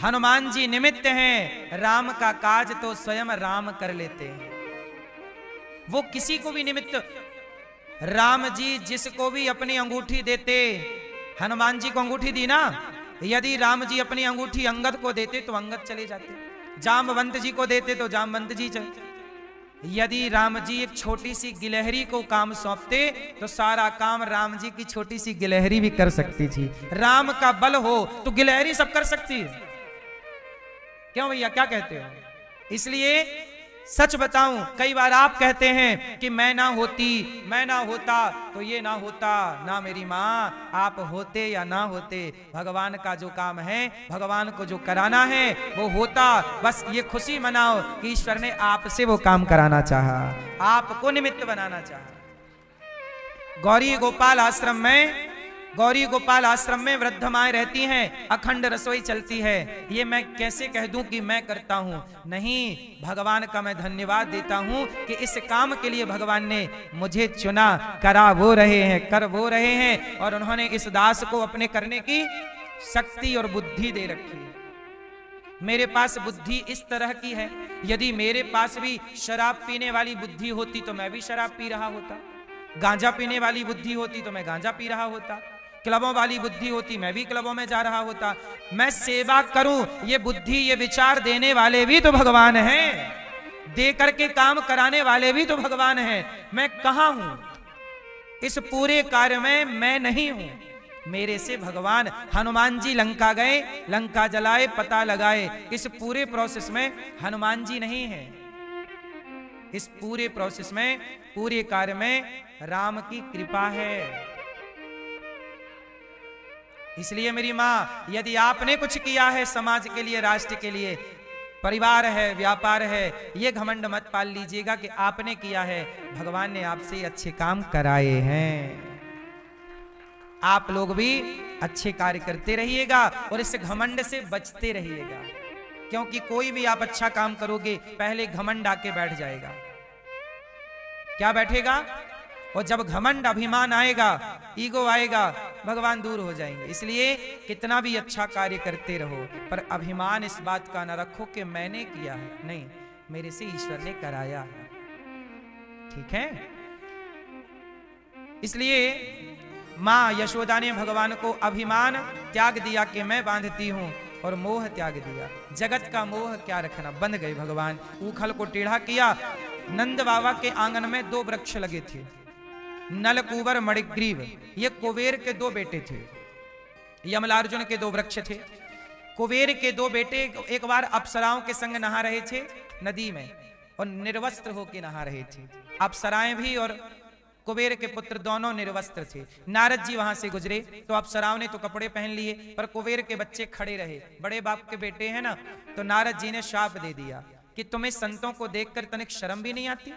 हनुमान जी निमित्त हैं, राम का काज तो स्वयं राम कर लेते हैं। वो किसी को भी निमित्त, राम जी जिसको भी अपनी अंगूठी देते, हनुमान जी को अंगूठी दी ना, यदि राम जी अपनी अंगूठी अंगद को देते तो अंगद चले जाते, जामवंत जी को देते तो जामवंत जी चले। यदि राम जी एक छोटी सी गिलहरी को काम सौंपते तो सारा काम राम जी की छोटी सी गिलहरी भी कर सकती थी। राम का बल हो तो गिलहरी सब कर सकती है। क्यों भैया, क्या कहते हो? इसलिए सच बताऊं, कई बार आप कहते हैं कि मैं ना होती, मैं ना होता तो ये ना होता, ना मेरी माँ, आप होते या ना होते, भगवान का जो काम है, भगवान को जो कराना है वो होता। बस ये खुशी मनाओ कि ईश्वर ने आपसे वो काम कराना चाहा, आपको निमित्त बनाना चाहा। गौरी गोपाल आश्रम में, गौरी गोपाल आश्रम में वृद्ध माएं रहती हैं, अखंड रसोई चलती है। ये मैं कैसे कह दूं कि मैं करता हूं? नहीं, भगवान का मैं धन्यवाद देता हूं कि इस काम के लिए भगवान ने मुझे चुना, करा वो रहे हैं, कर वो रहे हैं, और उन्होंने इस दास को अपने करने की शक्ति और बुद्धि दे रखी है। मेरे पास बुद्धि इस तरह की है, यदि मेरे पास भी शराब पीने वाली बुद्धि होती तो मैं भी शराब पी रहा होता, गांजा पीने वाली बुद्धि होती तो मैं गांजा पी रहा होता, क्लबों वाली बुद्धि होती मैं भी क्लबों में जा रहा होता। मैं सेवा करूं, ये बुद्धि, ये विचार देने वाले भी तो भगवान हैं, दे करके काम कराने वाले भी तो भगवान हैं। मैं कहां हूं इस पूरे कार्य में? मैं नहीं हूं, मेरे से भगवान। हनुमान जी लंका गए, लंका जलाए, पता लगाए, इस पूरे प्रोसेस में हनुमान जी नहीं है। इस पूरे प्रोसेस में, पूरे कार्य में राम की कृपा है। इसलिए मेरी माँ, यदि आपने कुछ किया है समाज के लिए, राष्ट्र के लिए, परिवार है, व्यापार है, ये घमंड मत पाल लीजिएगा कि आपने किया है, भगवान ने आपसे अच्छे काम कराए हैं। आप लोग भी अच्छे कार्य करते रहिएगा और इस घमंड से बचते रहिएगा, क्योंकि कोई भी आप अच्छा काम करोगे पहले घमंड आके बैठ जाएगा। क्या बैठेगा? और जब घमंड, अभिमान आएगा, ईगो आएगा, भगवान दूर हो जाएंगे। इसलिए कितना भी अच्छा कार्य करते रहो, पर अभिमान इस बात का न रखो कि मैंने किया है, नहीं, मेरे से ईश्वर ने कराया है। ठीक है? इसलिए मां यशोदा ने भगवान को अभिमान त्याग दिया कि मैं बांधती हूं, और मोह त्याग दिया। जगत का मोह क्या रखना, बंध गए भगवान। उखल को टेढ़ा किया। नंद बाबा के आंगन में 2 वृक्ष लगे थे, नल, कुंवर, मणिग्रीव। ये कुबेर के 2 बेटे थे, यमलार्जुन के 2 वृक्ष थे। कुबेर के 2 बेटे एक बार अप्सराओं के संग नहा रहे थे नदी में, और निर्वस्त्र होकर नहा रहे थे। अप्सराएं भी और कुबेर के पुत्र दोनों निर्वस्त्र थे। नारद जी वहां से गुजरे तो अप्सराओं ने तो कपड़े पहन लिए, पर कुबेर के बच्चे खड़े रहे। बड़े बाप के बेटे हैं ना, तो नारद जी ने शाप दे दिया कि तुम्हें संतों को देखकर तनिक शर्म भी नहीं आती?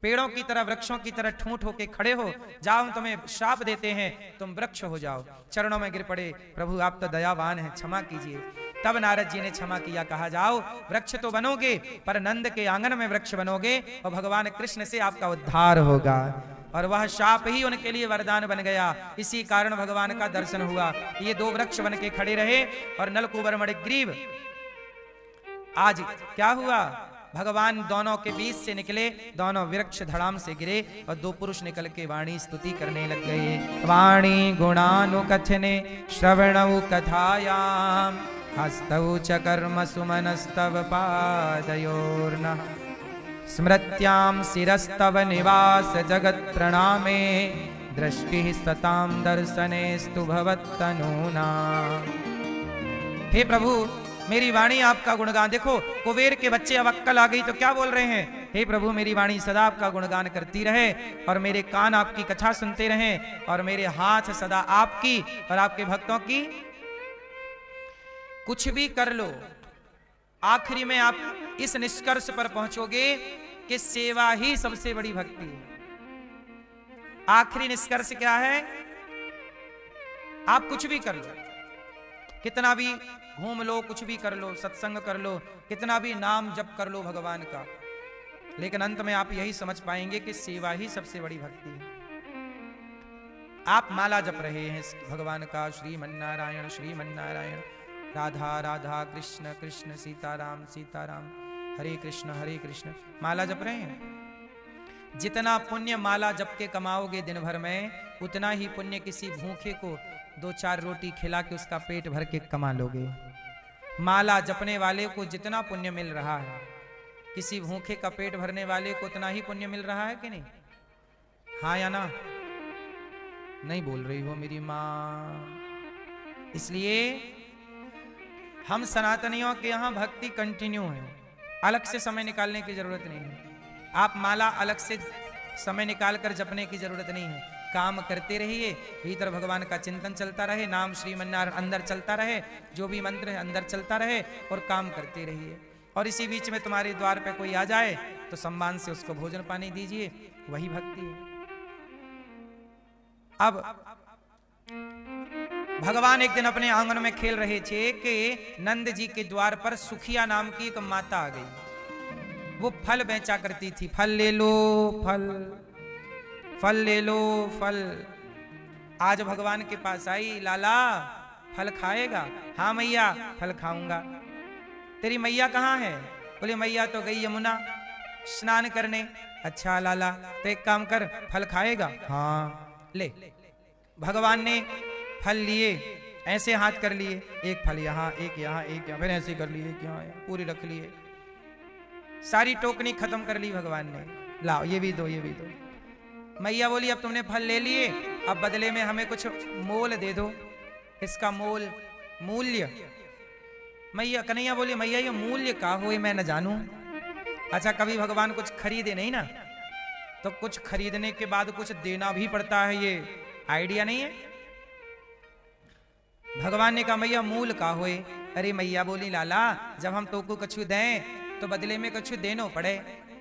पेड़ों की तरह, वृक्षों की तरह ठूंठ होके खड़े हो, जाओ तुम्हें शाप देते हैं, तुम वृक्ष हो जाओ। चरणों में गिर पड़े, प्रभु आप तो दयावान हैं, क्षमा कीजिए। तब नारद जी ने क्षमा किया, कहा जाओ वृक्ष तो बनोगे, पर नंद के आंगन में वृक्ष बनोगे और भगवान कृष्ण से आपका उद्धार होगा। और वह शाप ही उनके लिए वरदान बन गया। इसी कारण भगवान का दर्शन हुआ। ये 2 वृक्ष बन के खड़े रहे, और नलकुबर मणिग्रीव। आज क्या हुआ? भगवान दोनों के बीच से निकले, दोनों वृक्ष धड़ाम से गिरे, और 2 पुरुष निकल के वाणी स्तुति करने लग गए। वाणी गुणानुकथने श्रवणौ कथायाम, हस्तौ च कर्म सुमनस्तव पादयोर्नः, स्मृत्यां शिरस्तव निवास जगत प्रणामे, दृष्टि सतां दर्शनेस्तु भवत्तनूना। हे प्रभु, मेरी वाणी आपका गुणगान। देखो कुबेर के बच्चे अब अक्कल आ गई तो क्या बोल रहे हैं? हे प्रभु मेरी वाणी सदा आपका गुणगान करती रहे और मेरे कान आपकी कथा सुनते रहें और मेरे हाथ सदा आपकी और आपके भक्तों की। कुछ भी कर लो, आखिरी में आप इस निष्कर्ष पर पहुंचोगे कि सेवा ही सबसे बड़ी भक्ति है। आखिरी निष्कर्ष क्या है? आप कुछ भी कर लो, कितना भी घूम लो, कुछ भी कर लो, सत्संग कर लो, कितना भी नाम जप कर लो भगवान का, लेकिन अंत में आप यही समझ पाएंगे कि सेवा ही सबसे बड़ी भक्ति है। आप माला जप रहे हैं भगवान का, श्रीमन्नारायण श्रीमन्नारायण, राधा राधा कृष्ण कृष्ण सीताराम सीताराम, हरे कृष्ण माला जप रहे हैं। जितना पुण्य माला जप के कमाओगे दिन भर में, उतना ही पुण्य किसी भूखे को 2-4 रोटी खिला के उसका पेट भर के कमा लोगे। माला जपने वाले को जितना पुण्य मिल रहा है, किसी भूखे का पेट भरने वाले को उतना ही पुण्य मिल रहा है कि नहीं? हाँ या ना? नहीं बोल रही हो मेरी माँ। इसलिए हम सनातनियों के यहाँ भक्ति कंटिन्यू है, अलग से समय निकालने की जरूरत नहीं है। आप माला अलग से समय निकाल कर जपने की जरूरत नहीं है। काम करते रहिए, भीतर भगवान का चिंतन चलता रहे, नाम श्रीमन्नारायण अंदर चलता रहे, जो भी मंत्र है अंदर चलता रहे और काम करते रहिए। और इसी बीच में तुम्हारे द्वार पे कोई आ जाए तो सम्मान से उसको भोजन पानी दीजिए, वही भक्ति है। अब भगवान एक दिन अपने आंगन में खेल रहे थे कि नंद जी के द्वार पर सुखिया नाम की एक माता आ गई। वो फल बेचा करती थी, फल ले लो फल, फल ले लो फल। आज भगवान के पास आई, लाला फल खाएगा? हाँ मैया फल खाऊंगा। तेरी मैया कहाँ है? बोले मैया तो गई यमुना स्नान करने। अच्छा लाला, तो एक काम कर, फल खाएगा? हाँ ले। भगवान ने फल लिए, ऐसे हाथ कर लिए, एक फल यहाँ एक यहाँ एक यहाँ, फिर ऐसे कर लिए, यहाँ पूरी रख लिए, सारी टोकनी खत्म कर ली भगवान ने। लाओ ये भी दो, ये भी दो। मैया बोली अब तुमने फल ले लिए, अब बदले में हमें कुछ मोल दे दो। इसका मोल, मूल्य। मैया, कन्हैया बोली मैया ये मूल्य का हो मैं न जानूं। अच्छा कभी भगवान कुछ खरीदे नहीं ना, तो कुछ खरीदने के बाद कुछ देना भी पड़ता है, ये आइडिया नहीं है। भगवान ने कहा मैया मूल का होए। अरे मैया बोली लाला जब हम तोको कछु दें तो बदले में कछु देनो पड़े।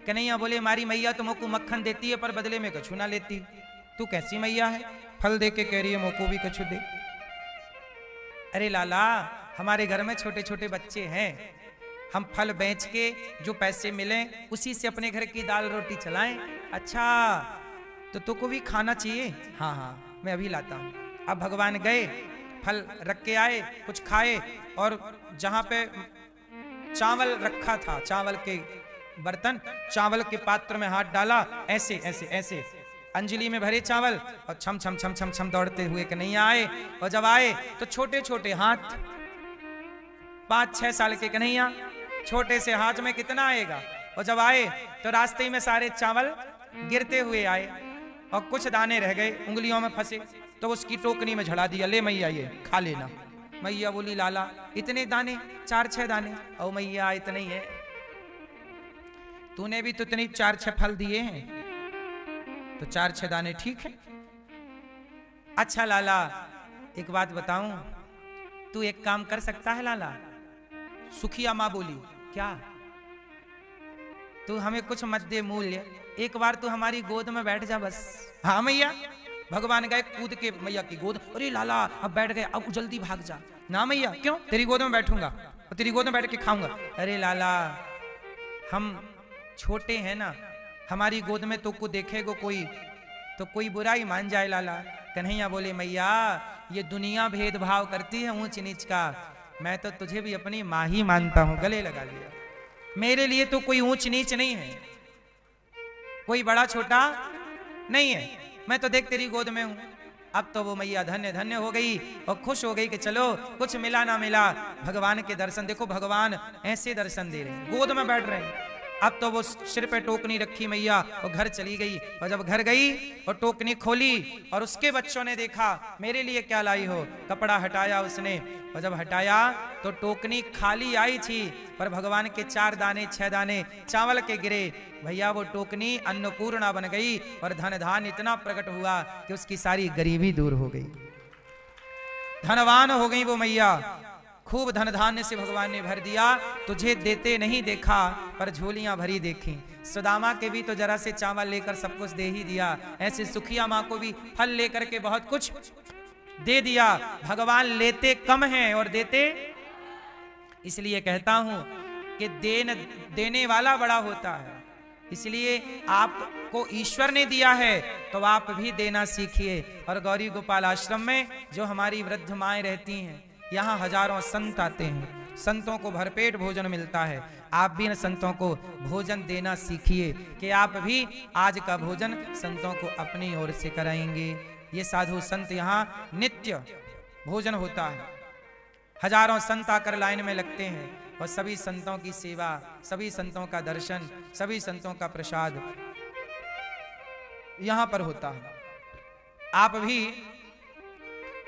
कन्हैया बोले हमारी मैया तो मोको मक्खन देती है पर बदले में कछु ना लेती। तू कैसी मैया है, फल दे के कह रही है मोको भी कछु दे। अरे लाला हमारे घर में छोटे छोटे बच्चे हैं, हम फल बेच के जो पैसे मिले उसी से अपने घर की दाल रोटी चलाएं। अच्छा तो तुमको भी खाना चाहिए? हाँ हाँ मैं अभी लाता हूँ। अब भगवान गए, फल रख के आए, कुछ खाए और जहां पे चावल रखा था, चावल के बर्तन, चावल के पात्र में हाथ डाला, ऐसे ऐसे ऐसे अंजलि में भरे चावल और छम छम छम छम छम दौड़ते हुए कन्हैया आए। और जब आए तो छोटे छोटे हाथ, 5-6 साल के कन्हैया, छोटे से हाथ में कितना आएगा। और जब आए तो रास्ते में सारे चावल गिरते हुए आए और कुछ दाने रह गए उंगलियों में फंसे, तो उसकी टोकनी में झड़ा दिया, ले मैया ये खा लेना। मैया बोली लाला इतने दाने, 4-6 दाने? ओ मैया इतने ही है, तूने भी तो इतने 4-6 फल दिए हैं तो 4-6 दाने ठीक है। अच्छा लाला एक बात बताऊं, तू एक काम कर सकता है लाला? सुखिया माँ बोली क्या? तू हमें कुछ मत दे मूल्य, एक बार तू हमारी गोद में बैठ जा बस। हाँ मैया। भगवान गए कूद के मैया की गोद। अरे लाला अब बैठ गए, अब जल्दी भाग जा। ना मैया क्यों, तेरी गोद में बैठूंगा और तेरी गोद में बैठ के खाऊंगा। अरे लाला हम छोटे हैं ना, हमारी गोद में तो को देखेगा कोई तो कोई बुराई मान जाए लाला। कन्हैया बोले मैया ये दुनिया भेदभाव करती है ऊंच नीच का, मैं तो तुझे भी अपनी माँ ही मानता हूं। गले लगा लिया। मेरे लिए तो कोई ऊंच नीच नहीं है, कोई बड़ा छोटा नहीं है, मैं तो देख तेरी गोद में हूं। अब तो वो मैया धन्य धन्य हो गई और खुश हो गई कि चलो कुछ मिला ना मिला भगवान के दर्शन। देखो भगवान ऐसे दर्शन दे रहे हैं, गोद में बैठ रहे हैं। अब तो वो सिर पे टोकनी रखी मैया और घर चली गई। और जब घर गई और टोकनी खोली और उसके बच्चों ने देखा, मेरे लिए क्या लाई हो? कपड़ा हटाया उसने, और जब हटाया तो टोकनी खाली आई थी, पर भगवान के 4 दाने 6 दाने चावल के गिरे। भैया वो टोकनी अन्नपूर्णा बन गई और धन धान इतना प्रकट हुआ कि उसकी सारी गरीबी दूर हो गई, धनवान हो गई वो मैया। खूब धन धान्य से भगवान ने भर दिया। तुझे देते नहीं देखा पर झोलियां भरी देखी। सुदामा के भी तो जरा से चावल लेकर सब कुछ दे ही दिया, ऐसे सुखिया माँ को भी फल लेकर के बहुत कुछ दे दिया। भगवान लेते कम हैं और देते, इसलिए कहता हूं कि देने वाला बड़ा होता है। इसलिए आपको ईश्वर ने दिया है तो आप भी देना सीखिए। और गौरी गोपाल आश्रम में जो हमारी वृद्ध माएं रहती हैं, यहाँ हजारों संत आते हैं, संतों को भरपेट भोजन मिलता है। आप भी इन संतों को भोजन देना सीखिए कि आप भी आज का भोजन संतों को अपनी ओर से कराएंगे। ये साधु संत यहाँ नित्य भोजन होता है, हजारों संत आकर लाइन में लगते हैं और सभी संतों की सेवा, सभी संतों का दर्शन, सभी संतों का प्रसाद यहाँ पर होता है। आप भी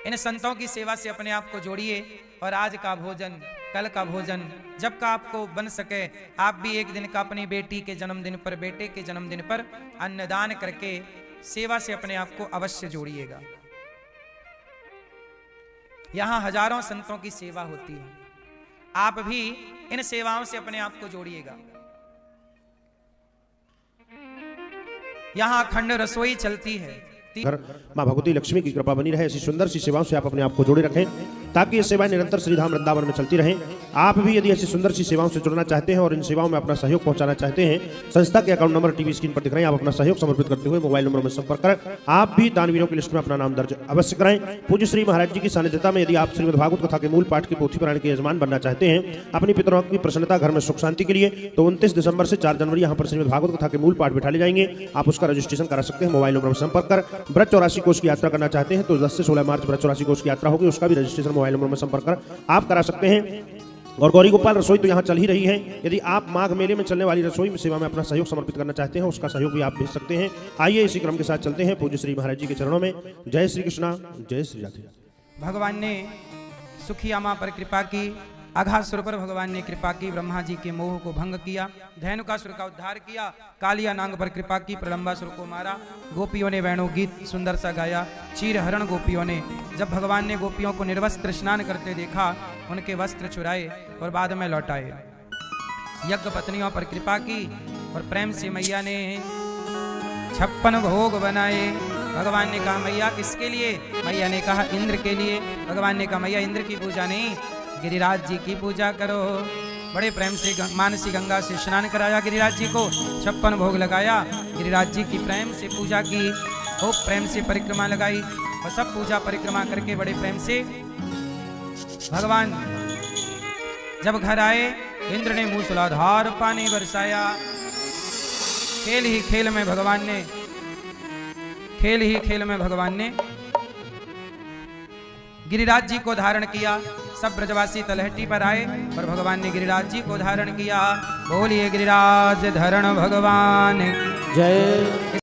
इन संतों की सेवा से अपने आप को जोड़िए और आज का भोजन, कल का भोजन, जब का आपको बन सके आप भी एक दिन का अपनी बेटी के जन्मदिन पर, बेटे के जन्मदिन पर अन्नदान करके सेवा से अपने आप को अवश्य जोड़िएगा। यहां हजारों संतों की सेवा होती है, आप भी इन सेवाओं से अपने आप को जोड़िएगा। यहां अखंड रसोई चलती है। मां भगवती लक्ष्मी की कृपा बनी रहे, ऐसी सुंदर सी सेवाओं से आप अपने आप को जोड़े रखें ताकि ये सेवाएं निरंतर श्रीधाम वृंदावन में चलती रहें। आप भी यदि ऐसी सुंदर सी सेवाओं से जुड़ना चाहते हैं और इन सेवाओं में अपना सहयोग पहुंचाना चाहते हैं, संस्था के अकाउंट नंबर टीवी स्क्रीन पर दिख रहे हैं, आप अपना सहयोग समर्पित करते हुए मोबाइल नंबर में संपर्क करें। आप भी दानवीरों की लिस्ट में अपना नाम दर्ज अवश्य कराएं। पूज्य श्री महाराज जी की सानिध्यता में यदि आप श्रीमद् भागवत कथा के मूल पाठ की पोथी पुराण के यजमान बनना चाहते हैं, अपनी पितरों की प्रसन्नता, घर में सुख शांति के लिए, तो 29 दिसंबर से 4 जनवरी यहाँ पर श्रीमद् भागवत कथा के मूल पाठ बिठा ले जाएंगे। आप उसका रजिस्ट्रेशन करा सकते हैं मोबाइल नंबर में संपर्क कर। व्रत 84 कोष की यात्रा करना चाहते हैं तो 10 से 16 मार्च व्रत 84 कोष की यात्रा होगी, उसका भी रजिस्ट्रेशन मोबाइल नंबर में संपर्क कर आप करा सकते हैं। और गौरी गोपाल रसोई तो यहाँ चल ही रही है, यदि आप माघ मेले में चलने वाली रसोई में सेवा में अपना सहयोग समर्पित करना चाहते हैं, उसका सहयोग भी आप भेज सकते हैं। आइए इसी क्रम के साथ चलते हैं पूज्य श्री महाराज जी के चरणों में। जय श्री कृष्णा, जय श्री राधे। भगवान ने सुखिया माँ पर कृपा की, अघासुर पर भगवान ने कृपा की, ब्रह्मा जी के मोह को भंग किया, धेनुकासुर का उद्धार किया, कालिया नांग पर कृपा की, प्रलंबासुर को मारा, गोपियों ने वेणु गीत सुंदर सा गाया, चीर हरण गोपियों ने। जब भगवान ने गोपियों को निर्वस्त्र स्नान करते देखा, उनके वस्त्र चुराए और बाद में लौटाए। यज्ञ पत्नियों पर कृपा की और प्रेम से मैया ने 56 भोग बनाए। भगवान ने कहा मैया किसके लिए? मैया ने कहा इंद्र के लिए। भगवान ने कहा मैया इंद्र की पूजा नहीं, गिरिराज जी की पूजा करो। बड़े प्रेम से मानसी गंगा से स्नान कराया गिरिराज जी को, 56 भोग लगाया, गिरिराज जी की प्रेम से पूजा की, खूब प्रेम से परिक्रमा लगाई और सब पूजा परिक्रमा करके बड़े प्रेम से भगवान जब घर आए, इंद्र ने मूसलाधार पानी बरसाया। खेल ही खेल में भगवान ने गिरिराज जी को धारण किया। सब ब्रजवासी तलहटी पर आए और भगवान ने गिरिराज जी को धारण किया। बोलिए गिरिराज धरण भगवान जय।